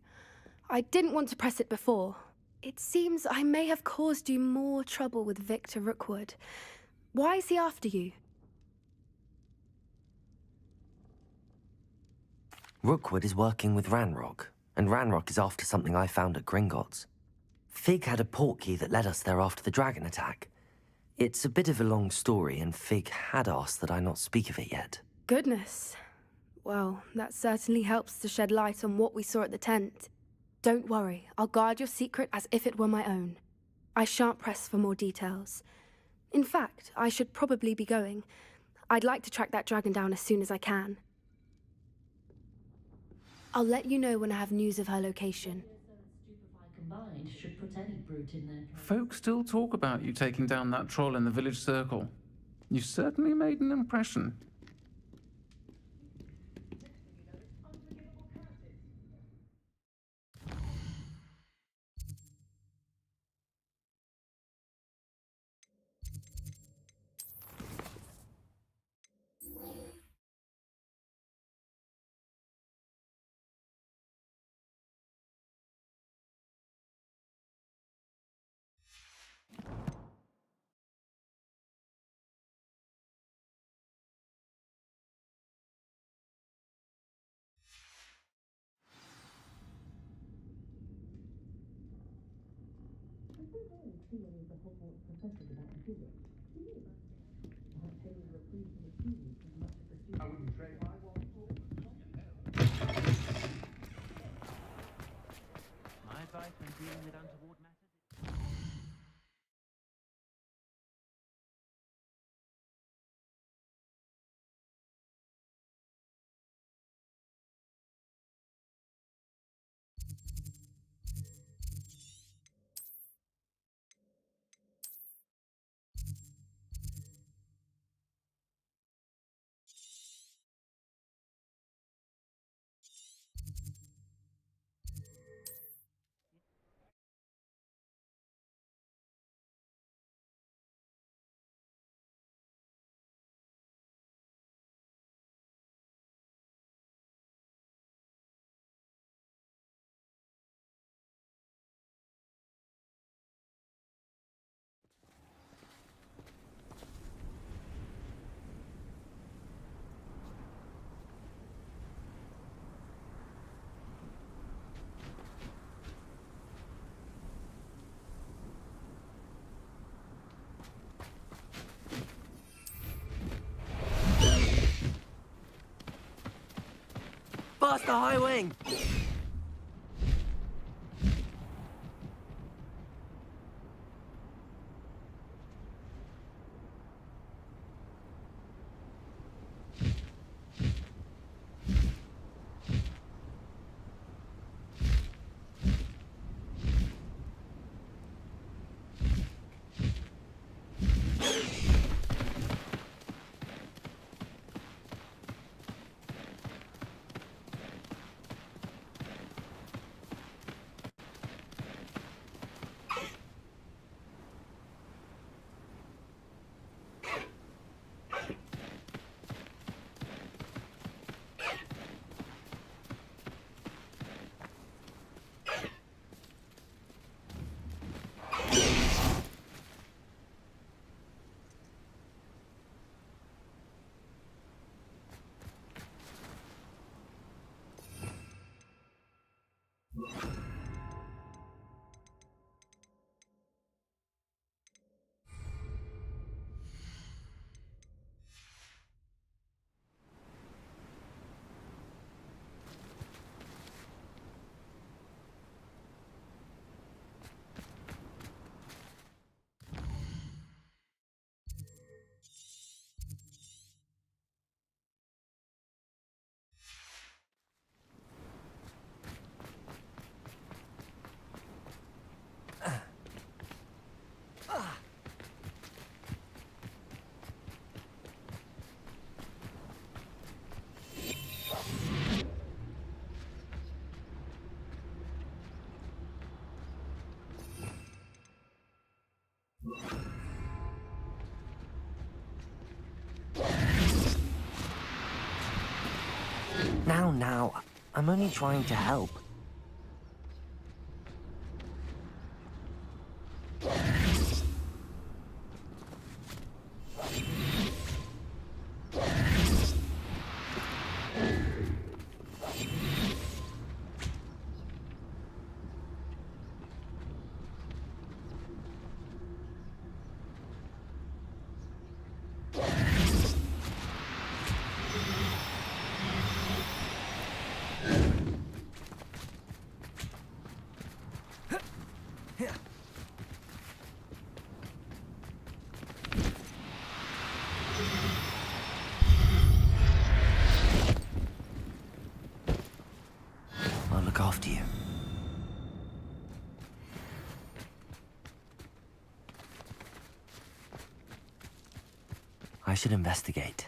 I didn't want to press it before. It seems I may have caused you more trouble with Victor Rookwood. Why is he after you? Rookwood is working with Ranrock, and Ranrock is after something I found at Gringotts. Fig had a portkey that led us there after the dragon attack. It's a bit of a long story, and Fig had asked that I not speak of it yet. Goodness. Well, that certainly helps to shed light on what we saw at the tent. Don't worry, I'll guard your secret as if it were my own. I shan't press for more details. In fact, I should probably be going. I'd like to track that dragon down as soon as I can. I'll let you know when I have news of her location. Combined should put any brute in their place. Folk still talk about you taking down that troll in the village circle. You certainly made an impression. My advice when dealing with untoward matters. Faster, High Wing! Now, I'm only trying to help. I'll look after you. I should investigate.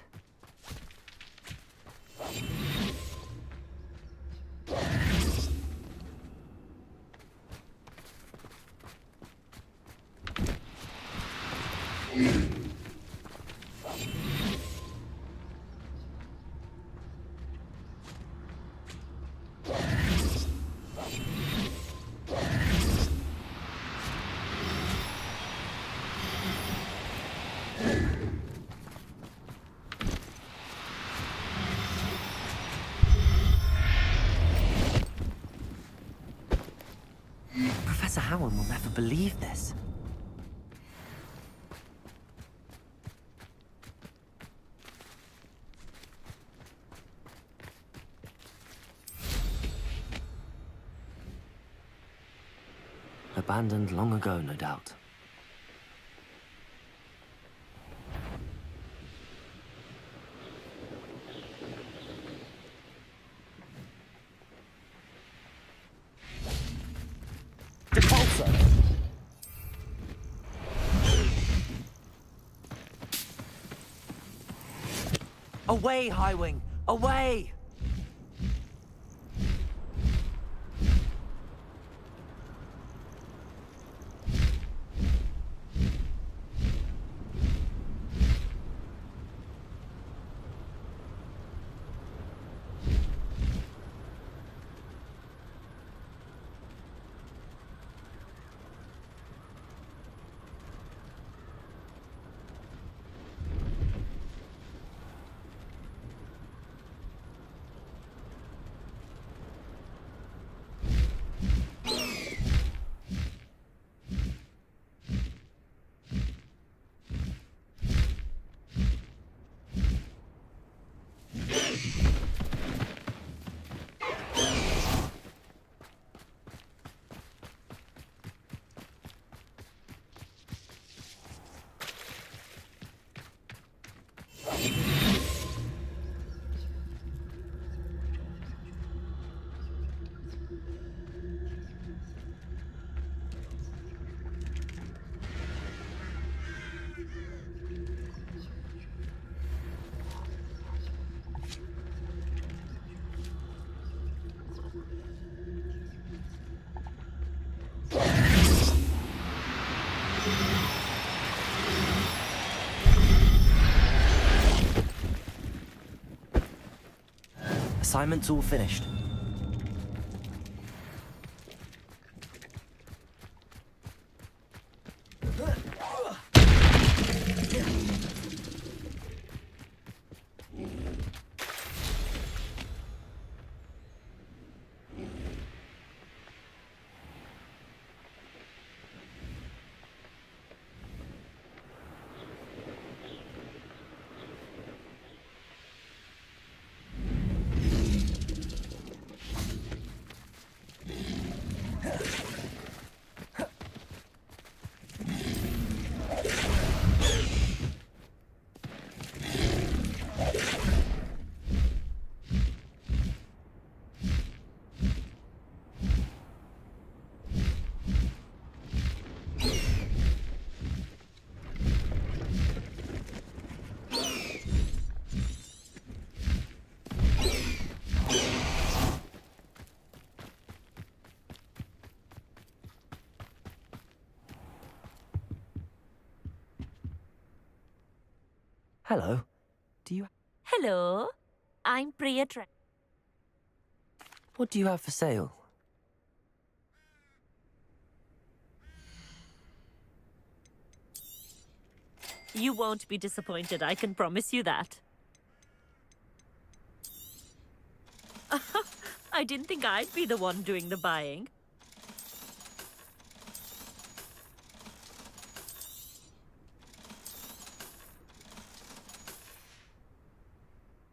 Professor Howard will never believe this. Abandoned long ago, no doubt. Away, Highwing! Away! Assignment's all finished. Hello. Do you... Hello, I'm Priya Tran. What do you have for sale? You won't be disappointed, I can promise you that. I didn't think I'd be the one doing the buying.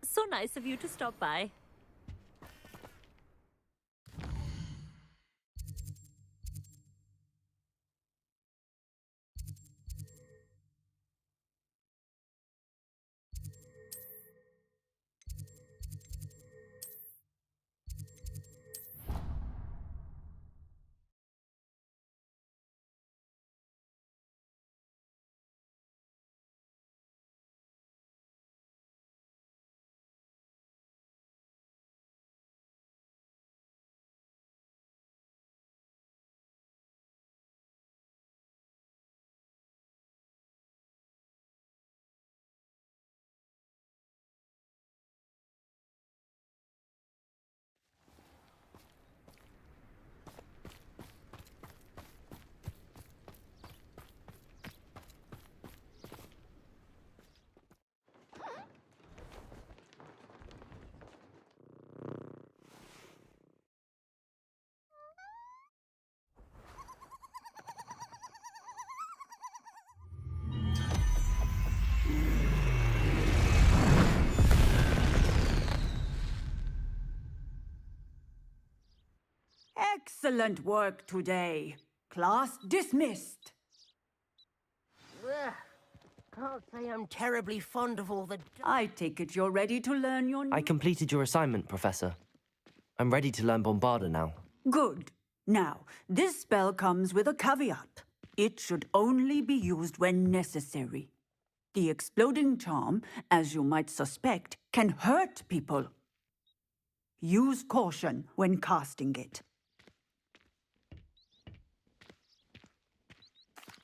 So nice of you to stop by. Excellent work today. Class dismissed. Ugh. Can't say I'm terribly fond of all the... I take it you're ready to learn your new... I completed your assignment, Professor. I'm ready to learn Bombarda now. Good. Now, this spell comes with a caveat. It should only be used when necessary. The exploding charm, as you might suspect, can hurt people. Use caution when casting it.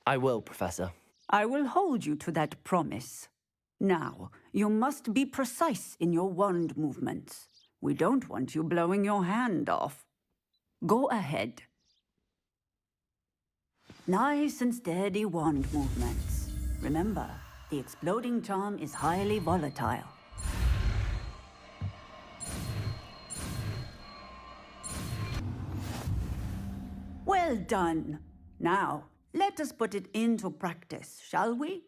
I will, Professor. I will hold you to that promise. Now, you must be precise in your wand movements. We don't want you blowing your hand off. Go ahead. Nice and steady wand movements. Remember, the exploding charm is highly volatile. Well done. Now, let us put it into practice, shall we?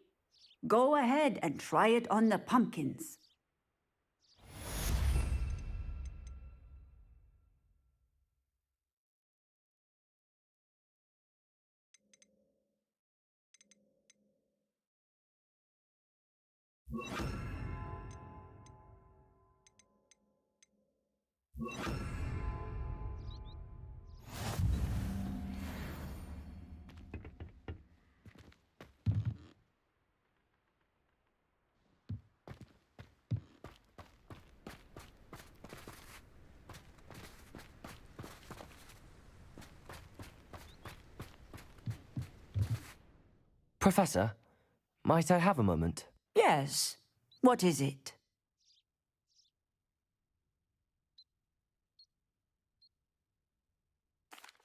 Go ahead and try it on the pumpkins. Professor, might I have a moment? Yes. What is it?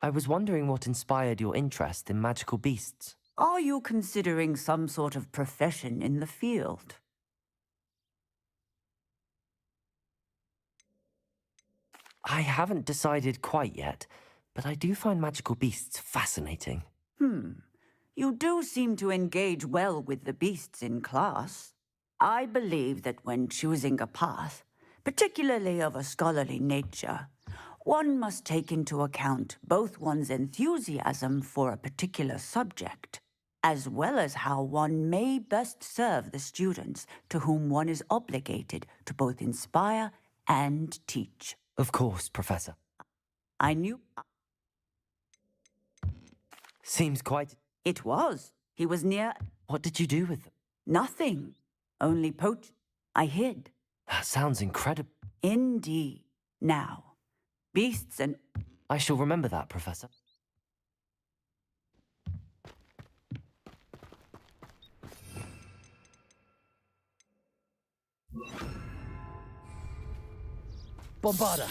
I was wondering what inspired your interest in magical beasts. Are you considering some sort of profession in the field? I haven't decided quite yet, but I do find magical beasts fascinating. You do seem to engage well with the beasts in class. I believe that when choosing a path, particularly of a scholarly nature, one must take into account both one's enthusiasm for a particular subject, as well as how one may best serve the students to whom one is obligated to both inspire and teach. Of course, Professor. I knew... Seems quite... It was. He was near... What did you do with them? Nothing. Only I hid. That sounds incredible. Indeed. Now, beasts and... I shall remember that, Professor. Bombarda!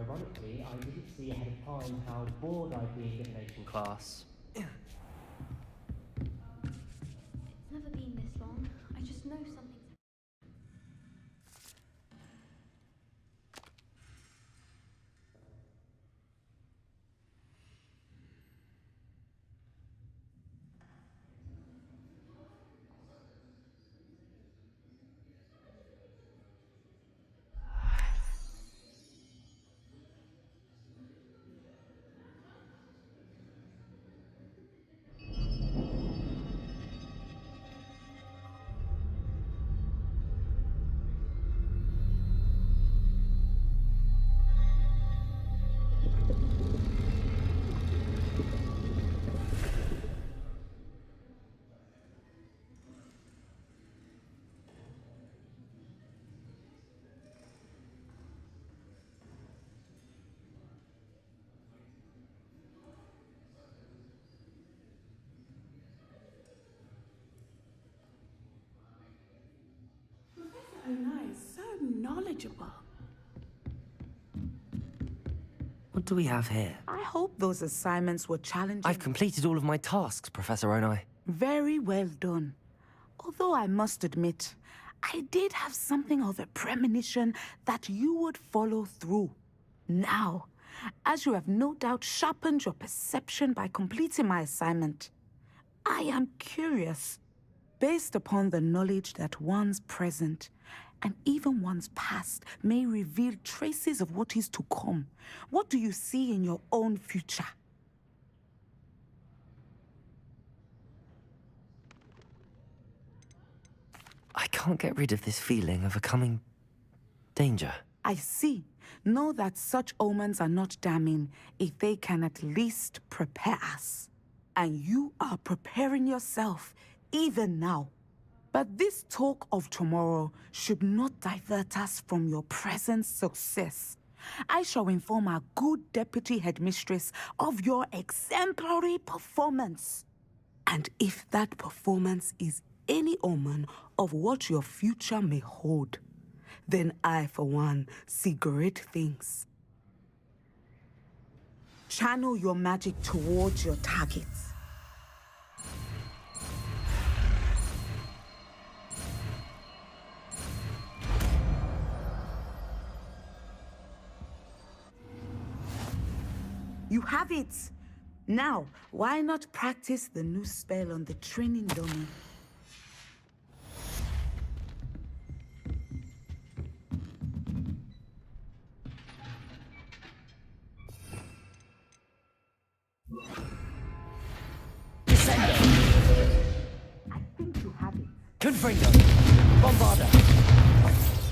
Ironically, I didn't see ahead of time how bored I'd be in divination class. It's never been this long. I just know something's. So nice, so knowledgeable. What do we have here? I hope those assignments were challenging. I've completed all of my tasks, Professor Onai. Very well done. Although I must admit, I did have something of a premonition that you would follow through. Now, as you have no doubt sharpened your perception by completing my assignment, I am curious, based upon the knowledge that one's present and even one's past may reveal traces of what is to come. What do you see in your own future? I can't get rid of this feeling of a coming danger. I see. Know that such omens are not damning if they can at least prepare us. And you are preparing yourself, even now. But this talk of tomorrow should not divert us from your present success. I shall inform our good deputy headmistress of your exemplary performance. And if that performance is any omen of what your future may hold, then I, for one, see great things. Channel your magic towards your targets. You have it! Now, why not practice the new spell on the training dummy? I think you have it. Confringo! Bombarda!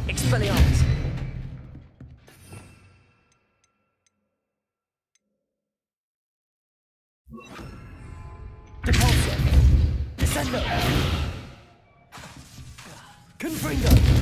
Expelliarmus! Depulso! Descendo! Confringo!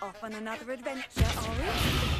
Off on another adventure, are we?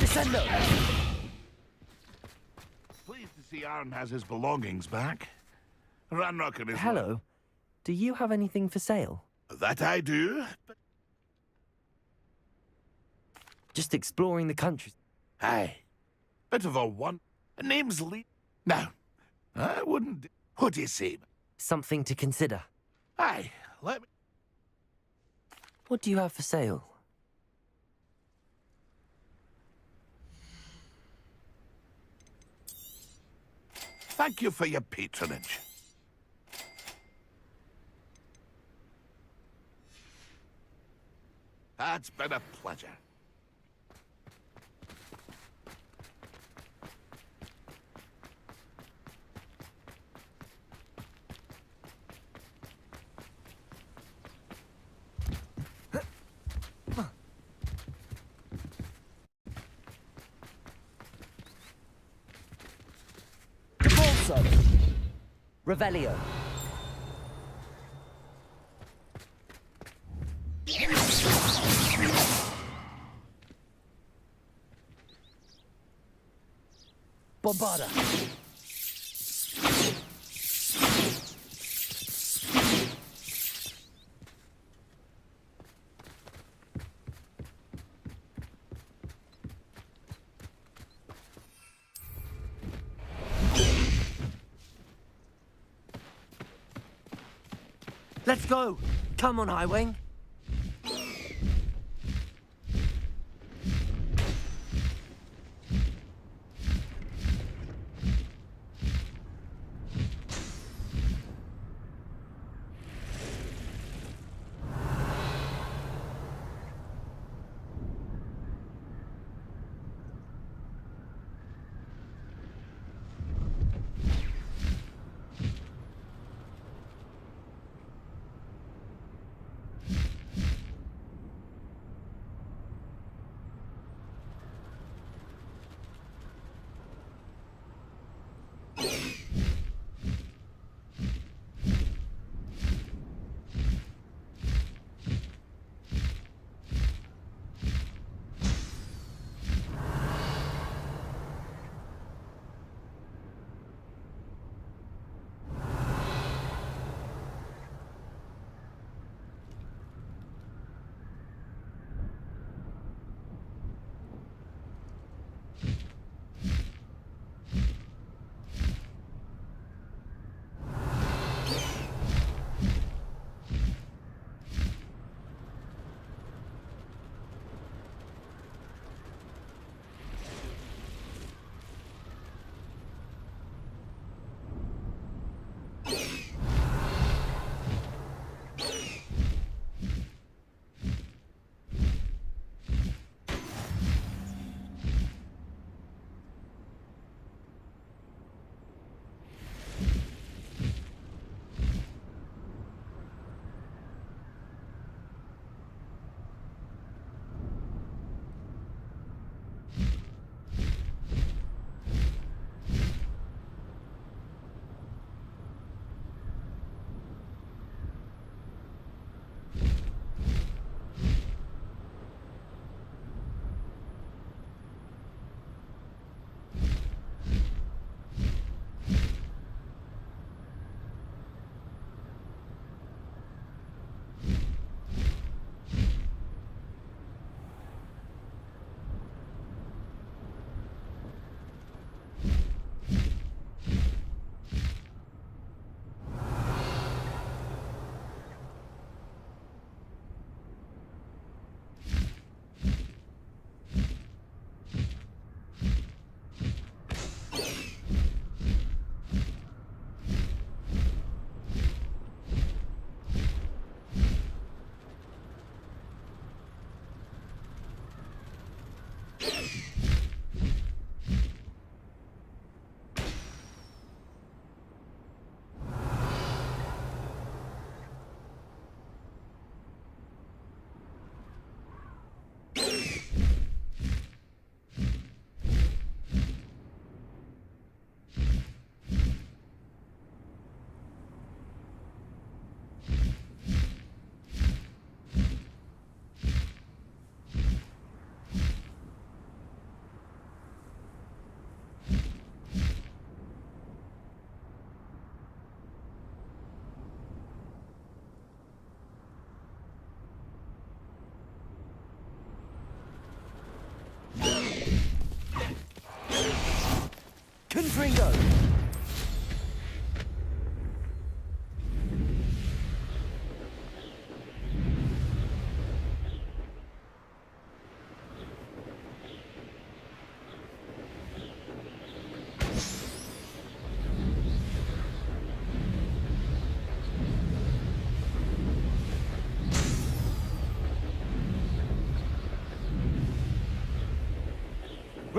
Descendo! Pleased to see Aaron has his belongings back. Ranrock and his... Hello. Do you have anything for sale? That I do, but... Just exploring the country. Aye. Bit of a one. Name's Lee. No, I wouldn't... What do you say? Something to consider. Aye, let me... What do you have for sale? Thank you for your patronage. It's been a pleasure. Revelio. Bombarda. Let's go! Come on, Highwing!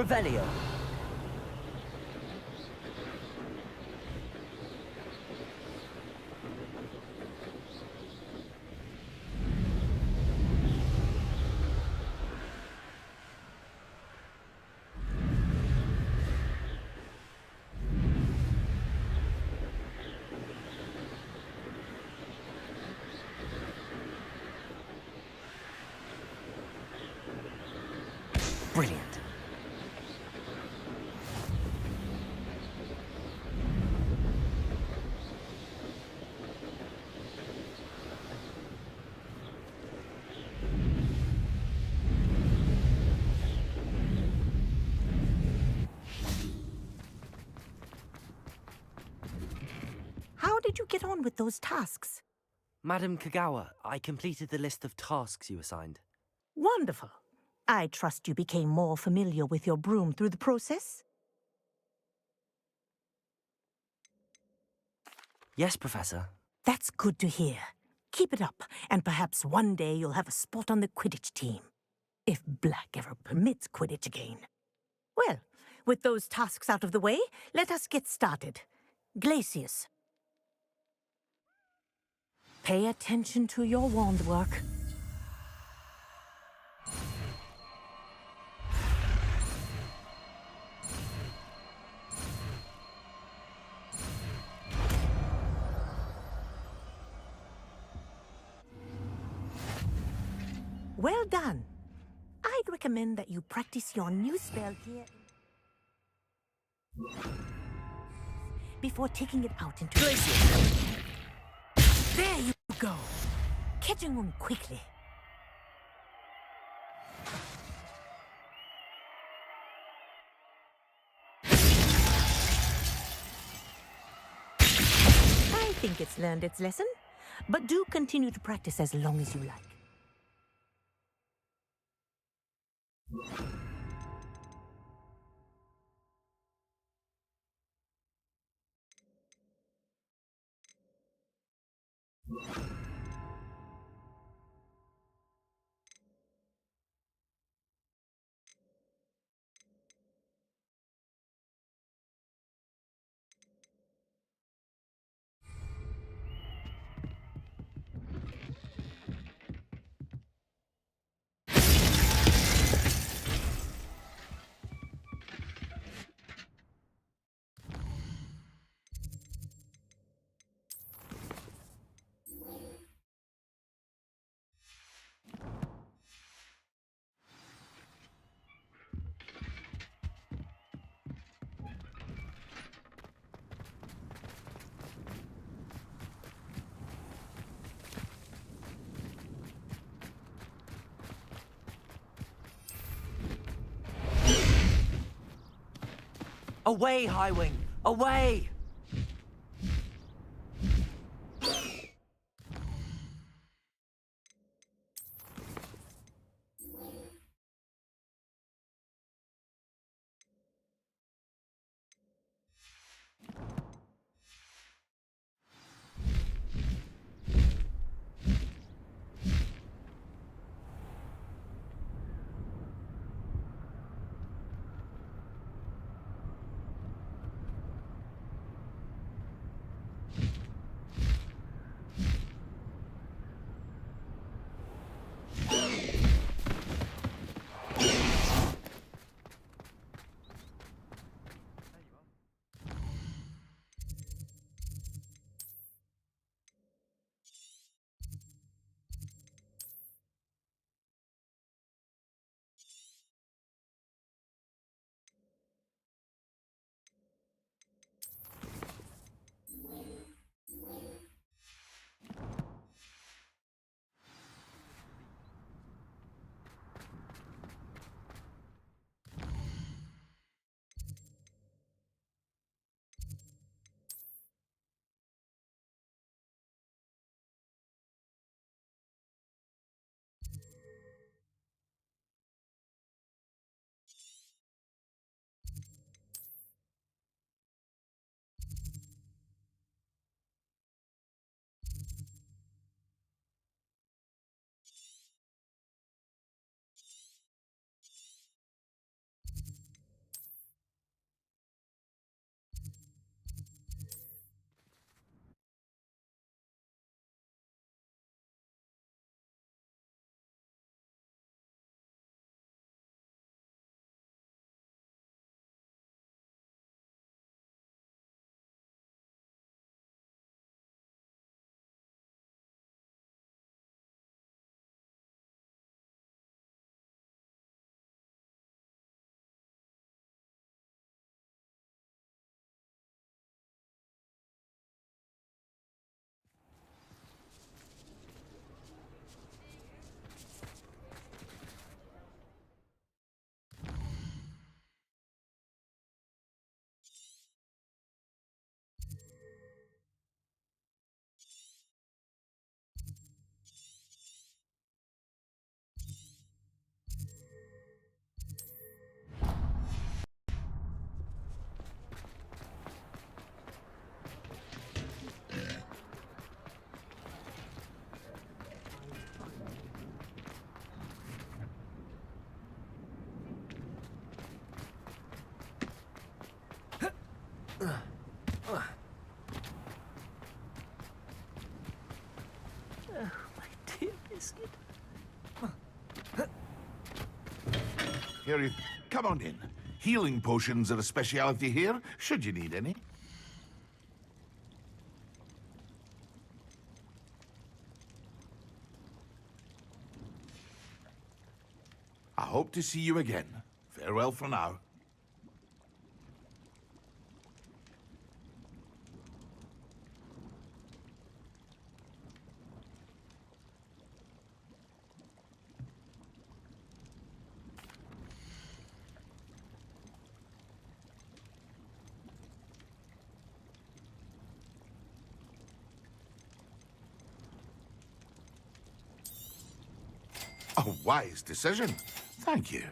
Revelio. Brilliant. How did you get on with those tasks? Madam Kagawa, I completed the list of tasks you assigned. Wonderful. I trust you became more familiar with your broom through the process? Yes, Professor. That's good to hear. Keep it up, and perhaps one day you'll have a spot on the Quidditch team. If Black ever permits Quidditch again. Well, with those tasks out of the way, let us get started. Glacius. Pay attention to your wand work. Well done. I'd recommend that you practice your new spell here before taking it out into Glacius. There you go. Catching on quickly. I think it's learned its lesson, but do continue to practice as long as you like. Away, Highwing! Away! Here you... Come on in. Healing potions are a speciality here, should you need any. I hope to see you again. Farewell for now. A wise decision. Thank you.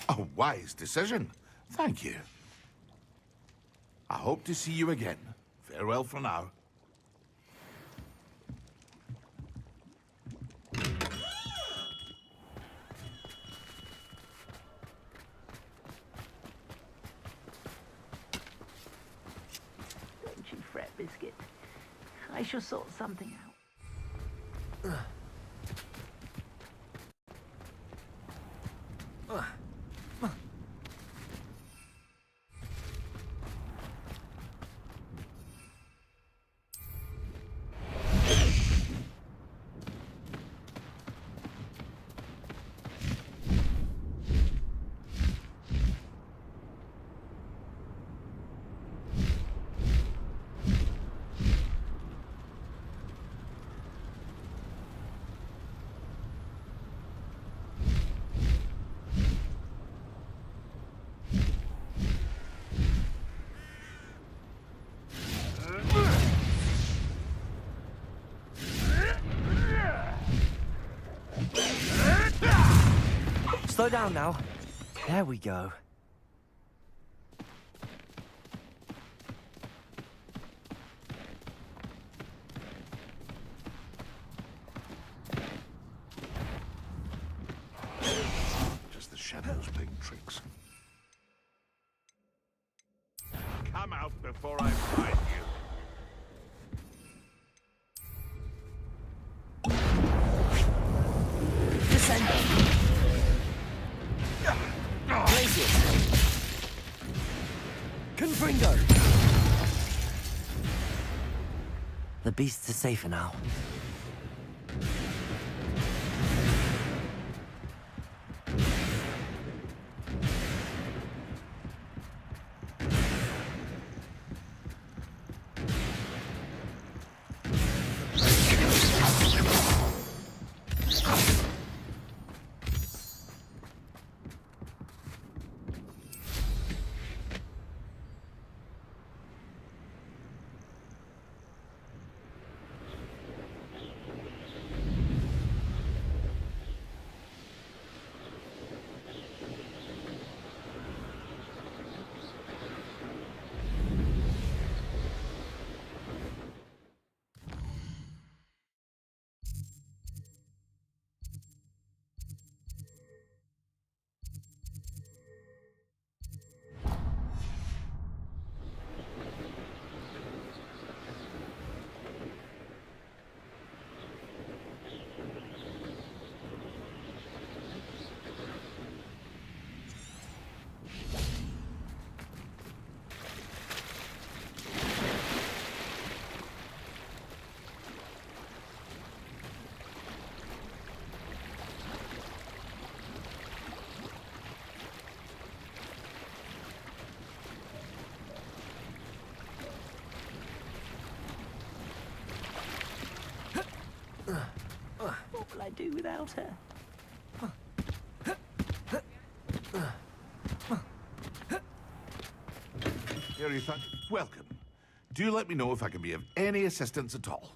A wise decision. Thank you. I hope to see you again. Farewell for now. Don't you fret, Biscuit. I shall sort something out. Slow down now. There we go. Just the shadows playing tricks. Come out before I find you. Descend. Blaze Confringo! The beasts are safer now. What will I do without her? Here you thought. Welcome. Do let me know if I can be of any assistance at all.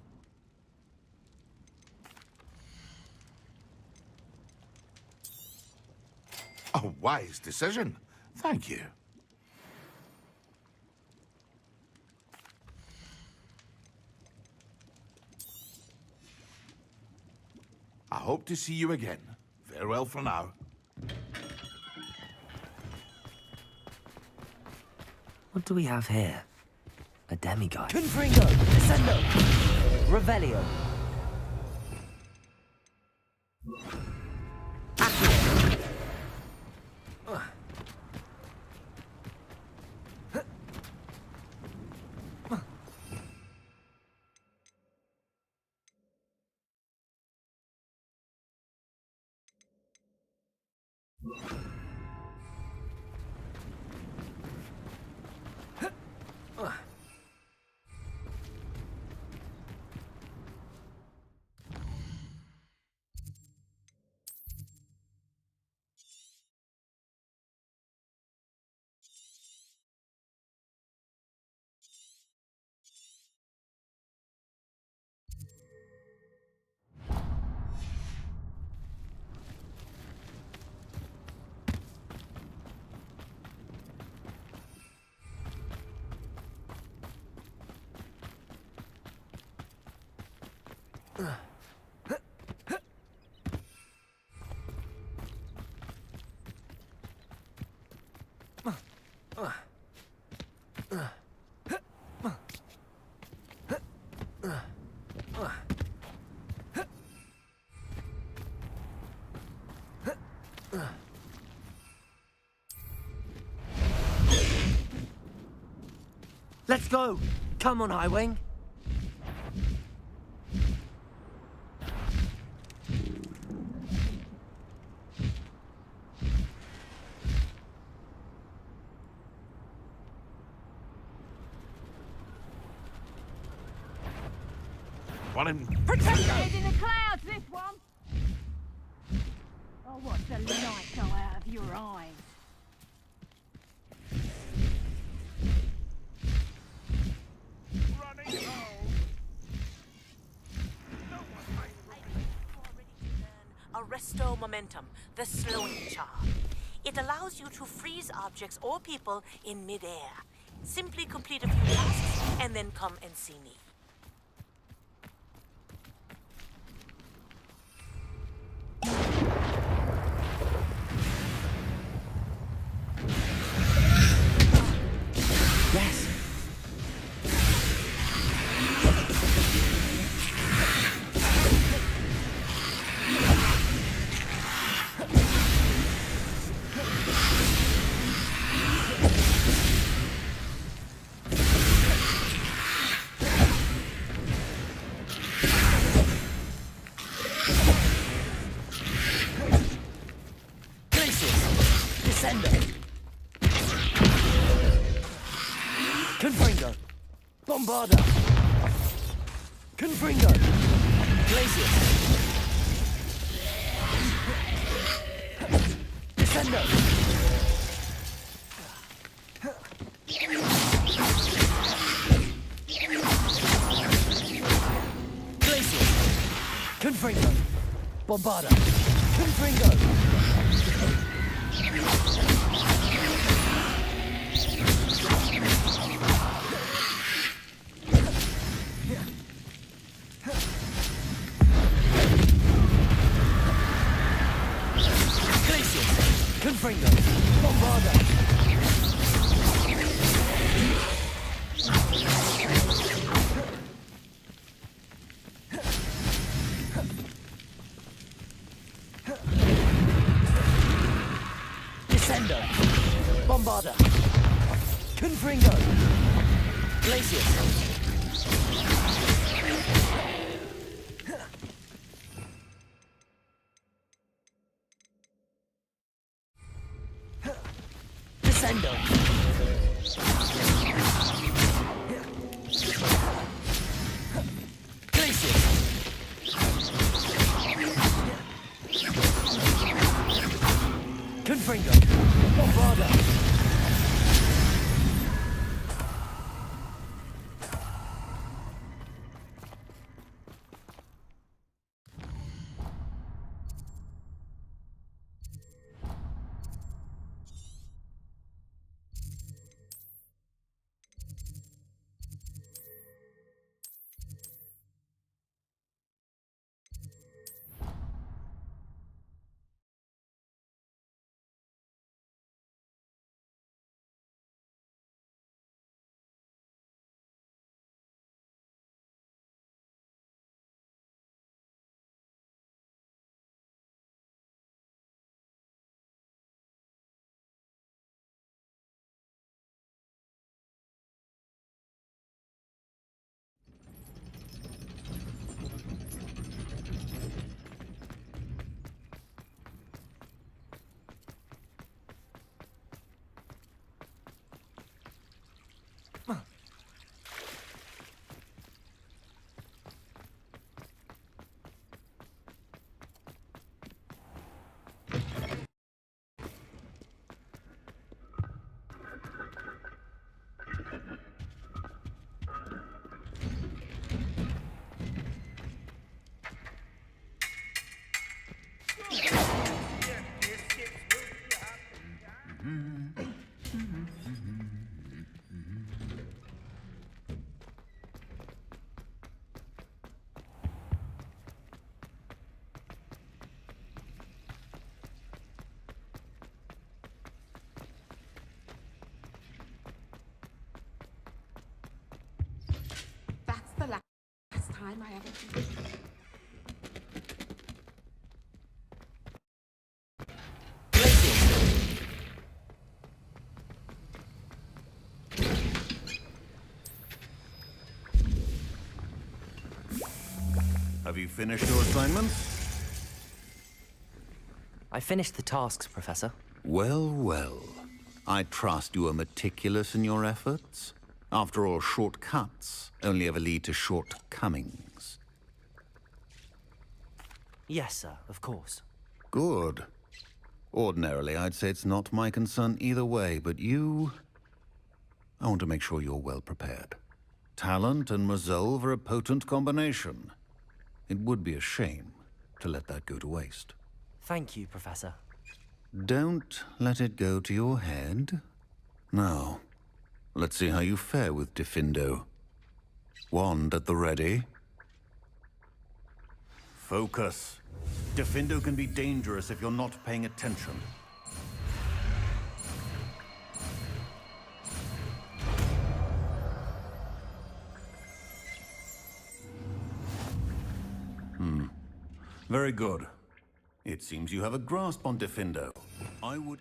A wise decision. Thank you. I hope to see you again. Farewell for now. What do we have here? A demigod. Confringo! Descendo! Revelio! Let's go! Come on, Highwing! One in... Protected in the clouds, this one! Oh, watch the light go out of your eyes. Arresto Momentum, the slowing charm. It allows you to freeze objects or people in midair. Simply complete a few tasks and then come and see me. Yes! Confringo! Bombarda! Confringo! Glacius! Descendo! Glacius! Confringo! Bombarda! Confringo! Confringo! Bombarda! Descendo! Bombarda! Confringo! Glacius! Descendo! Glacius! Confringo! Bombarda! my other key. Have you finished your assignments? I finished the tasks, Professor. Well, well. I trust you are meticulous in your efforts. After all, shortcuts only ever lead to shortcomings. Yes, sir, of course. Good. Ordinarily, I'd say it's not my concern either way, but you... I want to make sure you're well prepared. Talent and resolve are a potent combination. It would be a shame to let that go to waste. Thank you, Professor. Don't let it go to your head. Now, let's see how you fare with Diffindo. Wand at the ready. Focus. Diffindo can be dangerous if you're not paying attention. Very good. It seems you have a grasp on Diffindo. I would...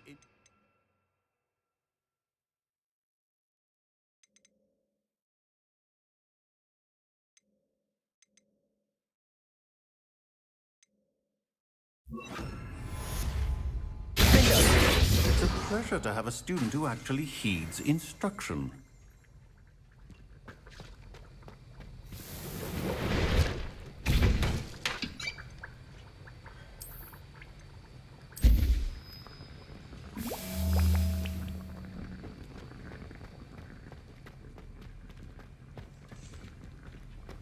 It's a pleasure to have a student who actually heeds instruction.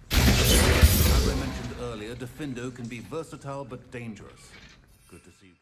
As I mentioned earlier, Diffindo can be versatile but dangerous. Good to see you.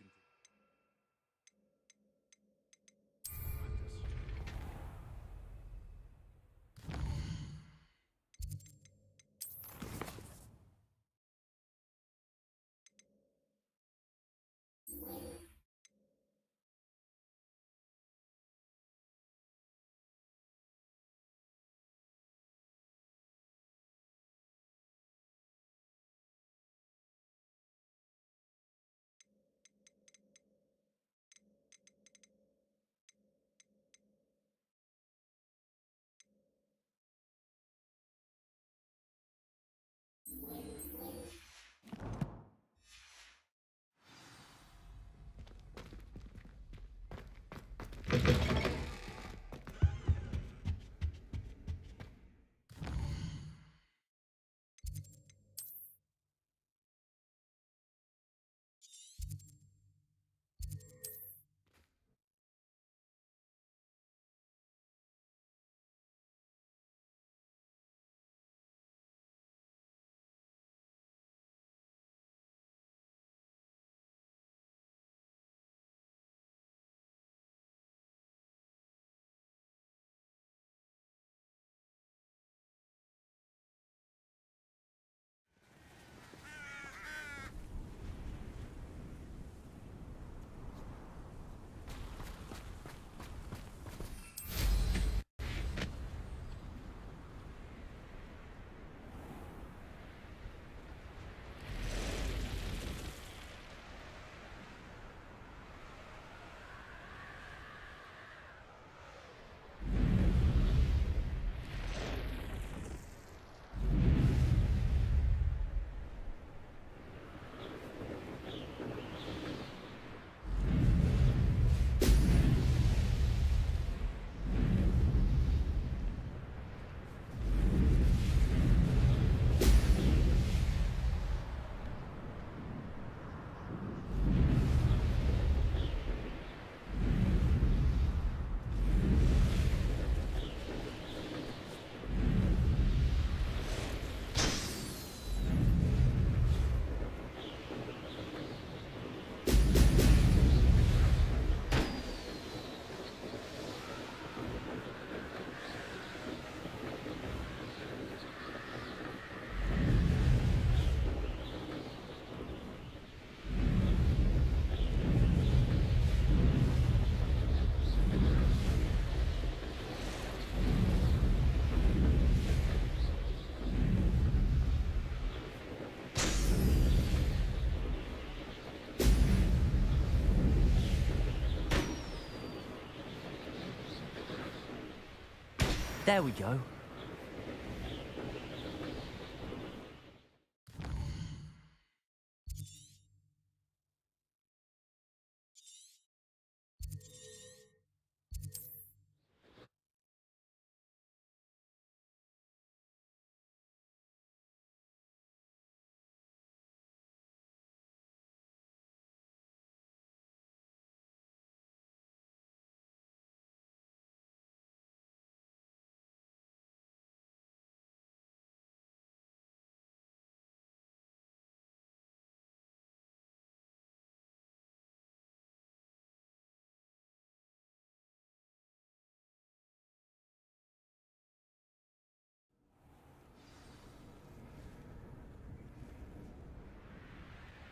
There we go.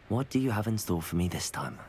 What do you have in store for me this time?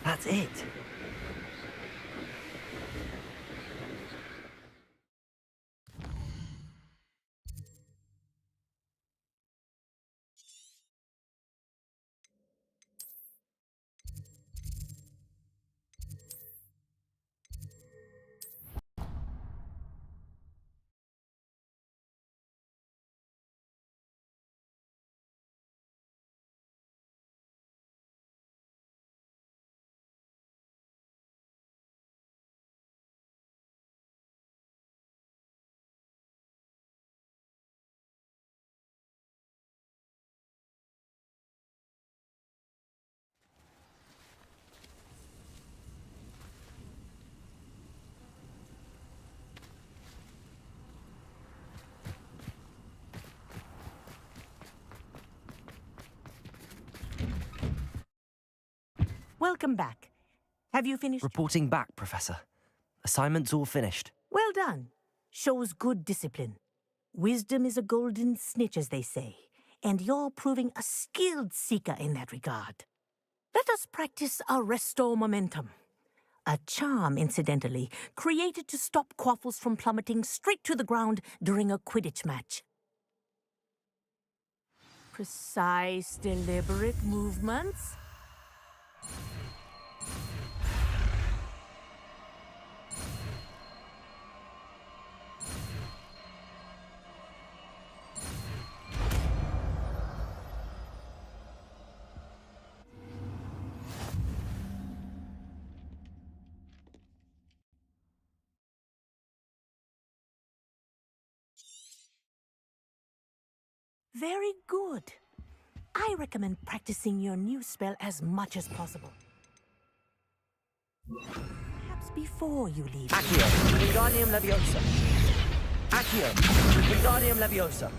That's it. Welcome back. Have you finished? Reporting back, Professor. Assignment's all finished. Well done. Shows good discipline. Wisdom is a golden snitch, as they say, and you're proving a skilled seeker in that regard. Let us practice our restore momentum. A charm, incidentally, created to stop quaffles from plummeting straight to the ground during a Quidditch match. Precise, deliberate movements. Very good. I recommend practicing your new spell as much as possible. Perhaps before you leave. Accio, Wingardium Leviosa. Accio, Wingardium Leviosa.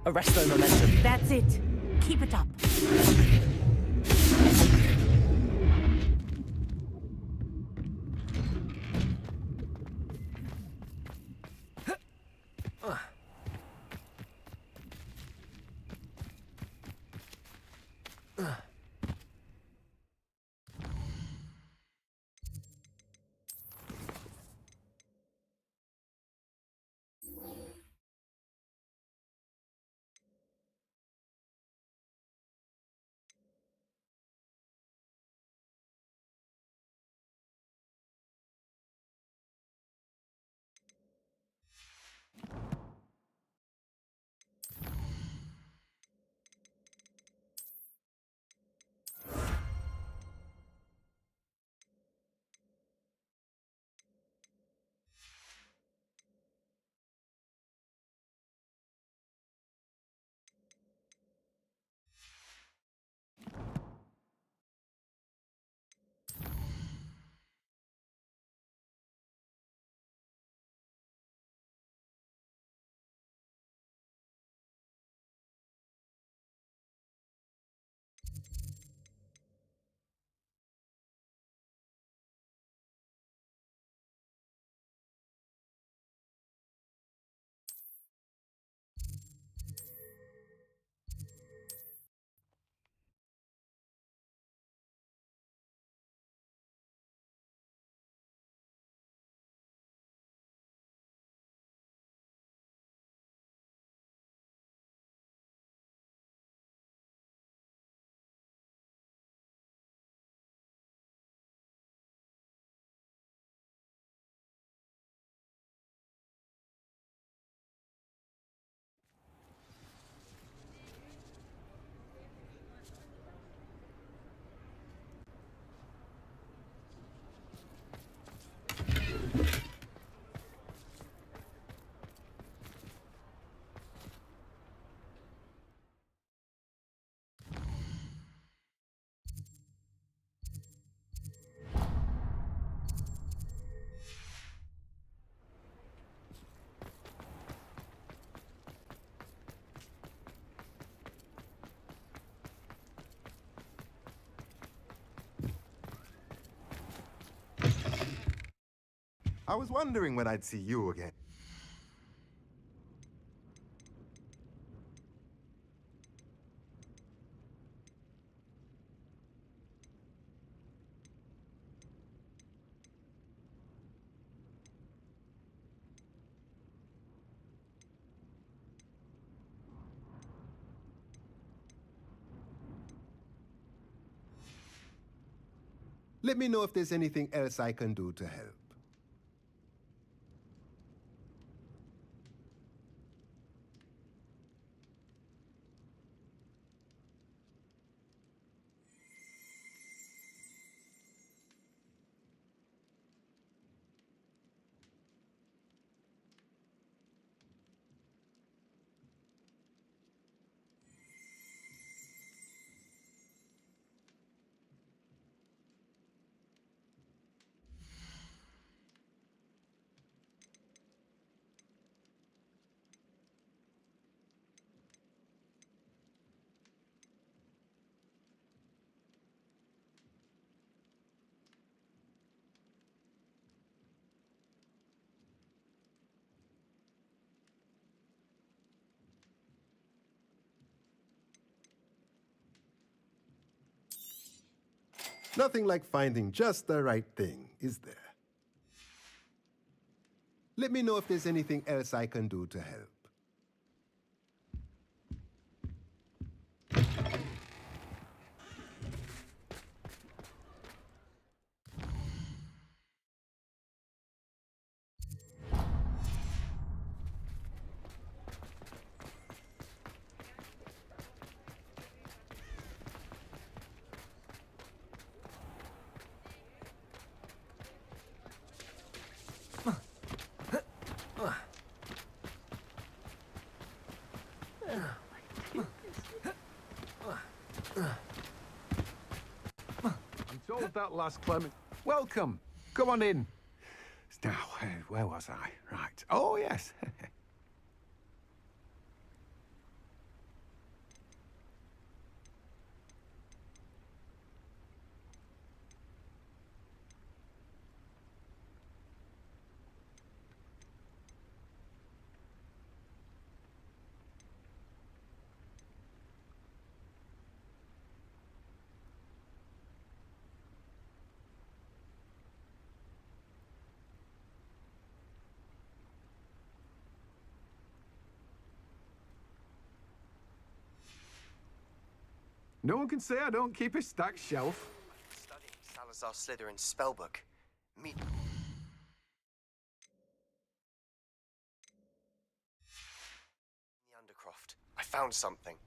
Arresto momentum. That's it. Keep it up. I was wondering when I'd see you again. Let me know if there's anything else I can do to help. Nothing like finding just the right thing, is there? Let me know if there's anything else I can do to help. I'm told that last Clement... Welcome. Come on in. Now, where was I? Right. Oh, yes. No one can say I don't keep a stacked shelf. Studying Salazar Slytherin's spellbook. Meet... the Undercroft. I found something.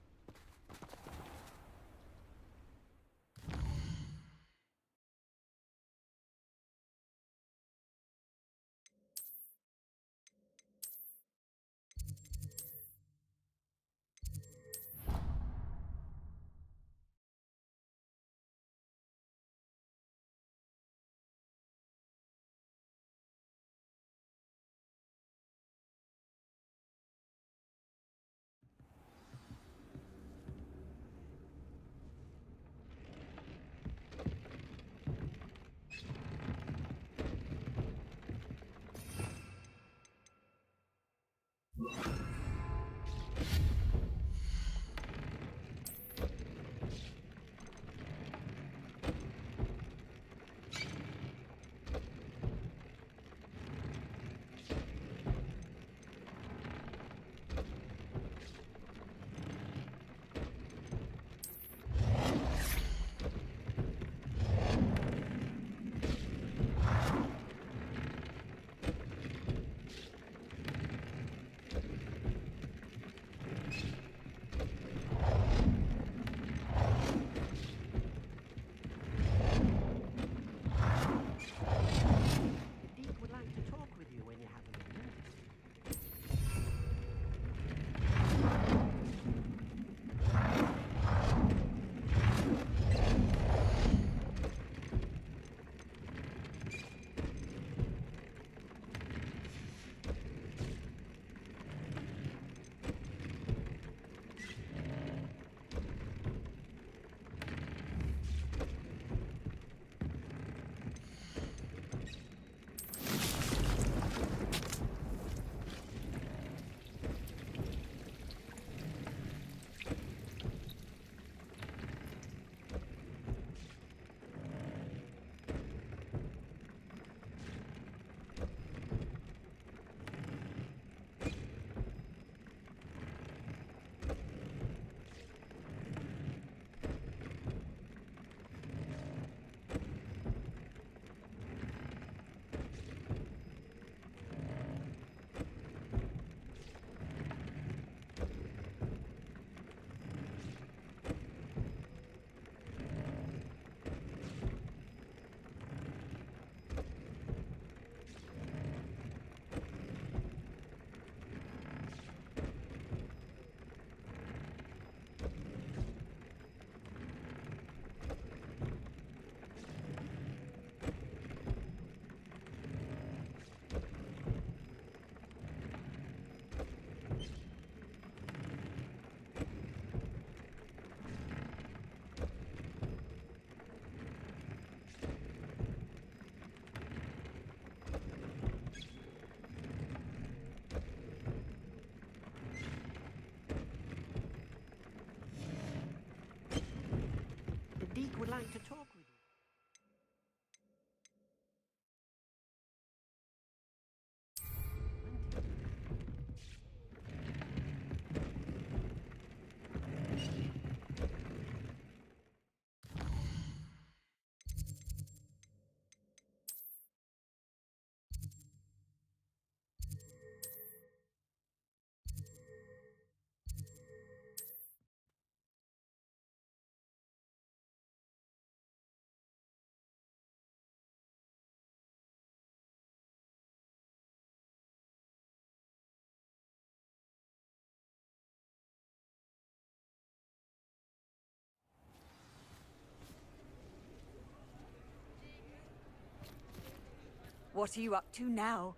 What are you up to now?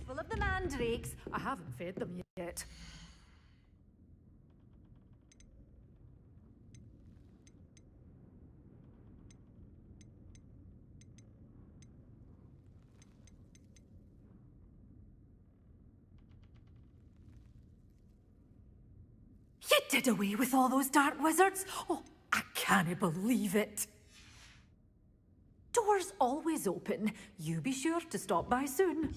Careful of the mandrakes. I haven't fed them yet. You did away with all those dark wizards? Oh, I can't believe it. Doors always open. You be sure to stop by soon.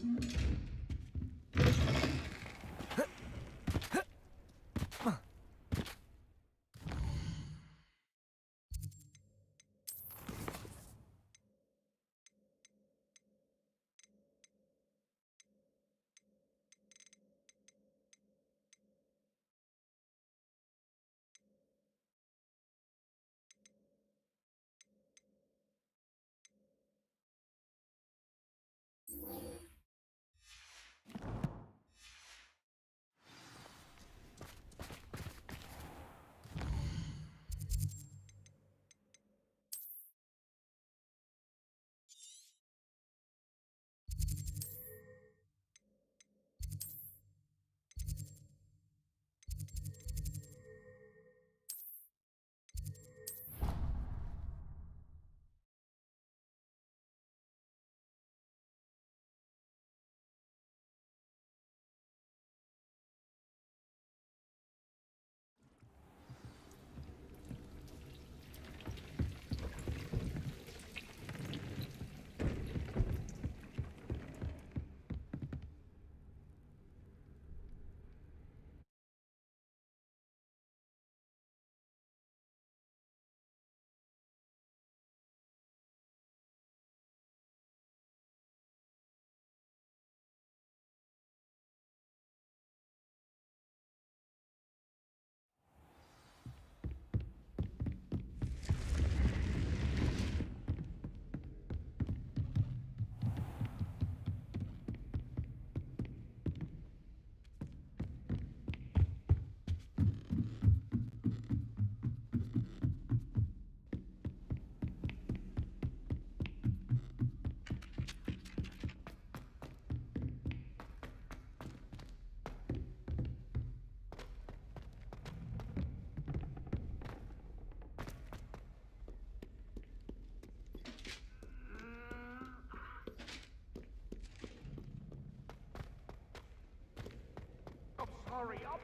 Sorry, I'm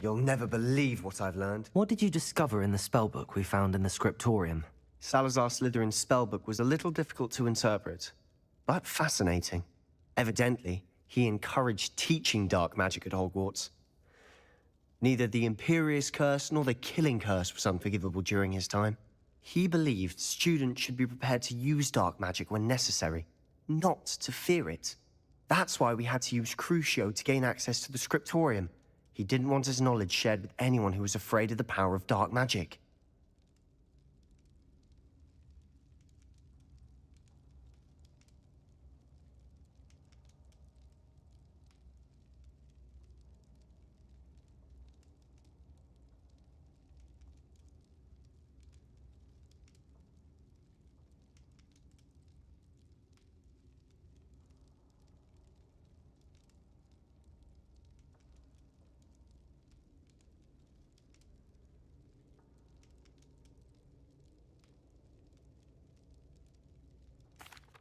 You'll never believe what I've learned. What did you discover in the spellbook we found in the scriptorium? Salazar Slytherin's spellbook was a little difficult to interpret, but fascinating. Evidently, he encouraged teaching dark magic at Hogwarts. Neither the Imperious Curse nor the Killing Curse was unforgivable during his time. He believed students should be prepared to use dark magic when necessary, not to fear it. That's why we had to use Crucio to gain access to the scriptorium. He didn't want his knowledge shared with anyone who was afraid of the power of dark magic.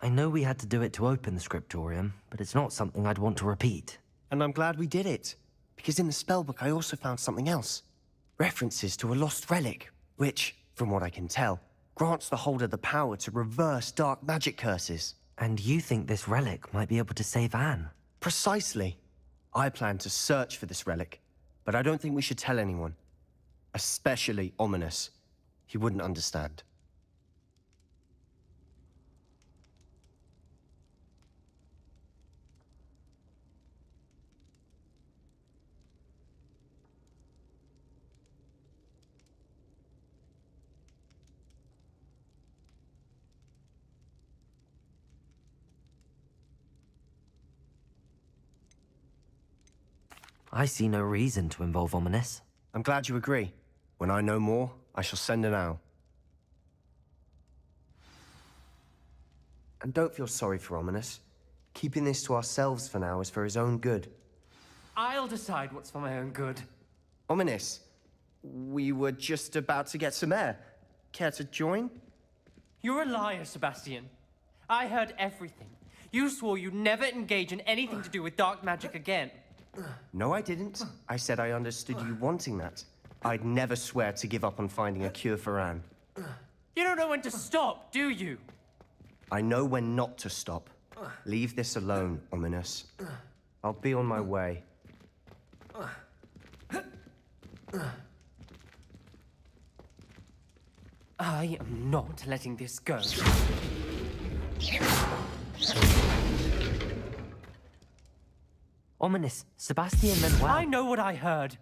I know we had to do it to open the scriptorium, but it's not something I'd want to repeat. And I'm glad we did it, because in the spellbook I also found something else. References to a lost relic, which, from what I can tell, grants the holder the power to reverse dark magic curses. And you think this relic might be able to save Anne? Precisely. I plan to search for this relic, but I don't think we should tell anyone. Especially Ominous. He wouldn't understand. I see no reason to involve Ominous. I'm glad you agree. When I know more, I shall send an owl. And don't feel sorry for Ominous. Keeping this to ourselves for now is for his own good. I'll decide what's for my own good. Ominous, we were just about to get some air. Care to join? You're a liar, Sebastian. I heard everything. You swore you'd never engage in anything to do with dark magic again. No, I didn't. I said I understood you wanting that. I'd never swear to give up on finding a cure for Anne. You don't know when to stop, do you? I know when not to stop. Leave this alone, Ominous. I'll be on my way. I am not letting this go. Ominous, Sebastian Manuel. I know what I heard.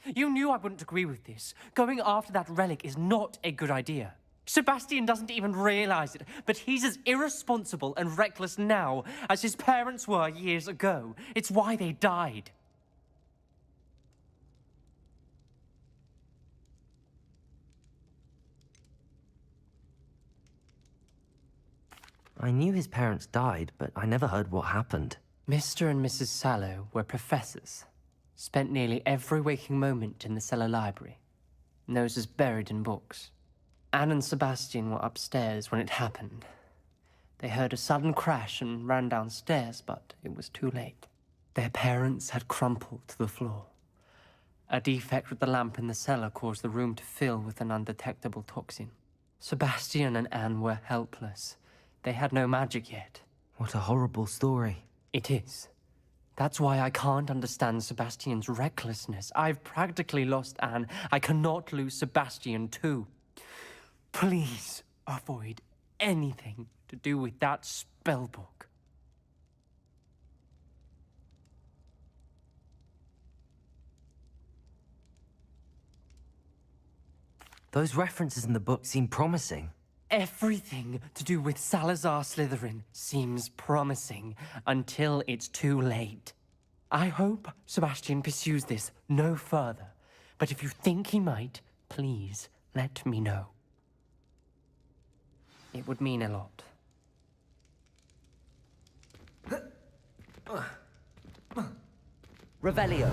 You knew I wouldn't agree with this. Going after that relic is not a good idea. Sebastian doesn't even realize it, but he's as irresponsible and reckless now as his parents were years ago. It's why they died. I knew his parents died, but I never heard what happened. Mr. and Mrs. Sallow were professors. Spent nearly every waking moment in the cellar library. Noses buried in books. Anne and Sebastian were upstairs when it happened. They heard a sudden crash and ran downstairs, but it was too late. Their parents had crumpled to the floor. A defect with the lamp in the cellar caused the room to fill with an undetectable toxin. Sebastian and Anne were helpless. They had no magic yet. What a horrible story. It is. That's why I can't understand Sebastian's recklessness. I've practically lost Anne. I cannot lose Sebastian too. Please avoid anything to do with that spellbook. Those references in the book seem promising. Everything to do with Salazar Slytherin seems promising until it's too late. I hope Sebastian pursues this no further, but if you think he might, please let me know. It would mean a lot. Revelio.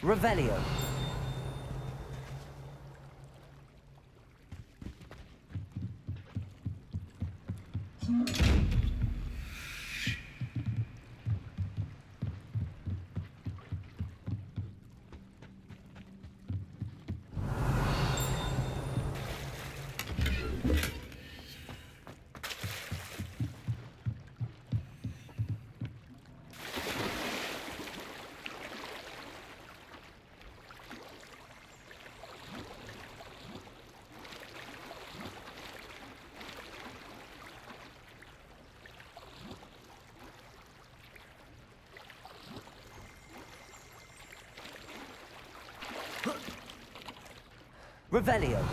Revelio. Revelio.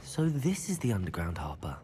So this is the underground harbor.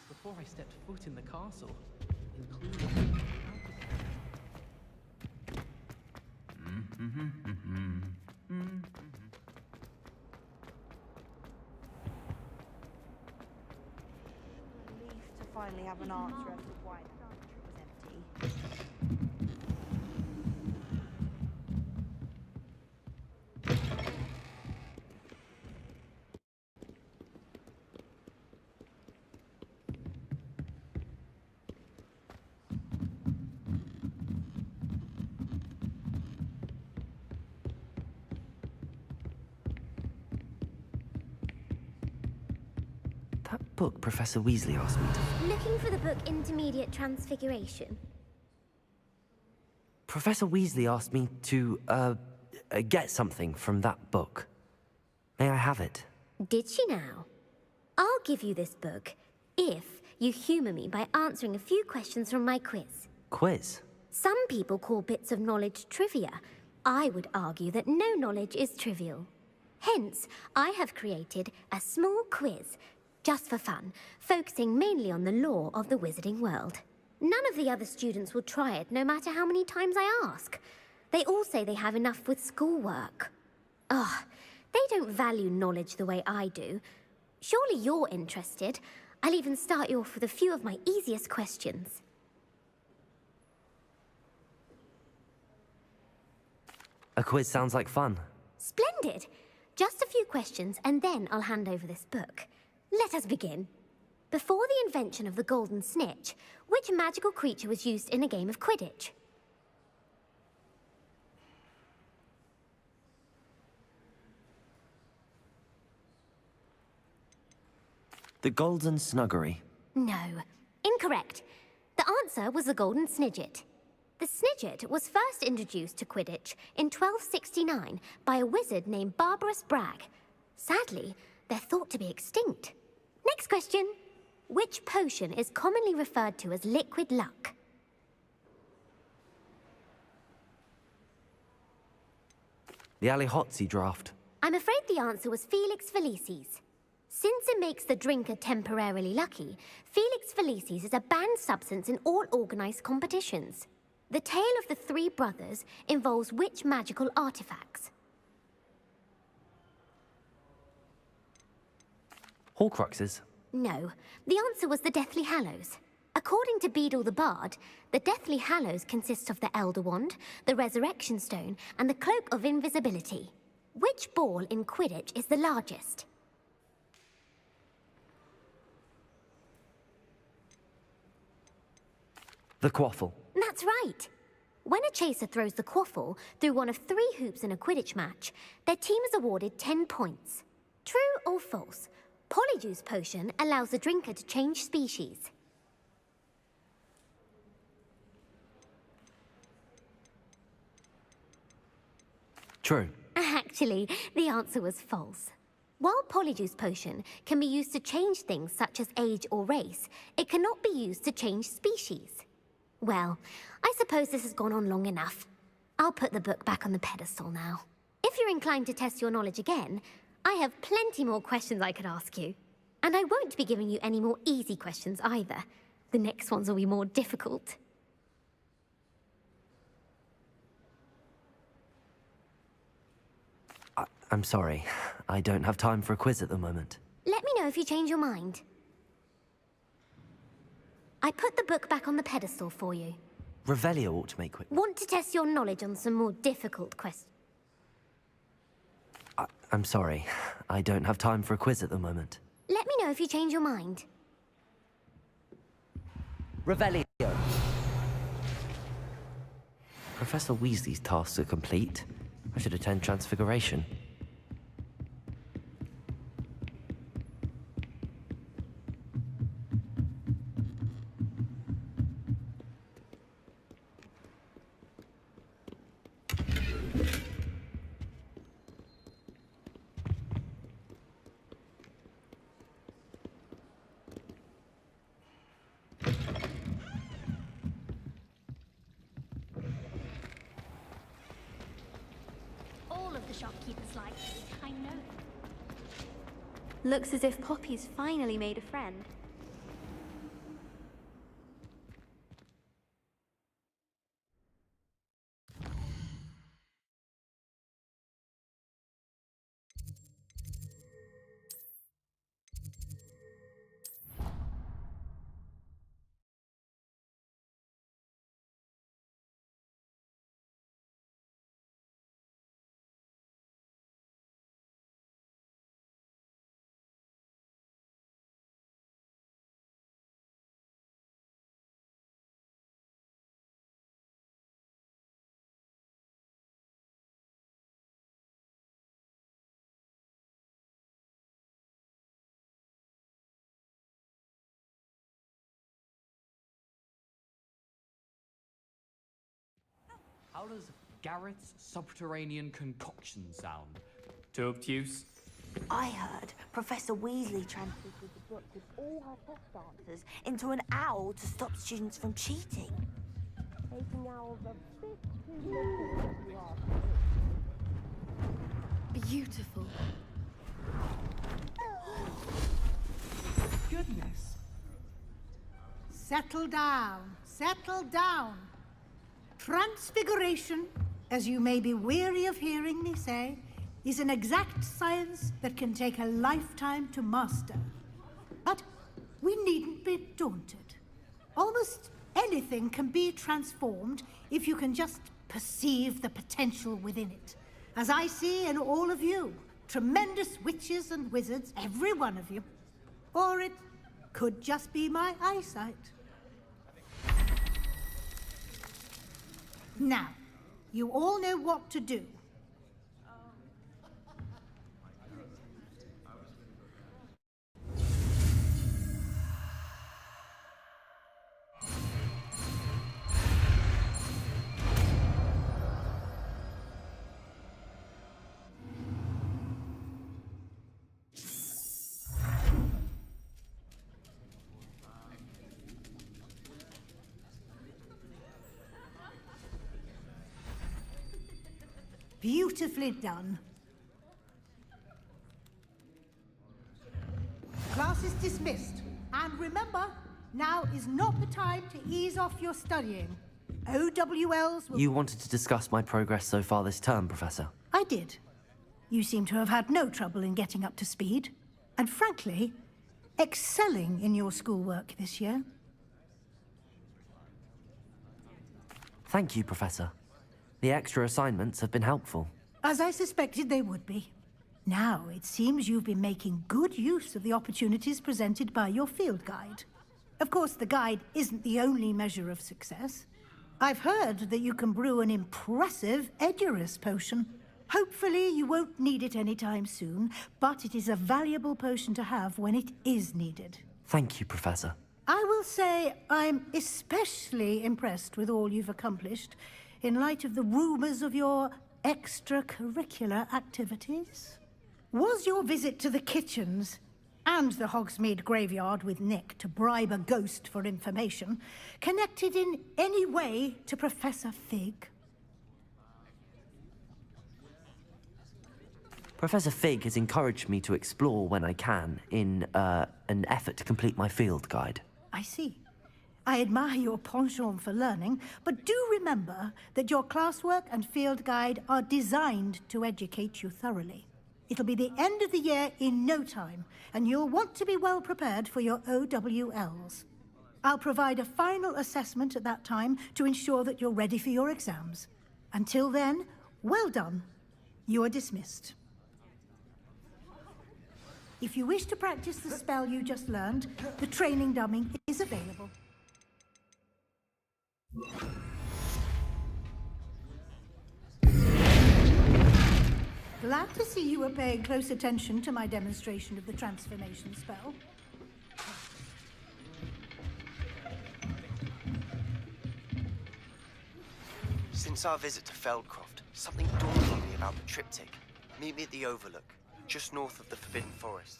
Before I stepped foot in the castle, including... Relief to finally have an answer as to why the was empty. That book Professor Weasley asked me to... Looking for the book Intermediate Transfiguration. Professor Weasley asked me to, get something from that book. May I have it? Did she now? I'll give you this book if you humour me by answering a few questions from my quiz. Quiz? Some people call bits of knowledge trivia. I would argue that no knowledge is trivial. Hence, I have created a small quiz, just for fun, focusing mainly on the lore of the wizarding world. None of the other students will try it, no matter how many times I ask. They all say they have enough with schoolwork. Ugh, they don't value knowledge the way I do. Surely you're interested. I'll even start you off with a few of my easiest questions. A quiz sounds like fun. Splendid! Just a few questions, and then I'll hand over this book. Let us begin. Before the invention of the golden snitch, which magical creature was used in a game of Quidditch? The Golden Snuggery. No. Incorrect. The answer was the golden snidget. The snidget was first introduced to Quidditch in 1269 by a wizard named Barbarous Bragg. Sadly, they're thought to be extinct. Next question. Which potion is commonly referred to as liquid luck? The Alihotzi draft. I'm afraid the answer was Felix Felicis. Since it makes the drinker temporarily lucky, Felix Felicis is a banned substance in all organized competitions. The tale of the three brothers involves which magical artifacts? Horcruxes. No, the answer was the Deathly Hallows. According to Beadle the Bard, the Deathly Hallows consists of the Elder Wand, the Resurrection Stone, and the Cloak of Invisibility. Which ball in Quidditch is the largest? The quaffle. That's right. When a chaser throws the quaffle through one of 3 hoops in a Quidditch match, their team is awarded 10 points. True or false? Polyjuice Potion allows the drinker to change species. True. Actually, the answer was false. While Polyjuice Potion can be used to change things such as age or race, it cannot be used to change species. Well, I suppose this has gone on long enough. I'll put the book back on the pedestal now. If you're inclined to test your knowledge again, I have plenty more questions I could ask you. And I won't be giving you any more easy questions either. The next ones will be more difficult. I'm sorry. I don't have time for a quiz at the moment. Let me know if you change your mind. I put the book back on the pedestal for you. Revelio ought to make quick. Want to test your knowledge on some more difficult questions? I'm sorry. I don't have time for a quiz at the moment. Let me know if you change your mind. Revelio. Professor Weasley's tasks are complete. I should attend Transfiguration. All of the shopkeepers like me, I know. Looks as if Poppy's finally made a friend. How does Garrett's subterranean concoction sound? Too obtuse? I heard Professor Weasley translated the book with all her test answers into an owl to stop students from cheating. Making owls a bit too little, if you ask me. Beautiful. Goodness. Settle down. Settle down. Transfiguration, as you may be weary of hearing me say, is an exact science that can take a lifetime to master. But we needn't be daunted. Almost anything can be transformed if you can just perceive the potential within it. As I see in all of you, tremendous witches and wizards, every one of you. Or it could just be my eyesight. Now, you all know what to do. Beautifully done. Class is dismissed. And remember, now is not the time to ease off your studying. OWLs will... You wanted to discuss my progress so far this term, Professor. I did. You seem to have had no trouble in getting up to speed. And frankly, excelling in your schoolwork this year. Thank you, Professor. The extra assignments have been helpful. As I suspected they would be. Now, it seems you've been making good use of the opportunities presented by your field guide. Of course, the guide isn't the only measure of success. I've heard that you can brew an impressive Edurus potion. Hopefully, you won't need it anytime soon, but it is a valuable potion to have when it is needed. Thank you, Professor. I will say I'm especially impressed with all you've accomplished in light of the rumors of your extracurricular activities. Was your visit to the kitchens and the Hogsmeade graveyard with Nick to bribe a ghost for information connected in any way to Professor Fig? Professor Fig has encouraged me to explore when I can in an effort to complete my field guide. I see. I admire your penchant for learning, but do remember that your classwork and field guide are designed to educate you thoroughly. It'll be the end of the year in no time, and you'll want to be well prepared for your OWLs. I'll provide a final assessment at that time to ensure that you're ready for your exams. Until then, well done. You are dismissed. If you wish to practice the spell you just learned, the training dummy is available. Glad to see you were paying close attention to my demonstration of the transformation spell. Since our visit to Feldcroft, something dawned on me about the triptych. Meet me at the Overlook, just north of the Forbidden Forest.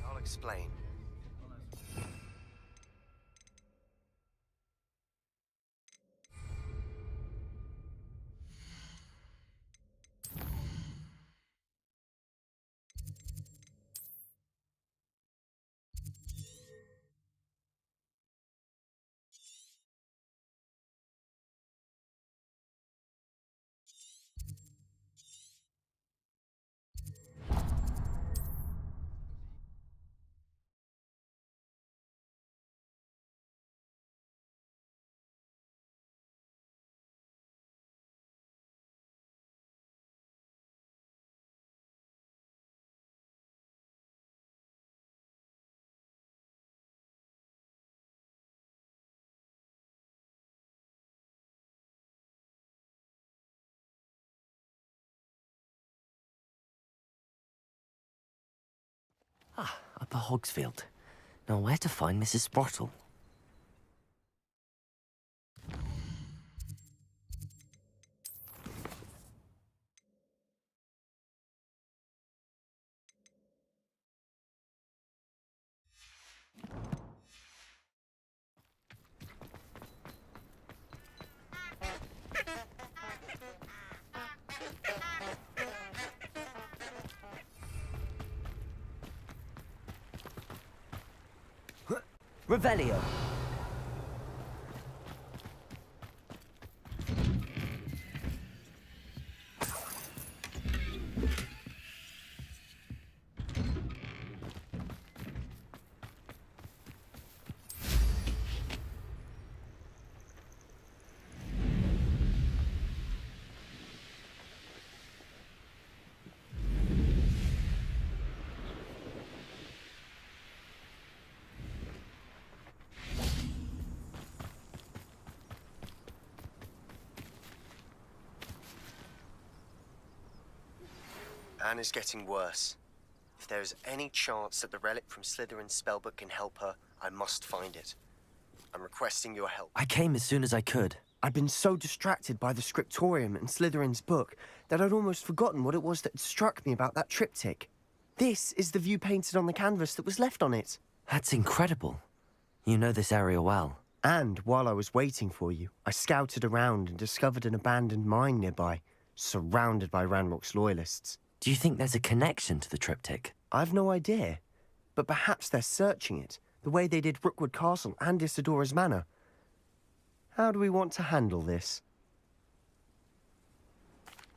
I'll explain. Upper Hogsfield. Now where to find Mrs. Sprottle? Revelio. Anne is getting worse. If there is any chance that the relic from Slytherin's spellbook can help her, I must find it. I'm requesting your help. I came as soon as I could. I'd been so distracted by the scriptorium and Slytherin's book that I'd almost forgotten what it was that struck me about that triptych. This is the view painted on the canvas that was left on it. That's incredible. You know this area well. And while I was waiting for you, I scouted around and discovered an abandoned mine nearby, surrounded by Ranrock's loyalists. Do you think there's a connection to the triptych? I've no idea, but perhaps they're searching it, the way they did Rookwood Castle and Isidora's Manor. How do we want to handle this?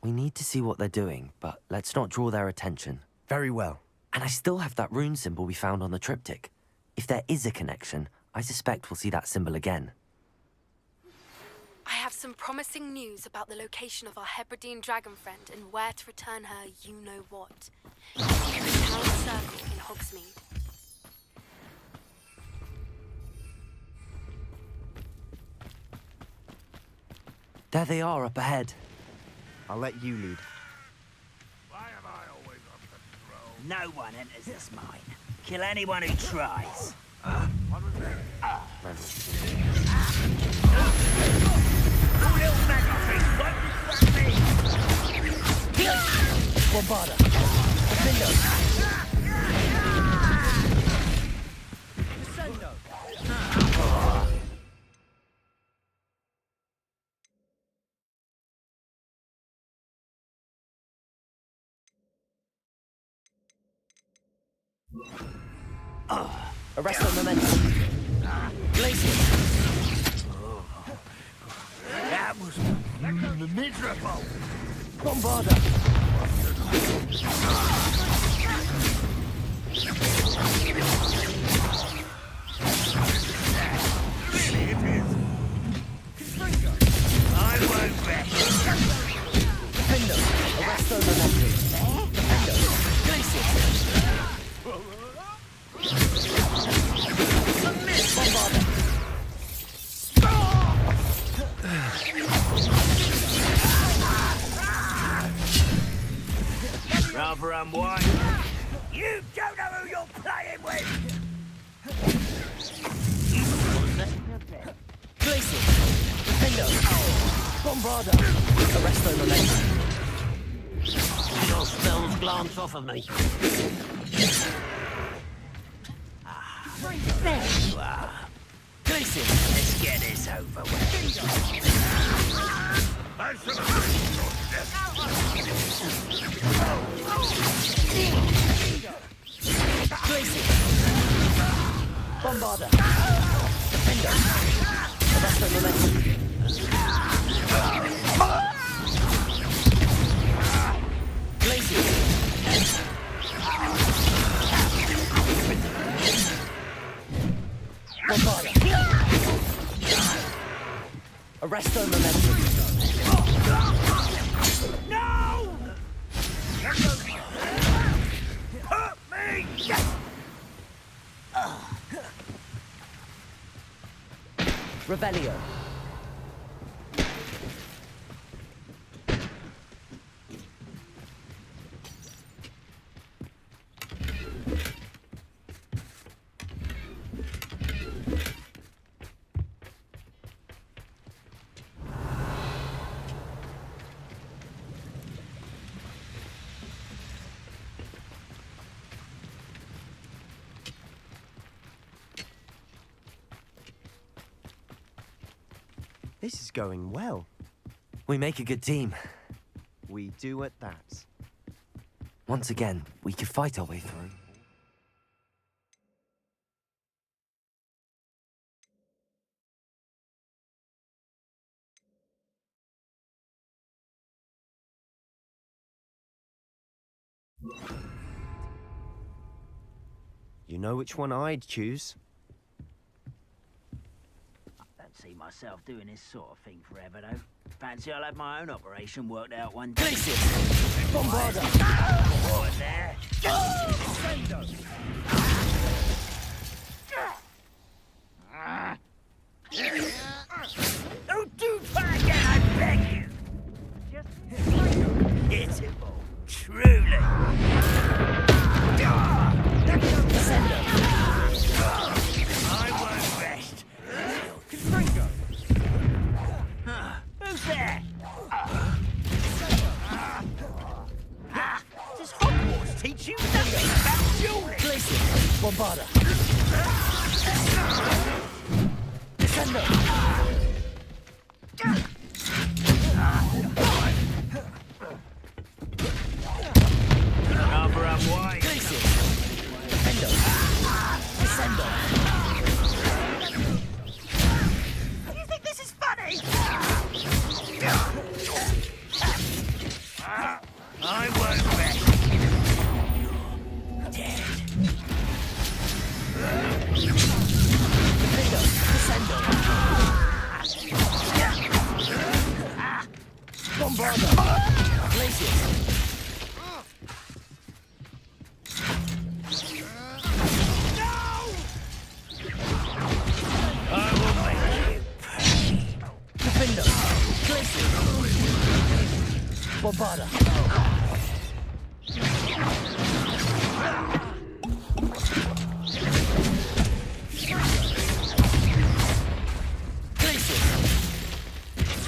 We need to see what they're doing, but let's not draw their attention. Very well. And I still have that rune symbol we found on the triptych. If there is a connection, I suspect we'll see that symbol again. I have some promising news about the location of our Hebridean dragon friend and where to return her you-know-what. It's in the town circle in Hogsmeade. There they are up ahead. I'll let you lead. Why am I always on patrol? No one enters this mine. Kill anyone who tries. What was that? You little magic tricks won't distract me! Bombarda! Defendo! Arrest the momentum. Glacier. That was miserable! Bombarda. Really, it is. I won't rest. Defendo. Arrest the momentum. Defendo. Glacier. Bombarda. Rather unwind. You don't know who you're playing with! Glacier. Defendo. Bombarda. Arrest the momentum. Your spells glance off of me. There you are. Glacier. Let's get this over with. I should have been your death. Glacier. Bombarda. Defendo. Arrest the momentum. Glacier. Bombarda. Arrest the momentum. No! Hurt me! Revelio. This is going well. We make a good team. We do at that. Once again, we could fight our way through. You know which one I'd choose? I don't see myself doing this sort of thing forever, though. Fancy I'll have my own operation worked out one day. Glacier. Bombarda. Forward there. Don't do that again, I beg you! Just pitiful, truly. I won't rest Cover up wide. You think this is funny? I won't bet. Bombarda.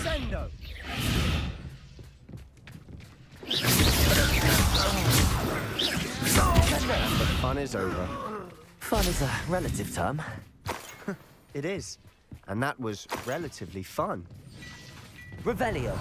Sendo. The fun is over. Fun is a relative term. It is. And that was relatively fun. Revelio.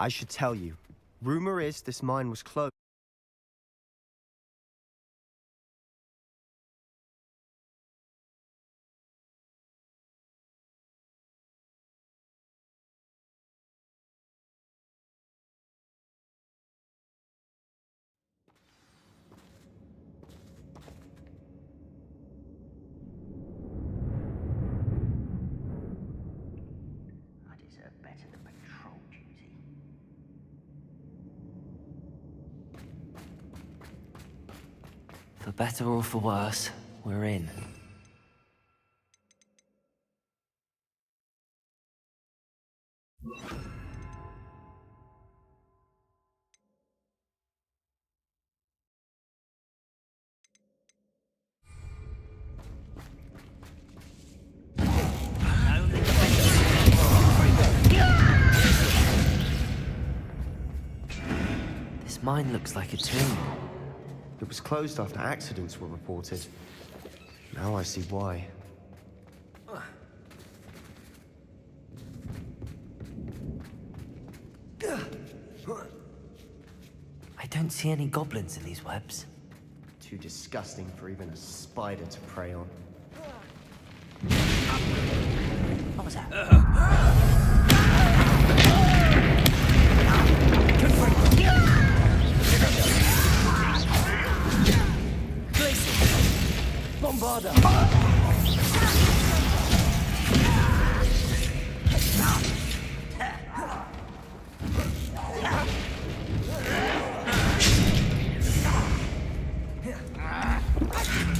I should tell you. Rumor is this mine was closed. I deserve better than patrol duty. For better or for worse, we're in. This mine looks like a tomb. It was closed after accidents were reported. Now I see why. I don't see any goblins in these webs. Too disgusting for even a spider to prey on. What was that? Bombarda.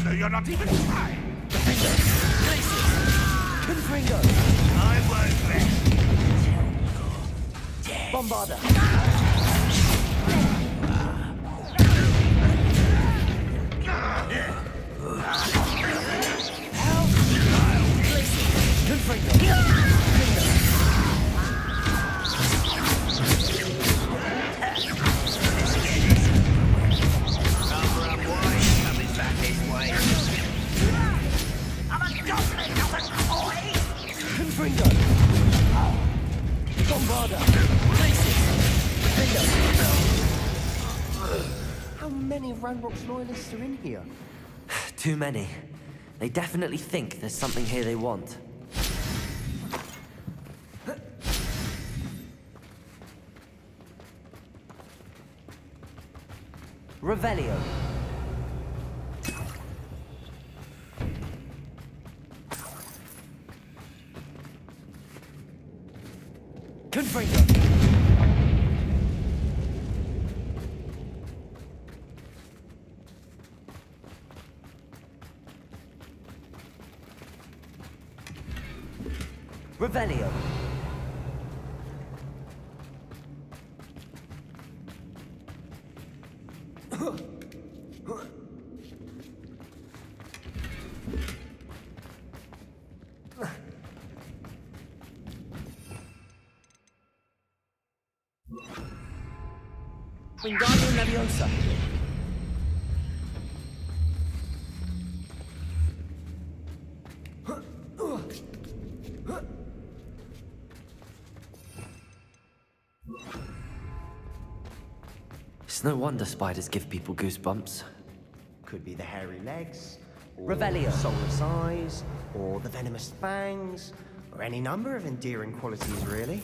No, you're not even trying. Confringo. I won't bet. Bombarda. Cover up wide. Coming back this way. I'm a goblin, not a toy! Confringo. Bombarda. How many of Ranrock's loyalists are in here? Too many. They definitely think there's something here they want. Revelio. Confringo. Revelio. Wingardium Leviosa. It's no wonder spiders give people goosebumps. Could be the hairy legs, or Revelio. soulless eyes, or the venomous fangs, or any number of endearing qualities, really.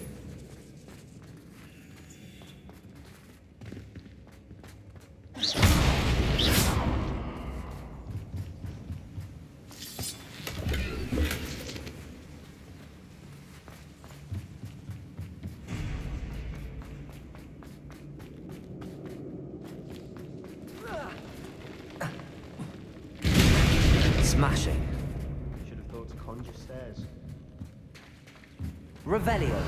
Smashing. Should have thought to conjure stairs. Revelio.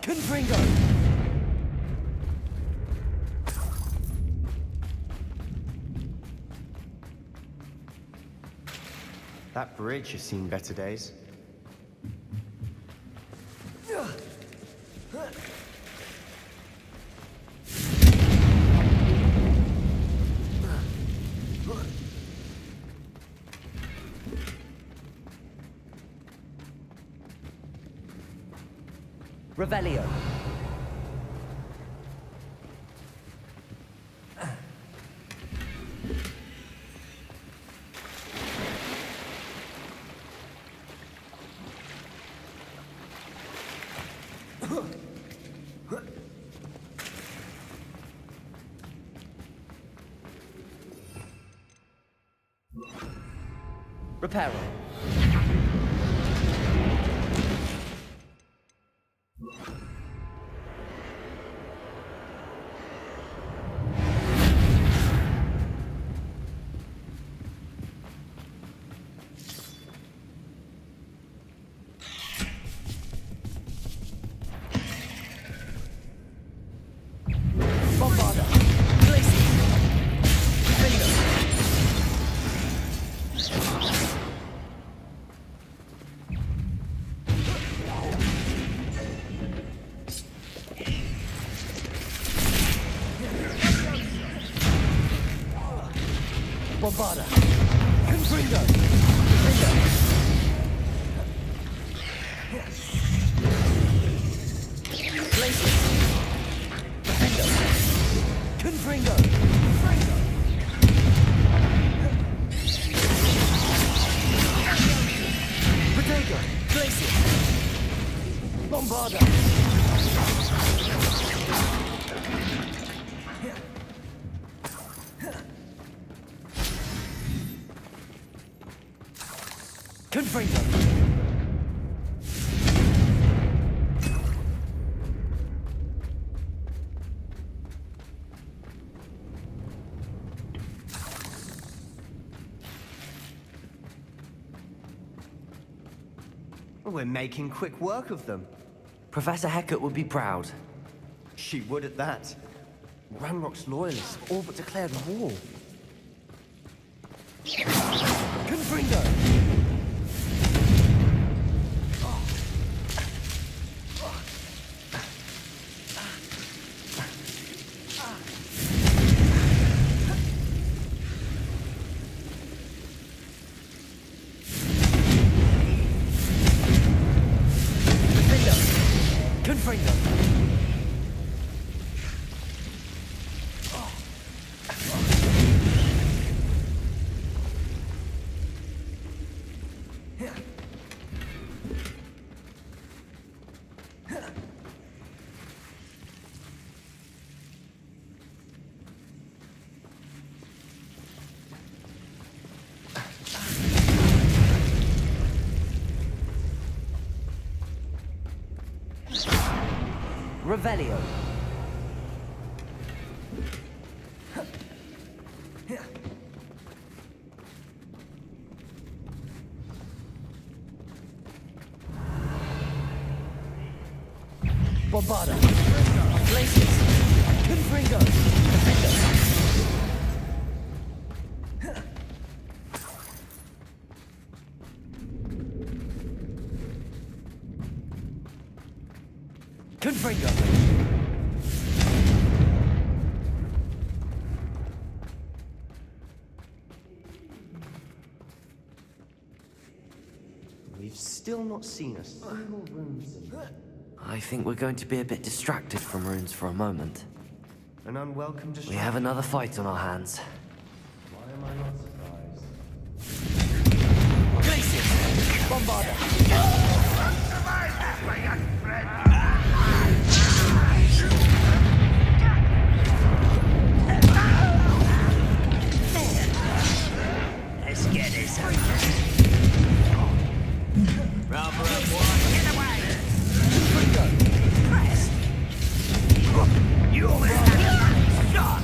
Confringo! That bridge has seen better days. Revelio. Reparo. Bombarda! Glacier! Defender! Bombarda! Confringo! Defender! Glacier! Defender! Confringo! Potato! Glacier! Bombarda! Confringo! We're making quick work of them. Professor Hecat would be proud. She would at that. Ranrock's loyalists all but declared war. Confringo! Confringo! Revelio. Bombarda! Glaciers! Confringo! Defender! Confringo! We've still not seen a single rune symbol. I think we're going to be a bit distracted from runes for a moment. An unwelcome distraction. We have another fight on our hands. Why am I not surprised? Glaciers! Bombarda! Let's get this over. Rubber up one. Get away! Press! You will have shot!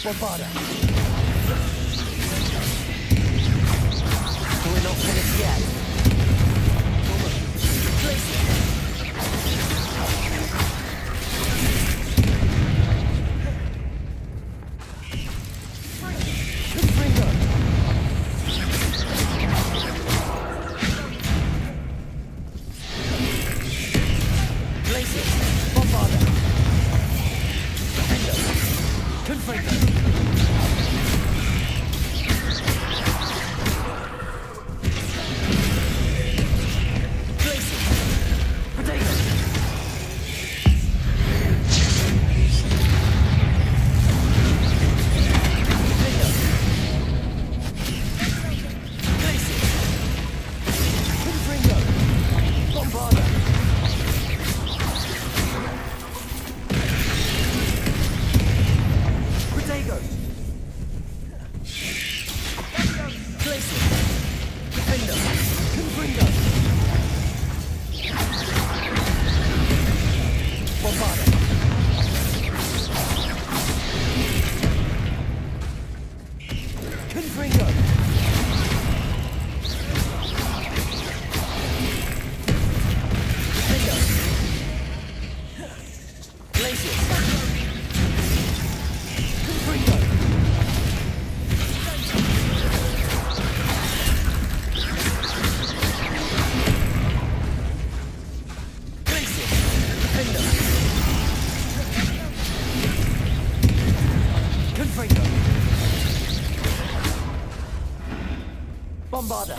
Bombarda! We're not finished yet. Bombarda!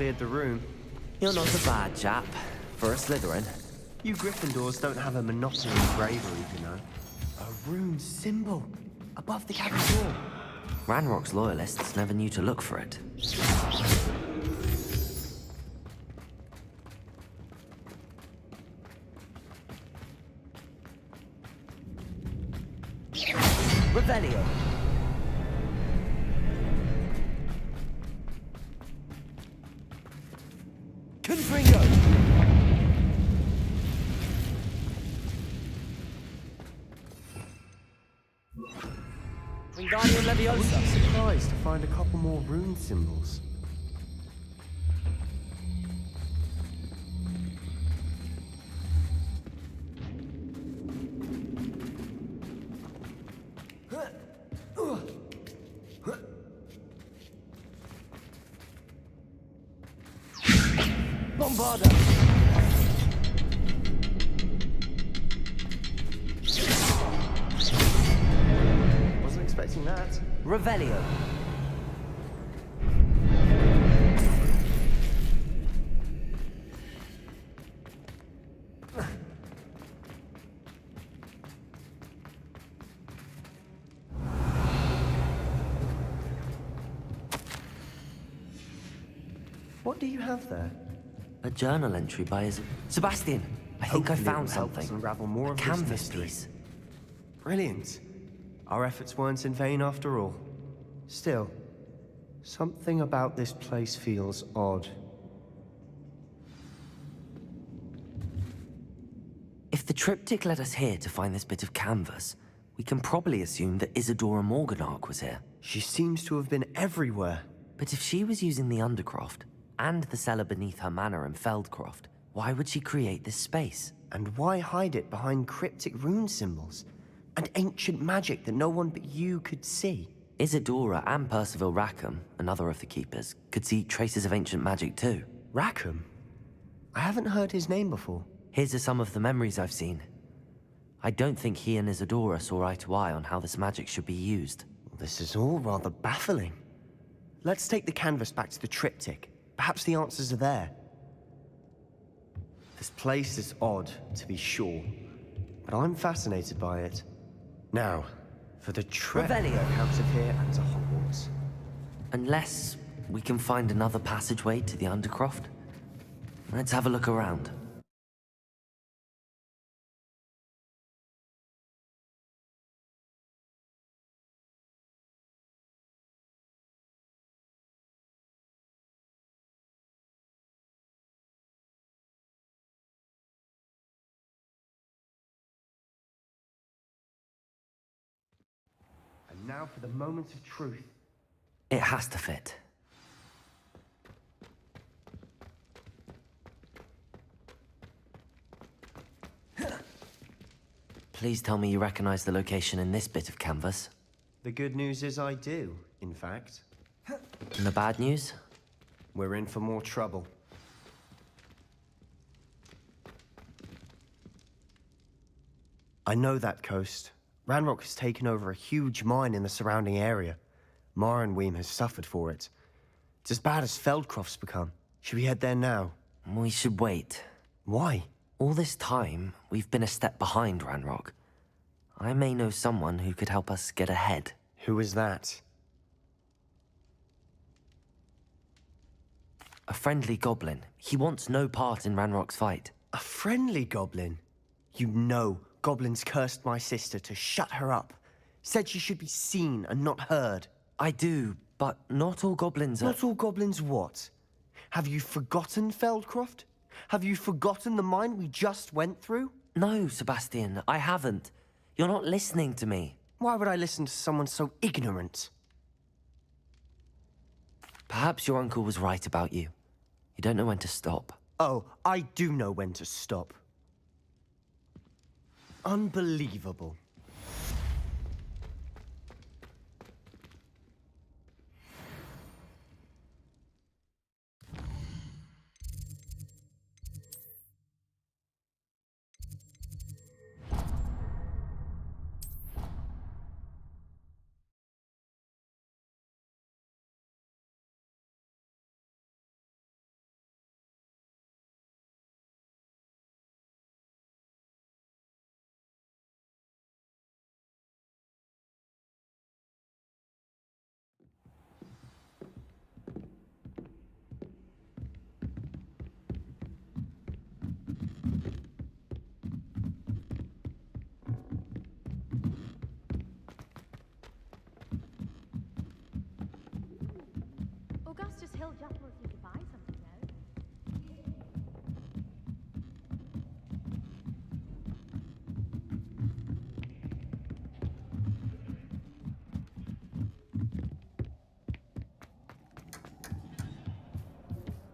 cleared the room. You're not a bad chap for a Slytherin. You Gryffindors don't have a monopoly in bravery, you know. A rune symbol above the cabin door. Ranrock's loyalists never knew to look for it. Revelio. Confringo. Wingardium I Leviosa. was surprised to find a couple more rune symbols. Bombarda. Wasn't expecting that. Revelio. What do you have there? A journal entry by his... Sebastian, I think I Hopefully it found will help us something. unravel more A of this canvas mystery. piece. Brilliant. Our efforts weren't in vain after all. Still, something about this place feels odd. If the triptych led us here to find this bit of canvas, we can probably assume that Isadora Morganach was here. She seems to have been everywhere. But if she was using the Undercroft, and the cellar beneath her manor in Feldcroft, why would she create this space? And why hide it behind cryptic rune symbols? And ancient magic that no one but you could see? Isadora and Percival Rackham, another of the Keepers, could see traces of ancient magic too. Rackham? I haven't heard his name before. His are some of the memories I've seen. I don't think he and Isadora saw eye to eye on how this magic should be used. This is all rather baffling. Let's take the canvas back to the triptych. Perhaps the answers are there. This place is odd, to be sure, but I'm fascinated by it. Now, for the trek out of here and to Hogwarts. Unless we can find another passageway to the Undercroft. Let's have a look around. And now for the moment of truth. It has to fit. Please tell me you recognize the location in this bit of canvas. The good news is I do, in fact. And the bad news? We're in for more trouble. I know that coast. Ranrock has taken over a huge mine in the surrounding area. Marrenweem has suffered for it. It's as bad as Feldcroft's become. Should we head there now? We should wait. Why? All this time, we've been a step behind Ranrock. I may know someone who could help us get ahead. Who is that? A friendly goblin. He wants no part in Ranrock's fight. A friendly goblin? You know goblins cursed my sister to shut her up. Said she should be seen and not heard. I do, but not all goblins are... Not all goblins what? Have you forgotten Feldcroft? Have you forgotten the mine we just went through? No, Sebastian, I haven't. You're not listening to me. Why would I listen to someone so ignorant? Perhaps your uncle was right about you. You don't know when to stop. Oh, I do know when to stop. Unbelievable. He'll just want you to buy something, though.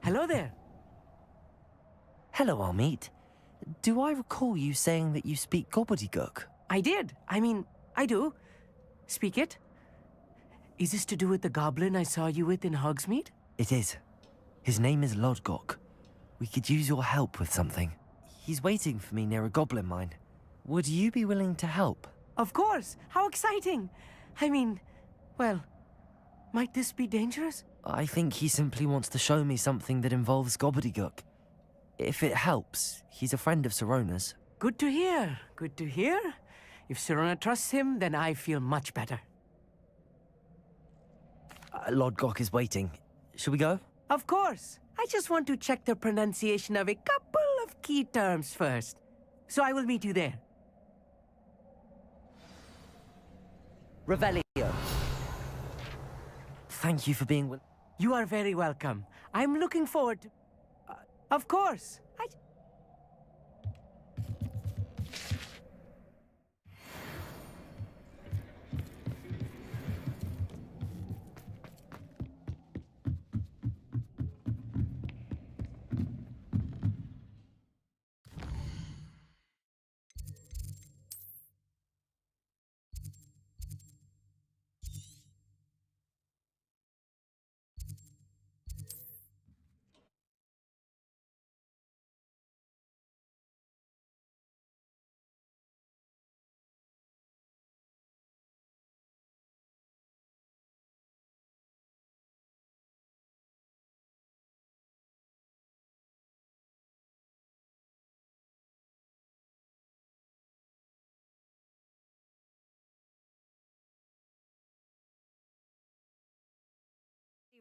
Hello there. Hello, Amit. Do I recall you saying that you speak gobbledygook? I did. I mean, I do. Speak it. Is this to do with the goblin I saw you with in Hogsmeade? It is. His name is Lodgok. We could use your help with something. He's waiting for me near a goblin mine. Would you be willing to help? Of course. How exciting. I mean, well, might this be dangerous? I think he simply wants to show me something that involves gobbledygook. If it helps, he's a friend of Sirona's. Good to hear. Good to hear. If Sirona trusts him, then I feel much better. Lodgok is waiting. Shall we go? Of course. I just want to check the pronunciation of a couple of key terms first. So I will meet you there. Revelio. Thank you for being with... You are very welcome. I'm looking forward to... of course.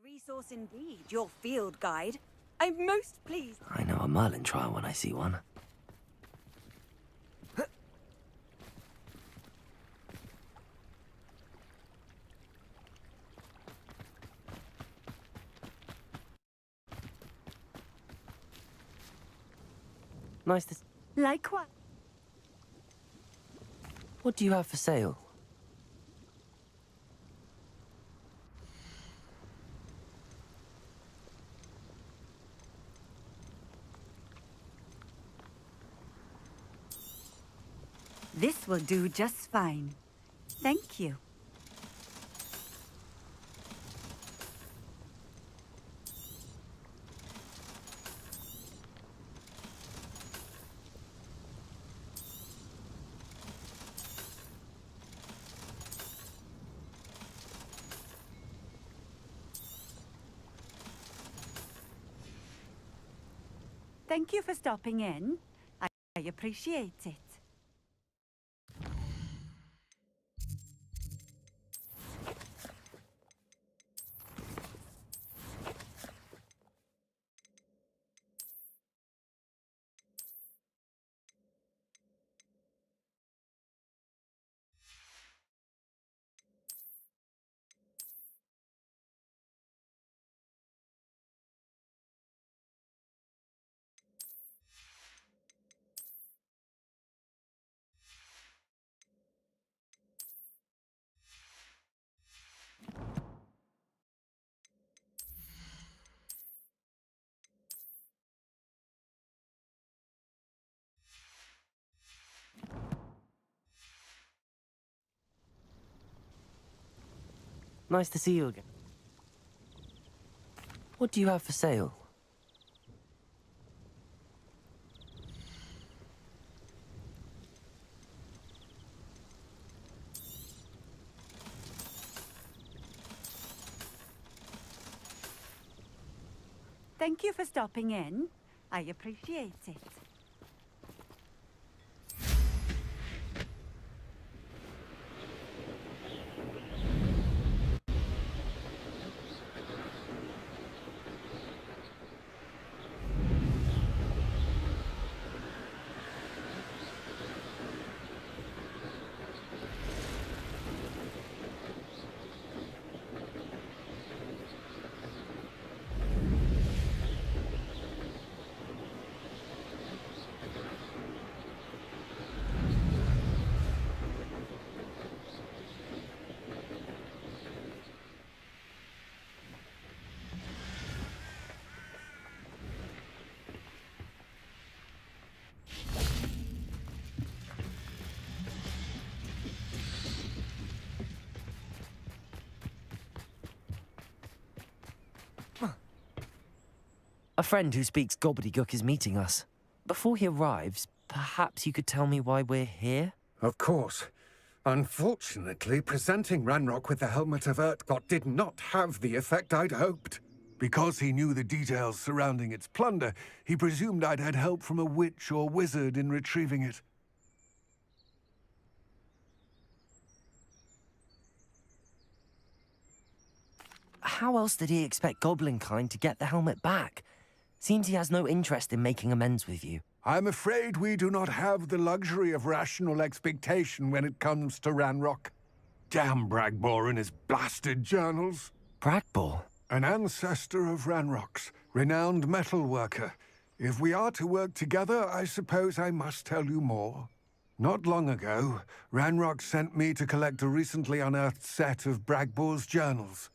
Resource indeed, your field guide. I'm most pleased. I know a Merlin trial when I see one. Nice to... Likewise. What do you have for sale? This will do just fine. Thank you. Thank you for stopping in. I appreciate it. Nice to see you again. What do you have for sale? Thank you for stopping in. I appreciate it. A friend who speaks gobbledygook is meeting us. Before he arrives, perhaps you could tell me why we're here? Of course. Unfortunately, presenting Ranrock with the Helmet of Urtkot did not have the effect I'd hoped. Because he knew the details surrounding its plunder, he presumed I'd had help from a witch or wizard in retrieving it. How else did he expect Goblinkind to get the helmet back? Seems he has no interest in making amends with you. I'm afraid we do not have the luxury of rational expectation when it comes to Ranrock. Damn Bragbor and his blasted journals. Bragbor? An ancestor of Ranrock's, renowned metal worker. If we are to work together, I suppose I must tell you more. Not long ago, Ranrock sent me to collect a recently unearthed set of Bragbor's journals.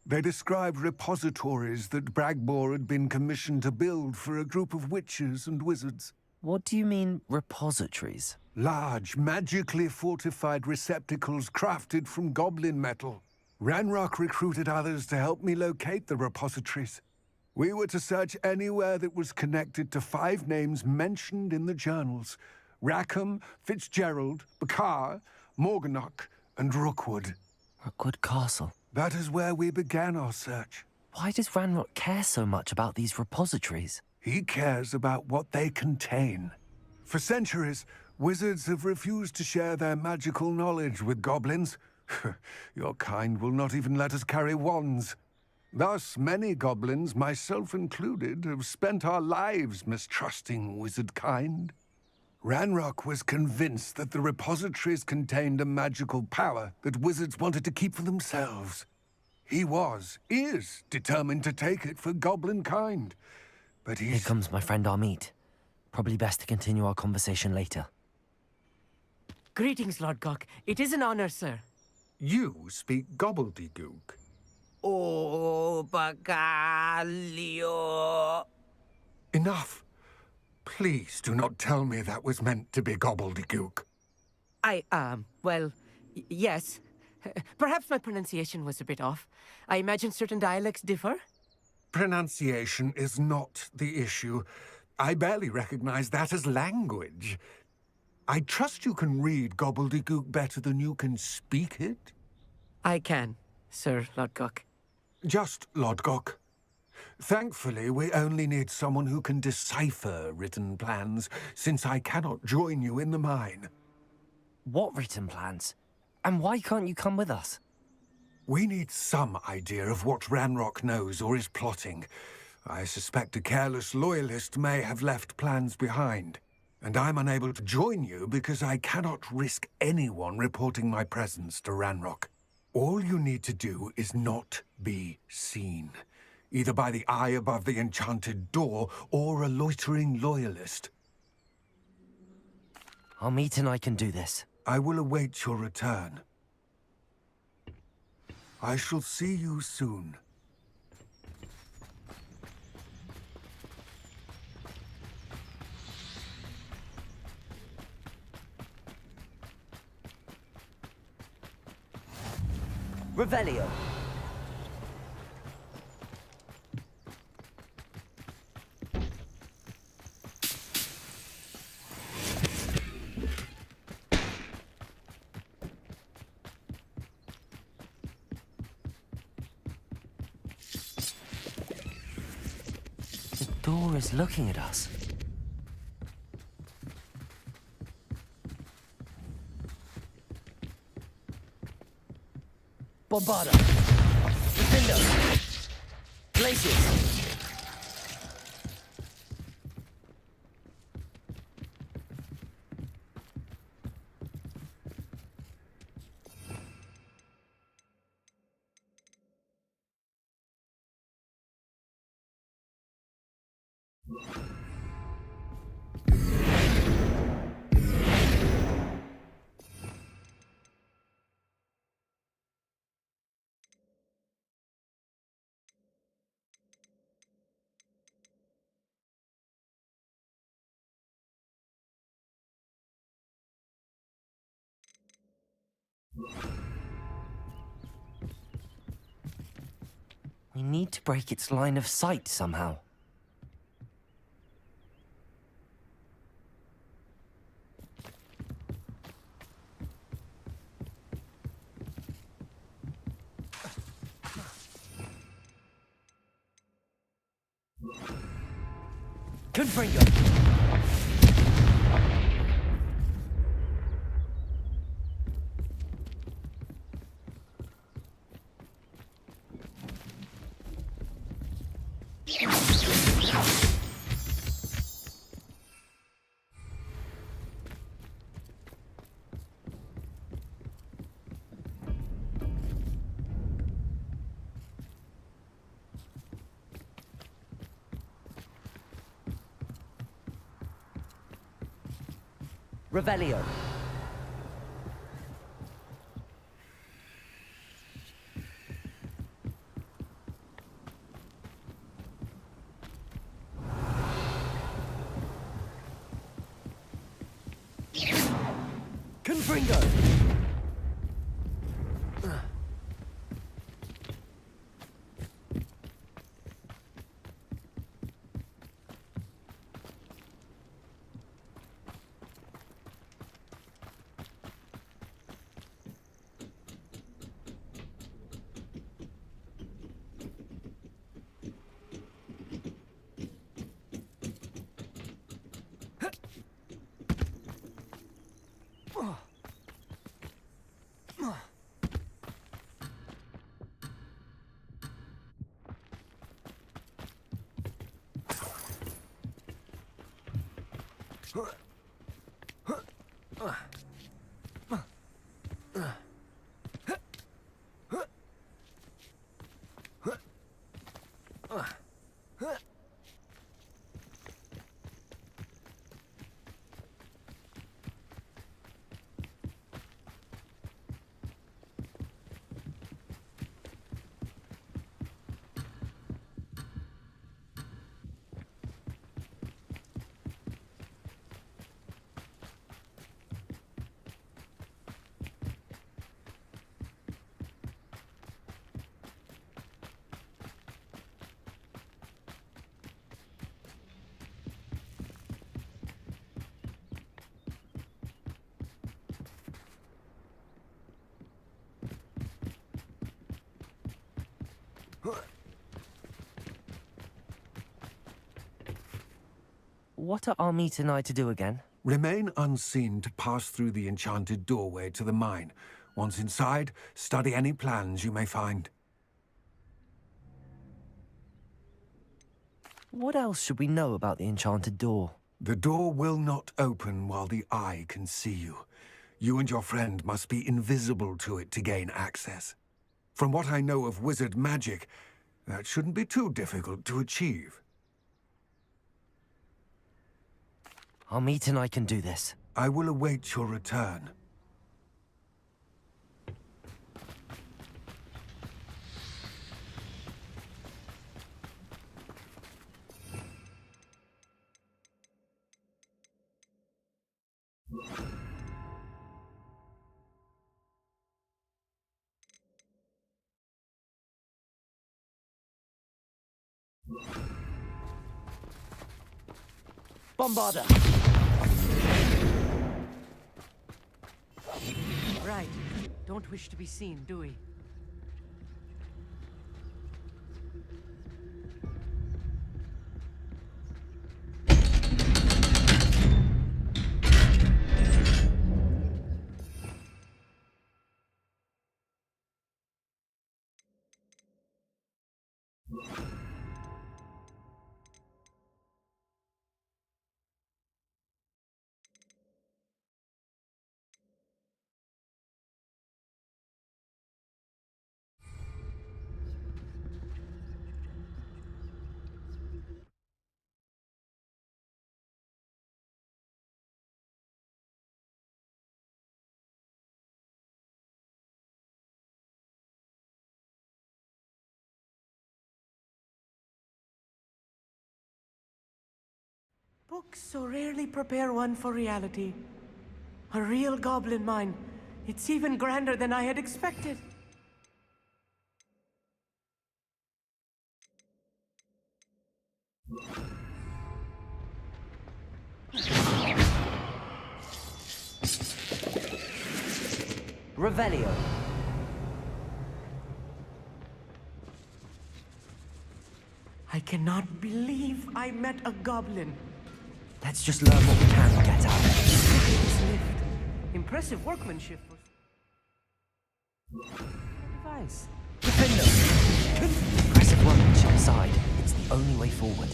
They described repositories that Bragbor had been commissioned to build for a group of witches and wizards. What do you mean, repositories? Large, magically fortified receptacles crafted from goblin metal. Ranrock recruited others to help me locate the repositories. We were to search anywhere that was connected to 5 names mentioned in the journals: Rackham, Fitzgerald, Bakar, Morganach, and Rookwood. Rookwood Castle. That is where we began our search. Why does Ranrock care so much about these repositories? He cares about what they contain. For centuries, wizards have refused to share their magical knowledge with goblins. Your kind will not even let us carry wands. Thus, many goblins, myself included, have spent our lives mistrusting wizard kind. Ranrock was convinced that the repositories contained a magical power that wizards wanted to keep for themselves. He is determined to take it for goblin kind. But Here comes my friend Amit. Probably best to continue our conversation later. Greetings, Lord Gok. It is an honor, sir. You speak gobbledygook. Oh, Bagalio. Enough. Please do not tell me that was meant to be gobbledygook. Well, yes. Perhaps my pronunciation was a bit off. I imagine certain dialects differ. Pronunciation is not the issue. I barely recognize that as language. I trust you can read gobbledygook better than you can speak it? I can, Sir Lodgok. Just Lodgok. Thankfully, we only need someone who can decipher written plans, since I cannot join you in the mine. What written plans? And why can't you come with us? We need some idea of what Ranrock knows or is plotting. I suspect a careless loyalist may have left plans behind. And I'm unable to join you because I cannot risk anyone reporting my presence to Ranrock. All you need to do is not be seen, either by the eye above the enchanted door or a loitering loyalist. Amit and I can do this. I will await your return. I shall see you soon. Revelio. The door is looking at us. Bombarda. Defender. Glaciers. We need to break its line of sight somehow. Confringo! Revelio. Confringo. What are Armita and I to do again? Remain unseen to pass through the enchanted doorway to the mine. Once inside, study any plans you may find. What else should we know about the enchanted door? The door will not open while the eye can see you. You and your friend must be invisible to it to gain access. From what I know of wizard magic, that shouldn't be too difficult to achieve. Armita and I can do this. I will await your return. Bombarder! Right. Don't wish to be seen, do we? Books so rarely prepare one for reality. A real goblin mine. It's even grander than I had expected. Revelio. I cannot believe I met a goblin. Let's just learn what we can and get out. This lift. Impressive workmanship. Device. Impressive workmanship aside, it's the only way forward.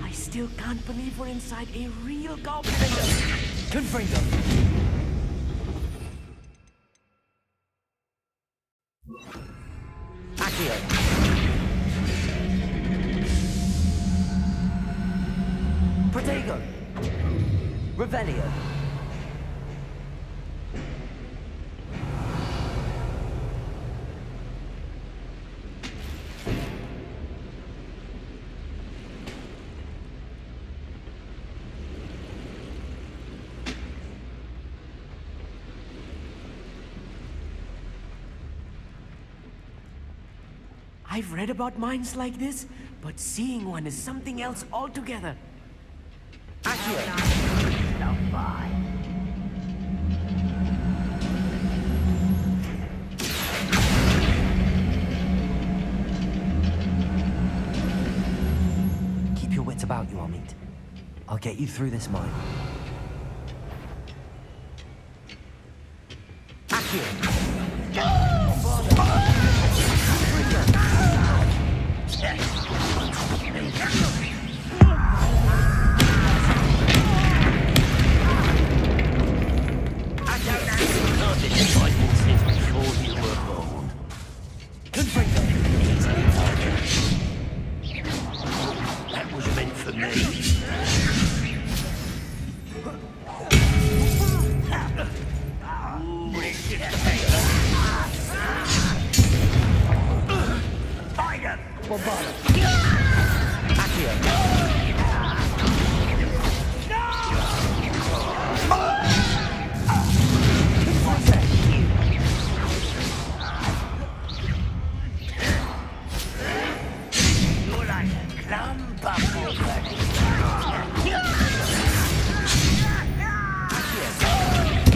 I still can't believe we're inside a real goblin. Confringo! Accio! Protego! Revelio! I've read about mines like this, but seeing one is something else altogether. Keep your wits about you, Amit. I'll get you through this mine. That was meant for me. You're like a clump of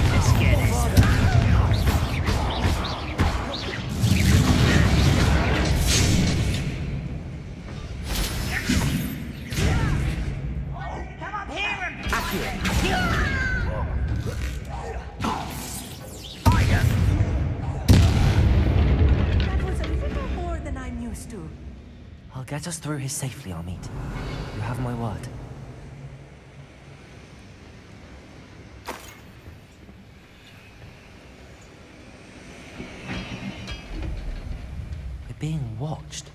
Let's get it. Come up here and That was a little more than I'm used to. I'll get us through here safely, Amit. You have my word. We're being watched.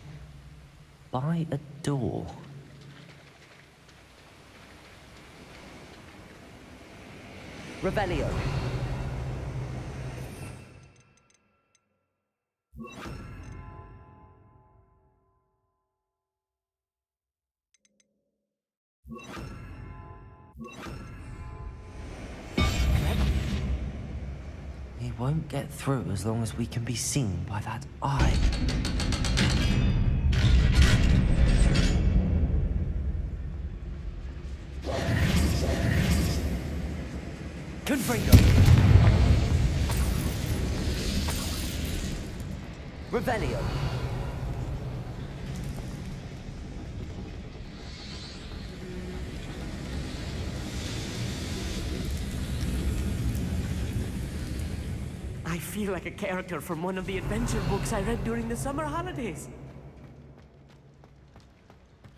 By a door. Revelio. We won't get through as long as we can be seen by that eye. Confringo! Revelio! I feel like a character from one of the adventure books I read during the summer holidays.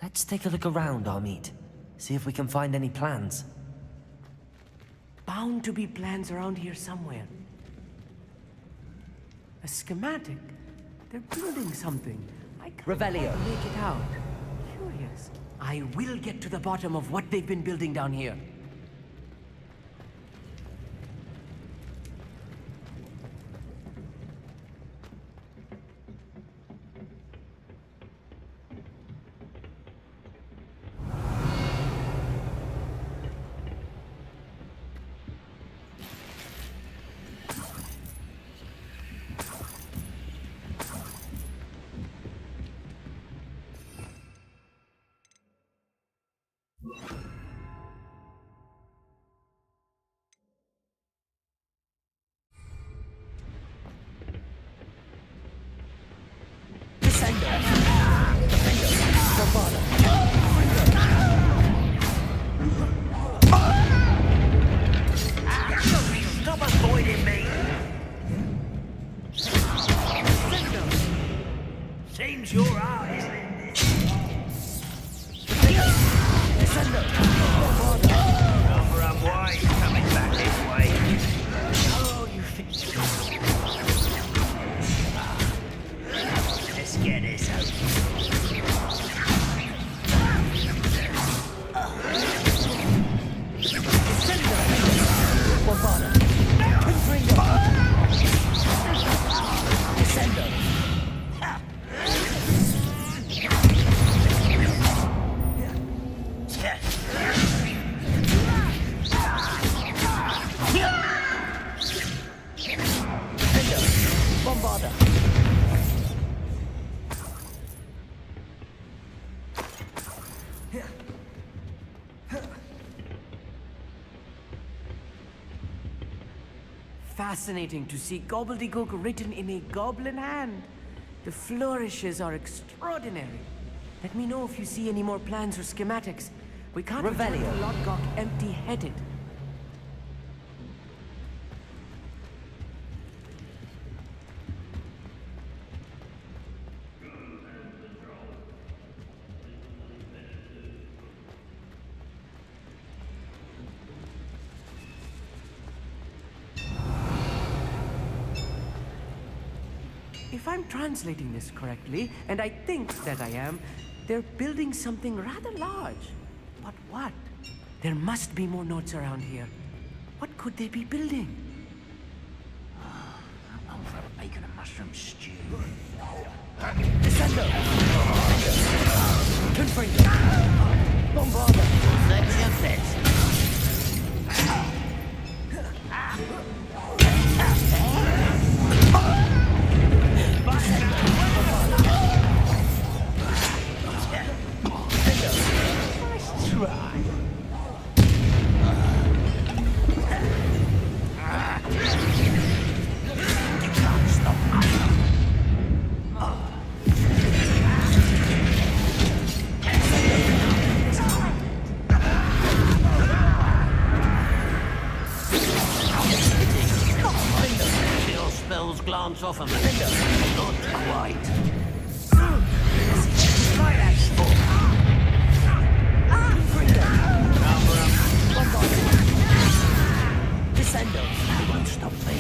Let's take a look around, Amit. See if we can find any plans. Bound to be plans around here somewhere. A schematic. They're building something. I can't quite make it out. Curious. I will get to the bottom of what they've been building down here. fascinating to see gobbledygook written in a goblin hand. The flourishes are extraordinary. Let me know if you see any more plans or schematics. We can't return to Lodgok empty-headed. If I'm translating this correctly, and I think that I am, they're building something rather large. But what? There must be more notes around here. What could they be building? I'm on for a bacon and mushroom stew. Descendo! Confringo! Bombarda! That's your bet. Nice try. You can't stop us. Your spells glance off of me. Not quite. Descendo. They won't stop me.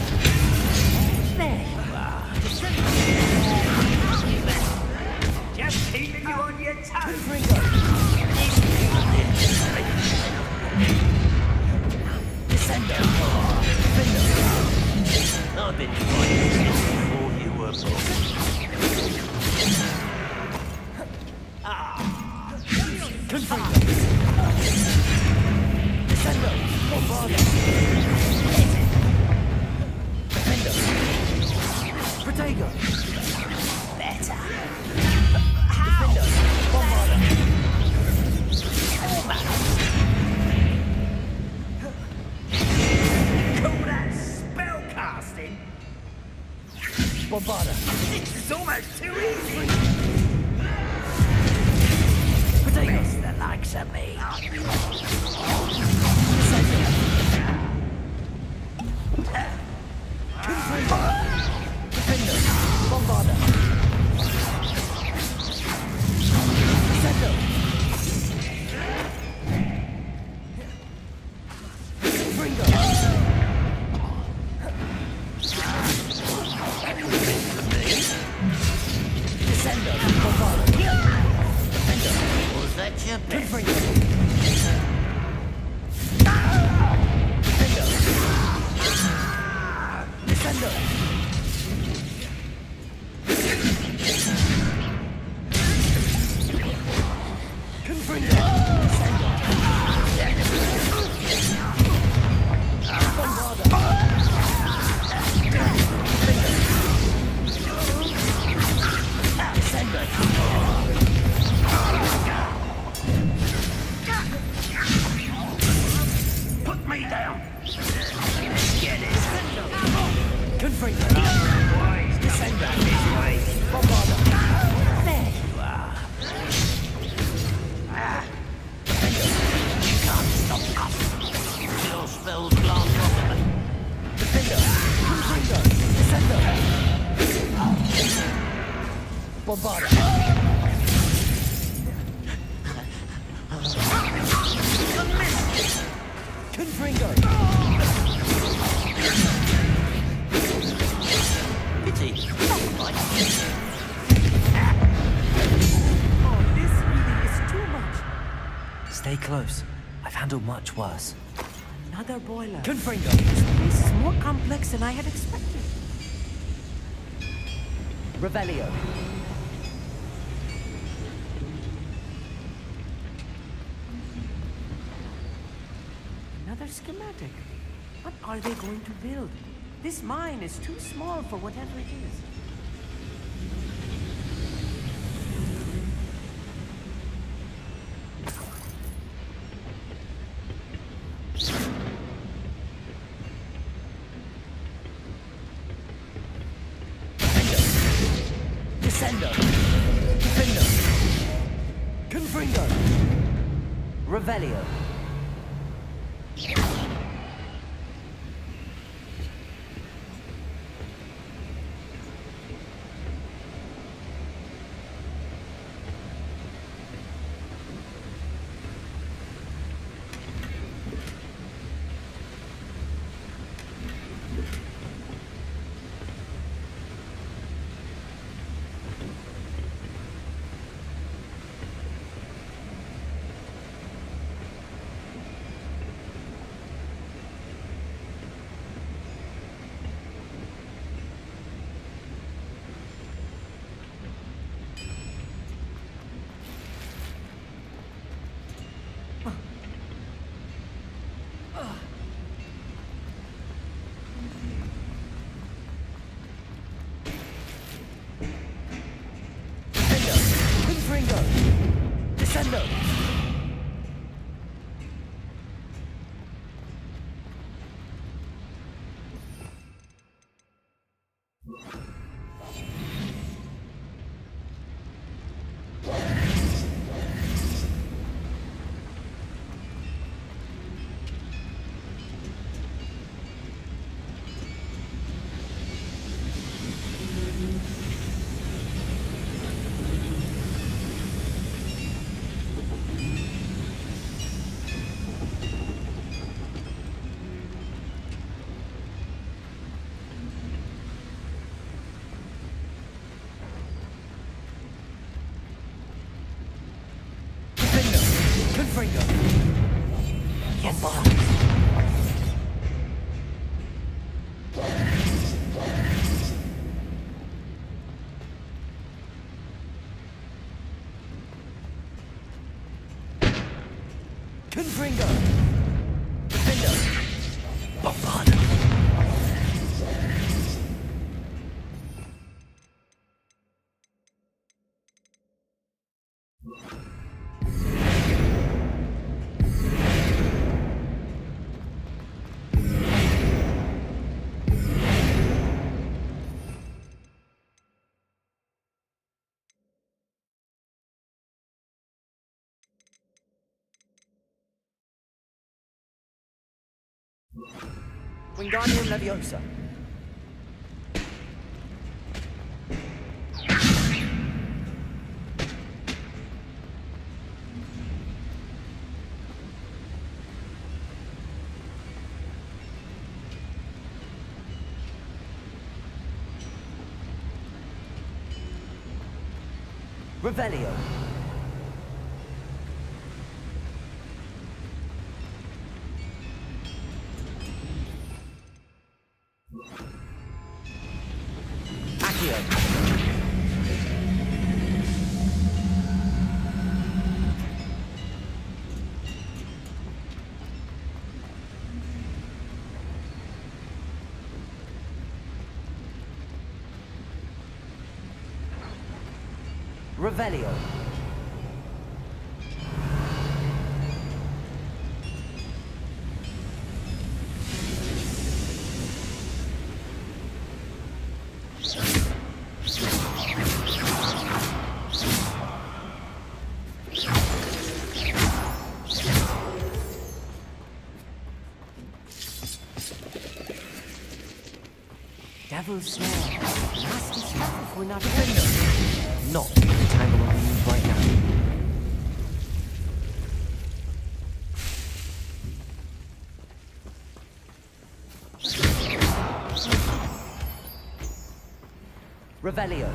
There you are. Just keeping you on your toes. Descendo. I've been fighting this before you were born. Confringo. Descendo. Bombarda. Defendo. Protego. Better. Defendo. Bombarda. Call that spell casting? Bombarda. This is almost too easy. Potatoes, the likes of me. Defender, Bombarda. Descendo. Fringo. Descendo, Bombarda. Defender. Was that your bet? Fringo. Descendo. Confringo. Put me down. Get it. Confringo. Descendo. Bombarda. There you are. You can't stop us. Your spells glance off of me. Defender. Confringo. Descendo. Bombarda. Confringo. Pity. Not Oh, this really is too much. Stay close. I've handled much worse. Another boiler. Confringo. This place is more complex than I had expected. Revelio. Another schematic. What are they going to build? This mine is too small for whatever it is. Descendo. Defendo. Confringo. Revelio. Confringo. Descendo. Confringo. Yes. Confringo. Defendo. Bombard. Wingardium Leviosa. Revelio. Accio. Revelio. Devil's snare. Nasty stuff if we're not defenders. Not the tangle on the move right now. Revelio.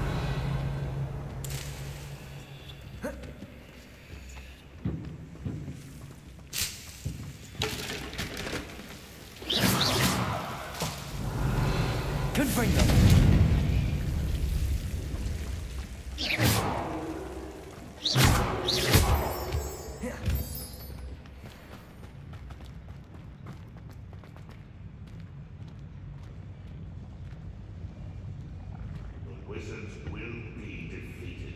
Confringo. The wizards will be defeated.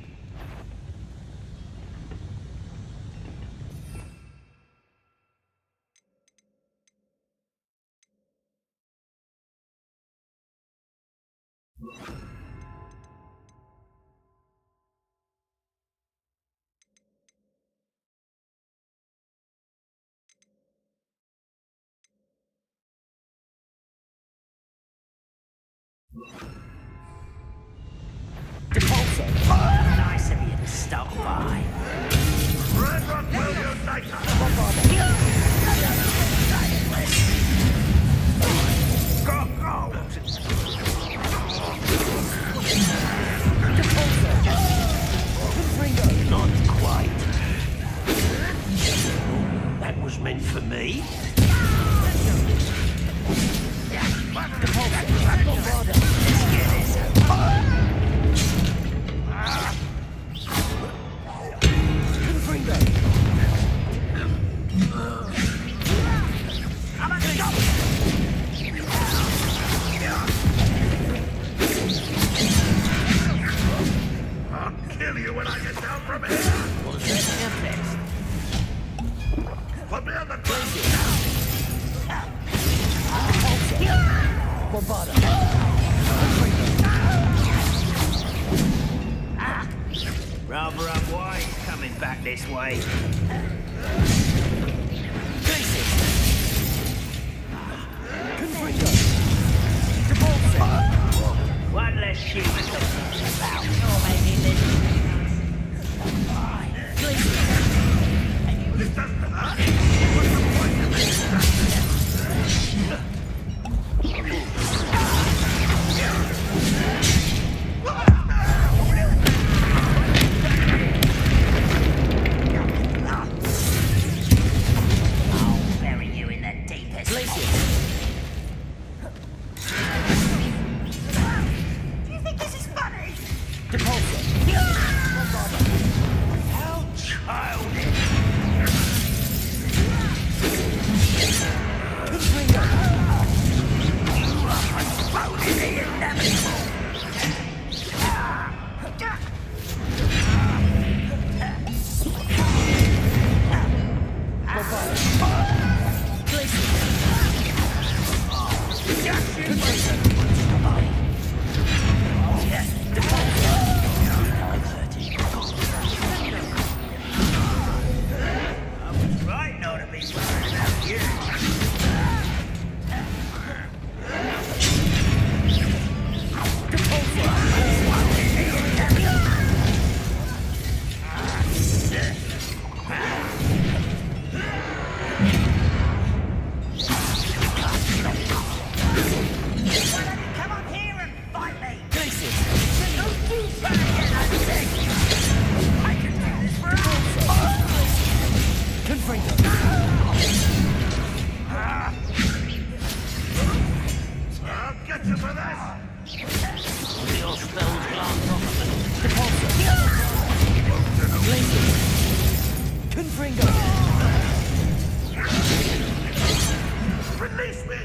Nice of you to stop by. Not quite. That was meant for me. I'll kill you when I get down from here! Put me on the ground Rather unwise coming back this way. One less human to think about. Or maybe this. This doesn't hurt! What's the point of I'll bury you in the deepest places. Do you think this is funny? How childish. Right not to be worried about you. Come up here and fight me. Don't you try to get that thing. I can do this for I'll get you for this! Your spells glance off of Release me!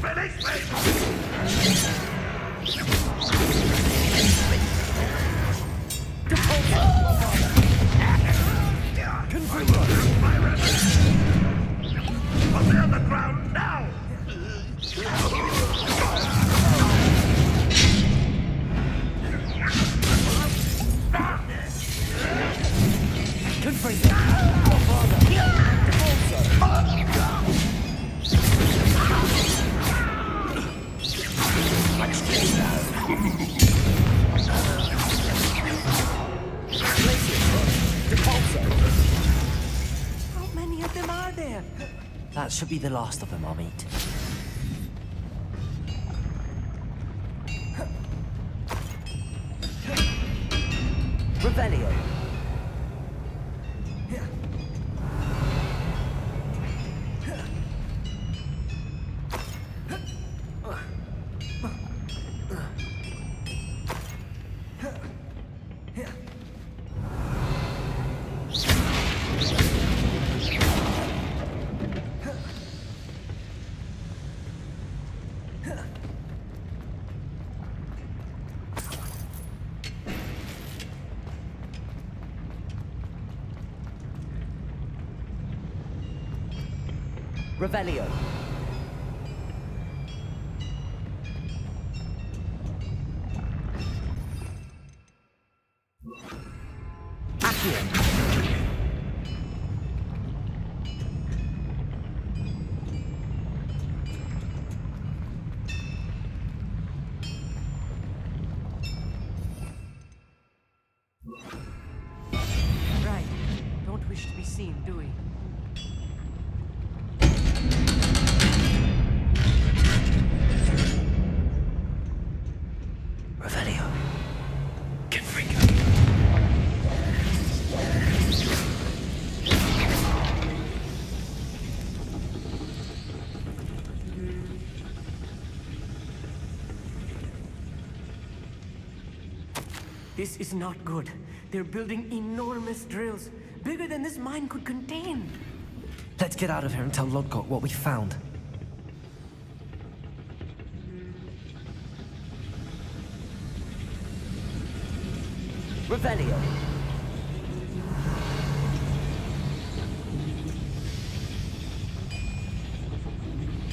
Release me! Put me on the ground now! How many of them are there? That should be the last of them I'll meet. Revelio. Revelio. Accio. scene, do we? Revelio. Confringo. This is not good. They're building enormous drills, bigger than this mine could contain. Let's get out of here and tell Lodgok what we found. Revelio.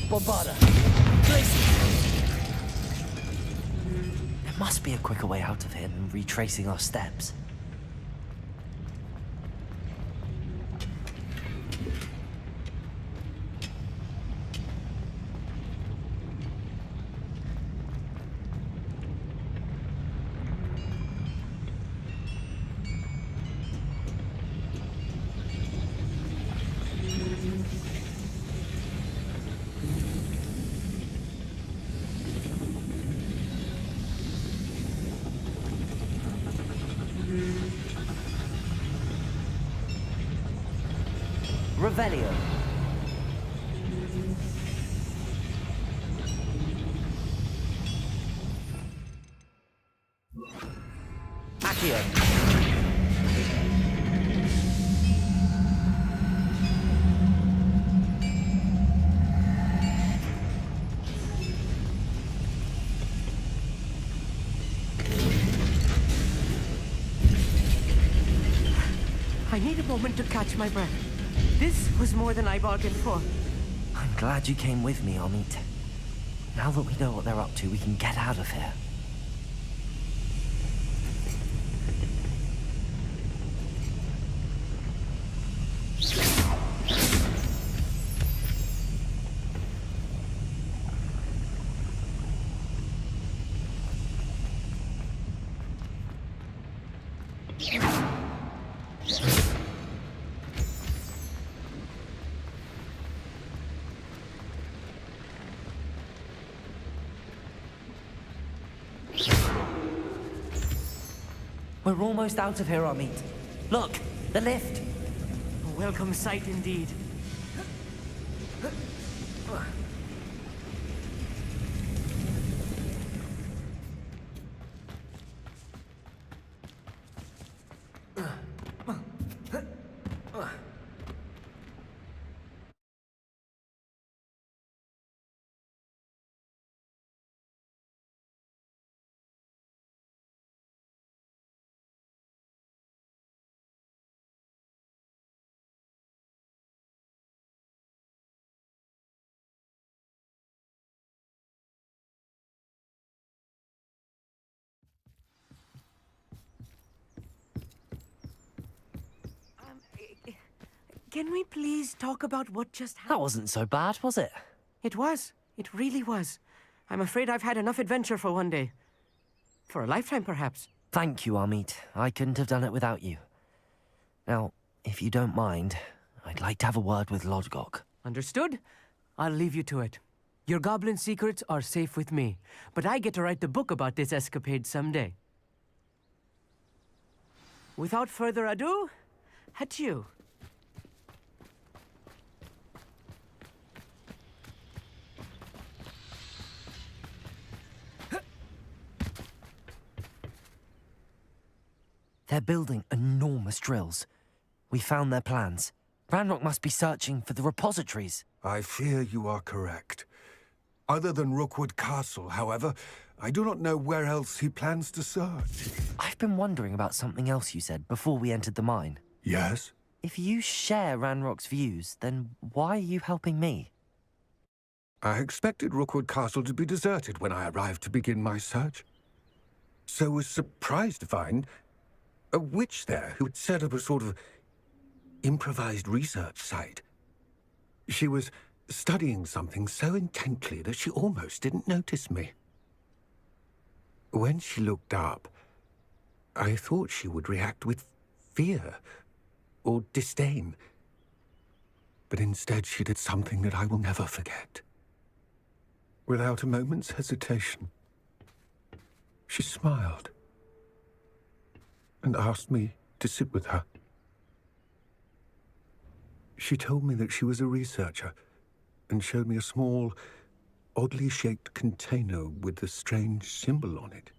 Bombarda. There must be a quicker way out of here than retracing our steps. Revelio. Accio. I need a moment to catch my breath. This was more than I bargained for. I'm glad you came with me, Amit. Now that we know what they're up to, we can get out of here. We're almost out of here, Amit. Look, the lift. A welcome sight indeed. Can we please talk about what just happened? That wasn't so bad, was it? It was. It really was. I'm afraid I've had enough adventure for one day. For a lifetime, perhaps. Thank you, Amit. I couldn't have done it without you. Now, if you don't mind, I'd like to have a word with Lodgok. Understood? I'll leave you to it. Your goblin secrets are safe with me, but I get to write the book about this escapade someday. Without further ado, adieu. They're building enormous drills. We found their plans. Ranrock must be searching for the repositories. I fear you are correct. Other than Rookwood Castle, however, I do not know where else he plans to search. I've been wondering about something else you said before we entered the mine. Yes? If you share Ranrock's views, then why are you helping me? I expected Rookwood Castle to be deserted when I arrived to begin my search. So was surprised to find a witch there who had set up a sort of improvised research site. She was studying something so intently that she almost didn't notice me. When she looked up, I thought she would react with fear or disdain. But instead, she did something that I will never forget. Without a moment's hesitation, she smiled and asked me to sit with her. She told me that she was a researcher and showed me a small, oddly shaped container with a strange symbol on it.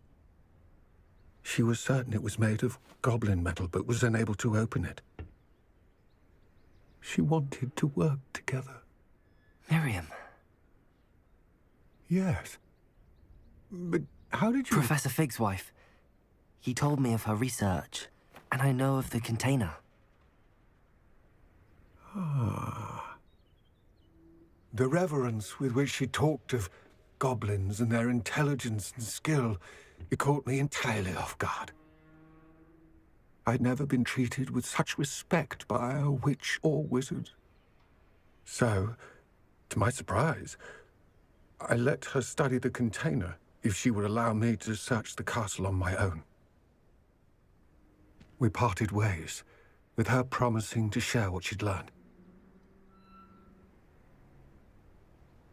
She was certain it was made of goblin metal, but was unable to open it. She wanted to work together. Miriam. Yes. But how did you... Professor Fig's wife. He told me of her research, and I know of the container. Ah. The reverence with which she talked of goblins and their intelligence and skill, it caught me entirely off guard. I'd never been treated with such respect by a witch or wizard. So, to my surprise, I let her study the container if she would allow me to search the castle on my own. We parted ways, with her promising to share what she'd learned.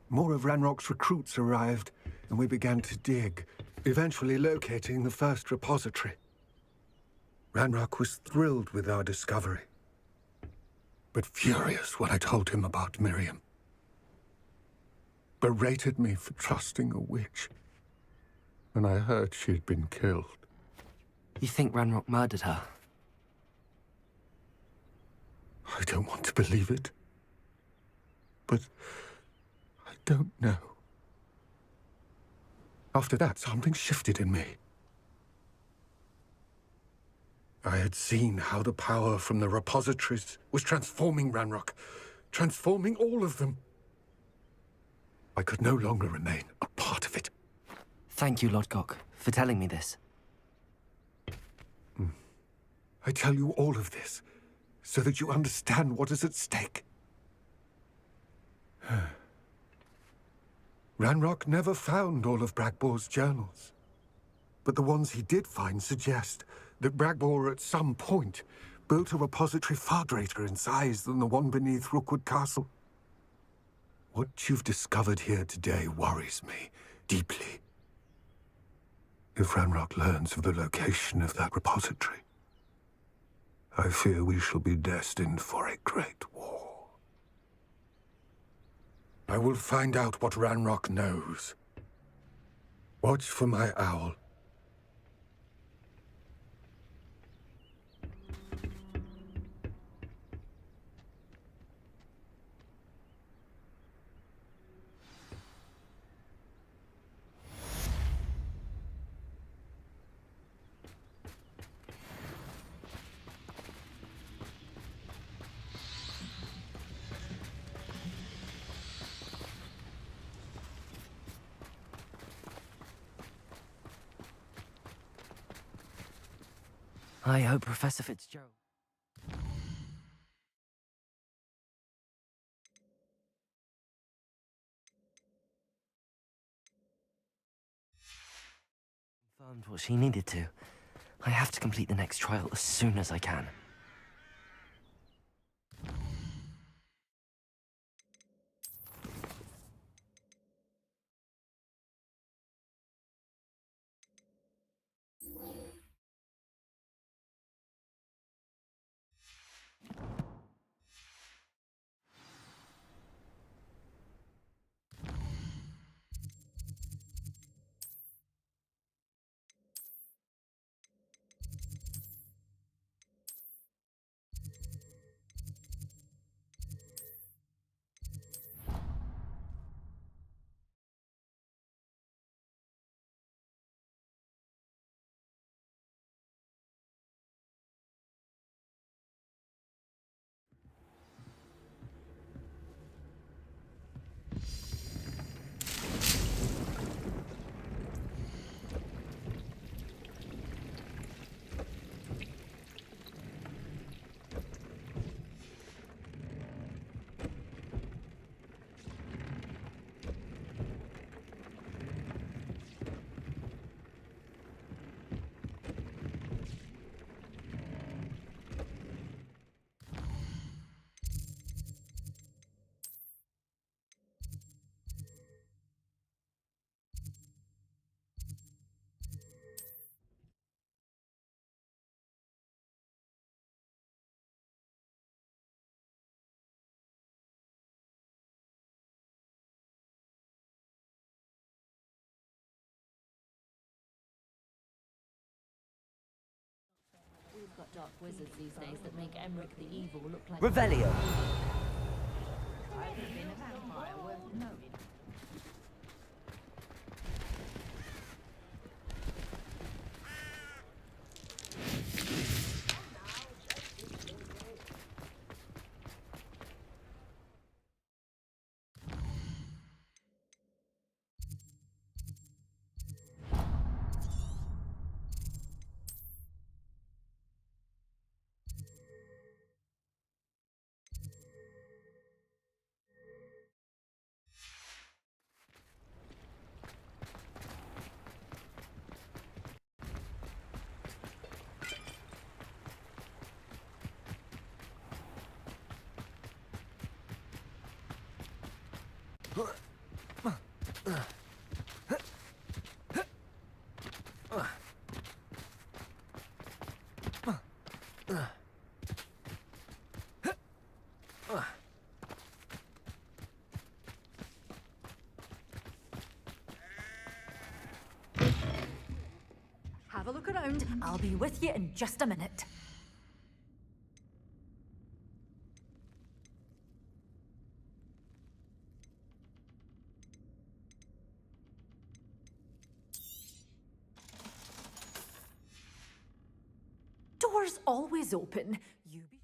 More of Ranrock's recruits arrived, and we began to dig, eventually locating the first repository. Ranrock was thrilled with our discovery, but furious when I told him about Miriam. Berated me for trusting a witch, and I heard she'd been killed. You think Ranrock murdered her? I don't want to believe it, but I don't know. After that, something shifted in me. I had seen how the power from the repositories was transforming Ranrock, transforming all of them. I could no longer remain a part of it. Thank you, Lodgok, for telling me this. I tell you all of this so that you understand what is at stake. Ranrock never found all of Bragbor's journals, but the ones he did find suggest that Bragbor at some point built a repository far greater in size than the one beneath Rookwood Castle. What you've discovered here today worries me deeply. If Ranrock learns of the location of that repository, I fear we shall be destined for a great war. I will find out what Ranrock knows. Watch for my owl. I hope Professor Fitzgerald... confirmed what she needed to. I have to complete the next trial as soon as I can. got dark wizards these days that make Emmerich the Evil look like... Revelio. I've been a vampire worth knowing. Have a look around. I'll be with you in just a minute. Doors always open. You be...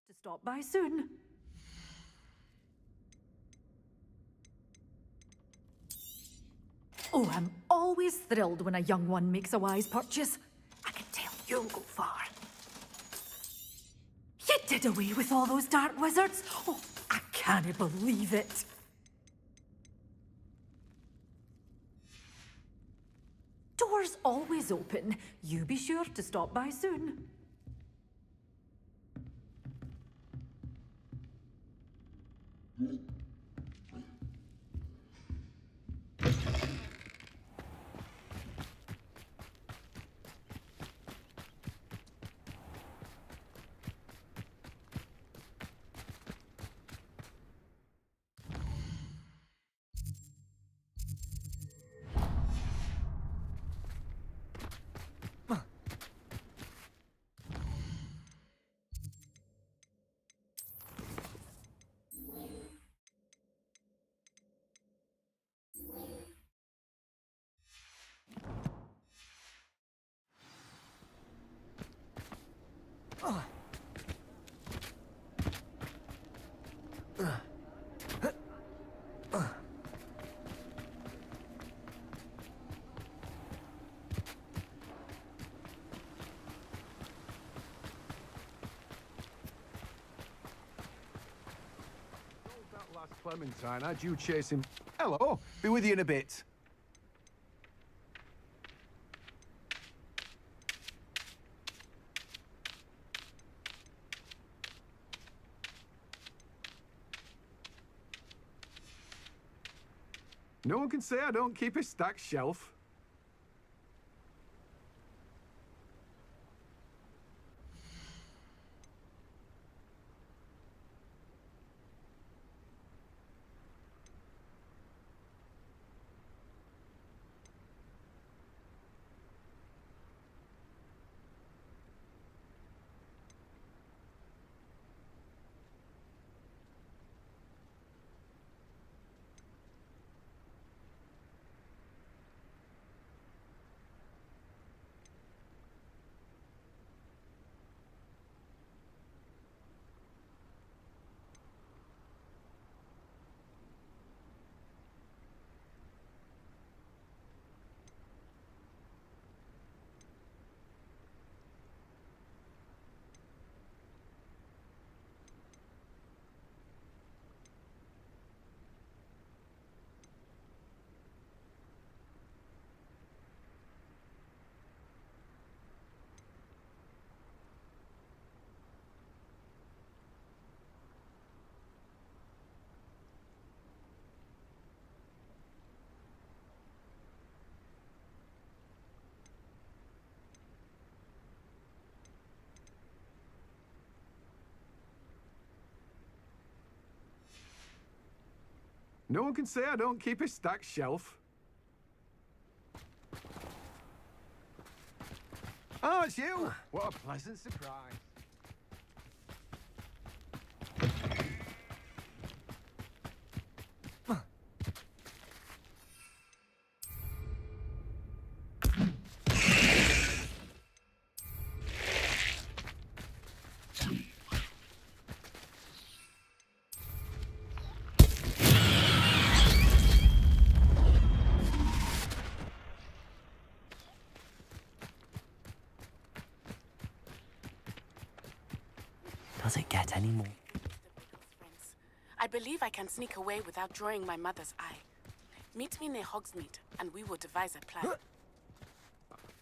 to stop by soon. Oh, I'm always thrilled when a young one makes a wise purchase. I can tell you'll go far. You did away with all those dark wizards? Oh, I can't believe it. Doors always open. You be sure to stop by soon. Clementine, how'd you chase him? Hello, be with you in a bit. No one can say I don't keep a stacked shelf. No one can say I don't keep a stacked shelf. Oh, it's you! What a pleasant surprise. Does it get any more? I believe I can sneak away without drawing my mother's eye. Meet me near Hogsmeade, and we will devise a plan.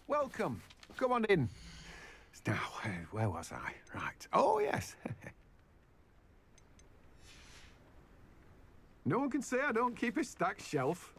Welcome. Come on in. Now, where was I? Right. Oh, yes. No one can say I don't keep a stacked shelf.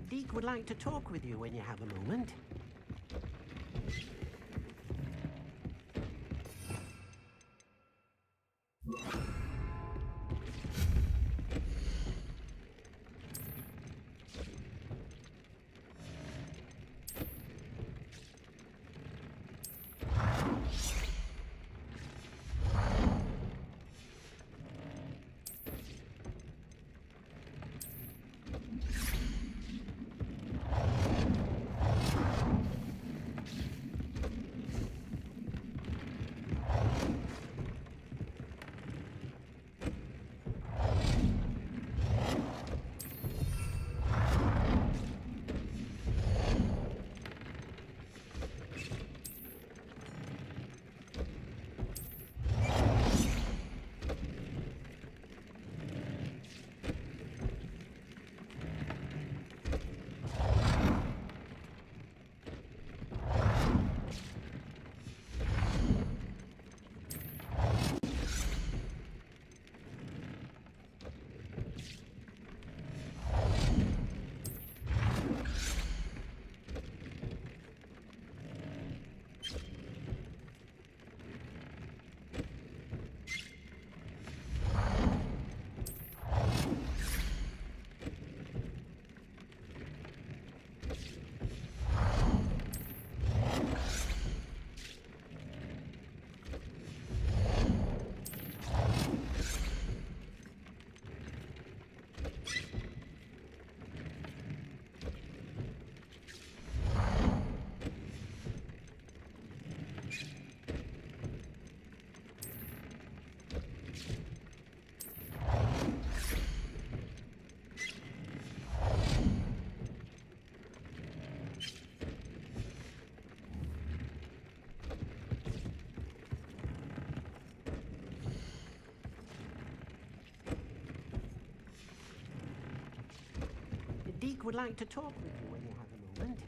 Deke would like to talk with you when you have a moment. Deke would like to talk with you when you have a moment.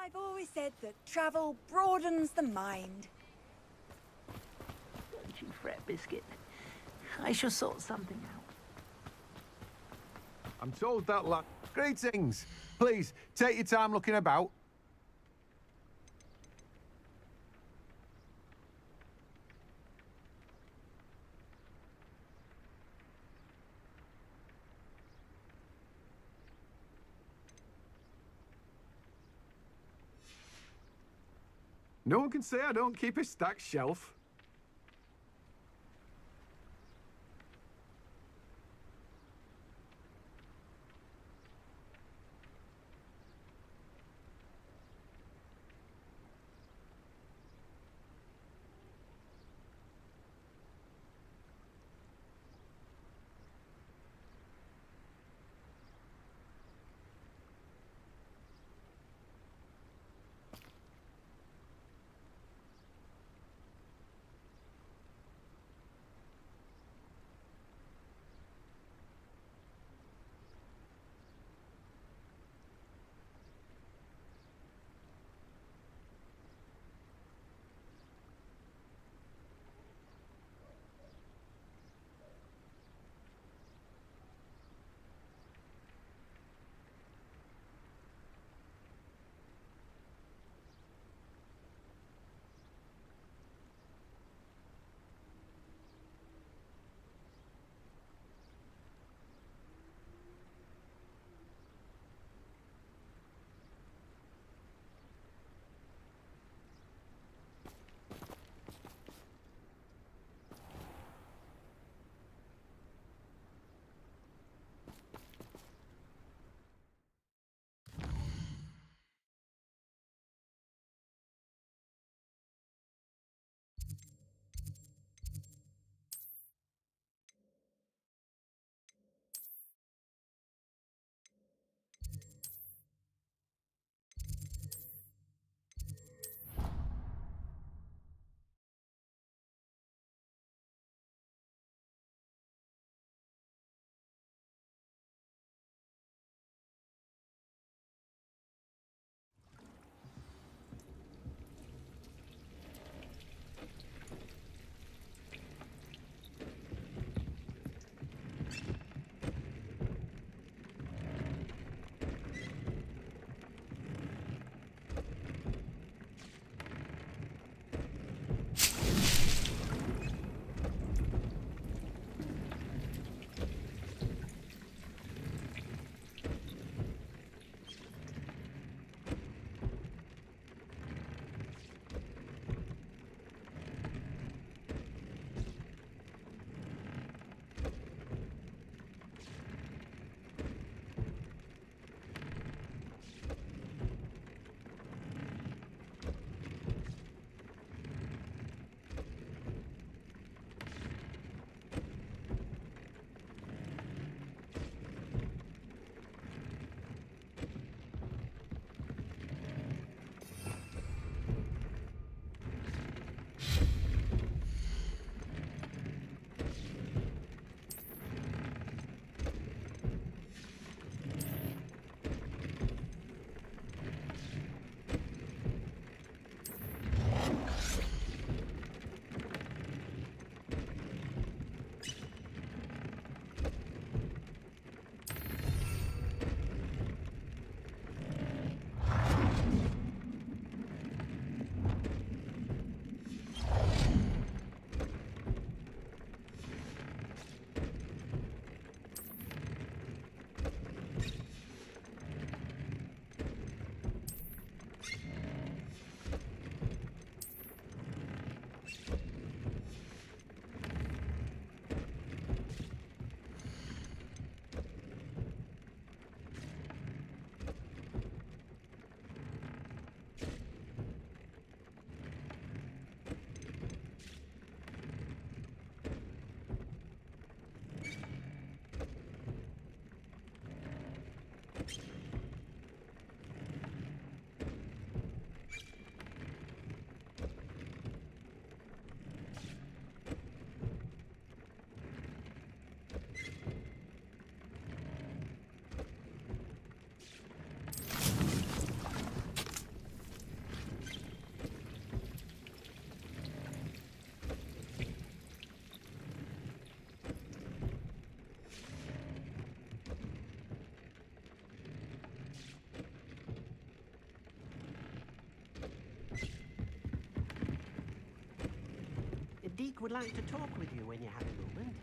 I've always said that travel broadens the mind. Don't you fret, Biscuit. I shall sort something out. I'm told that Greetings! Please, take your time looking about. No one can say I don't keep a stacked shelf. Deke would like to talk with you when you have a moment.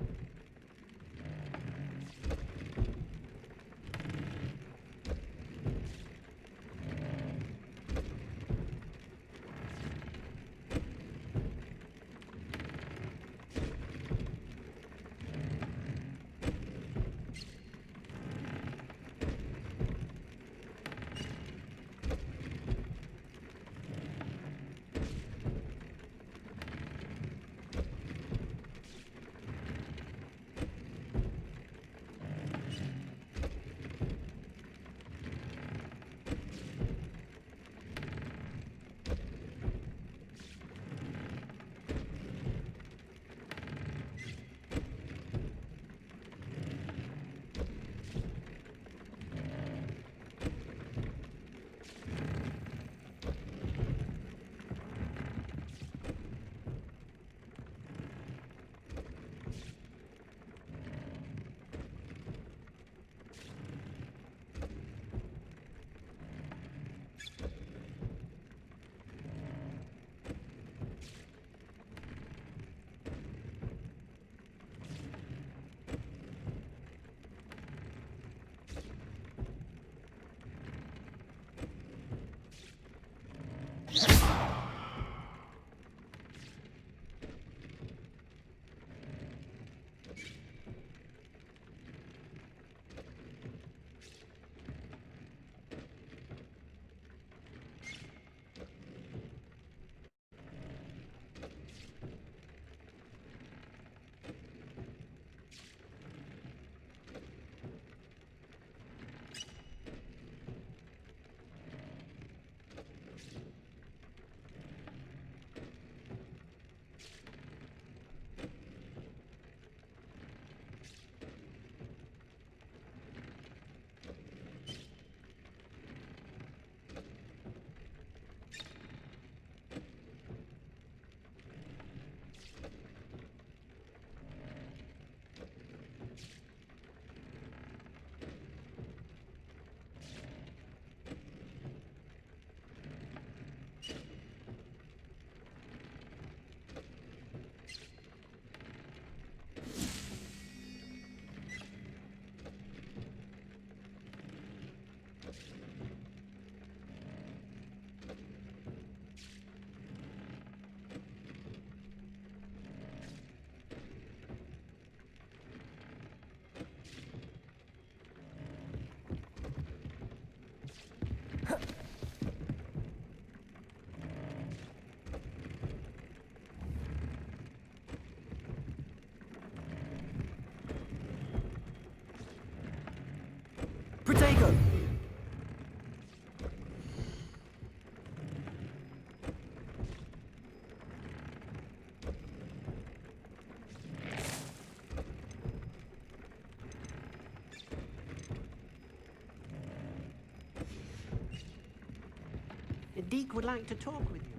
Protego! Deke would like to talk with you.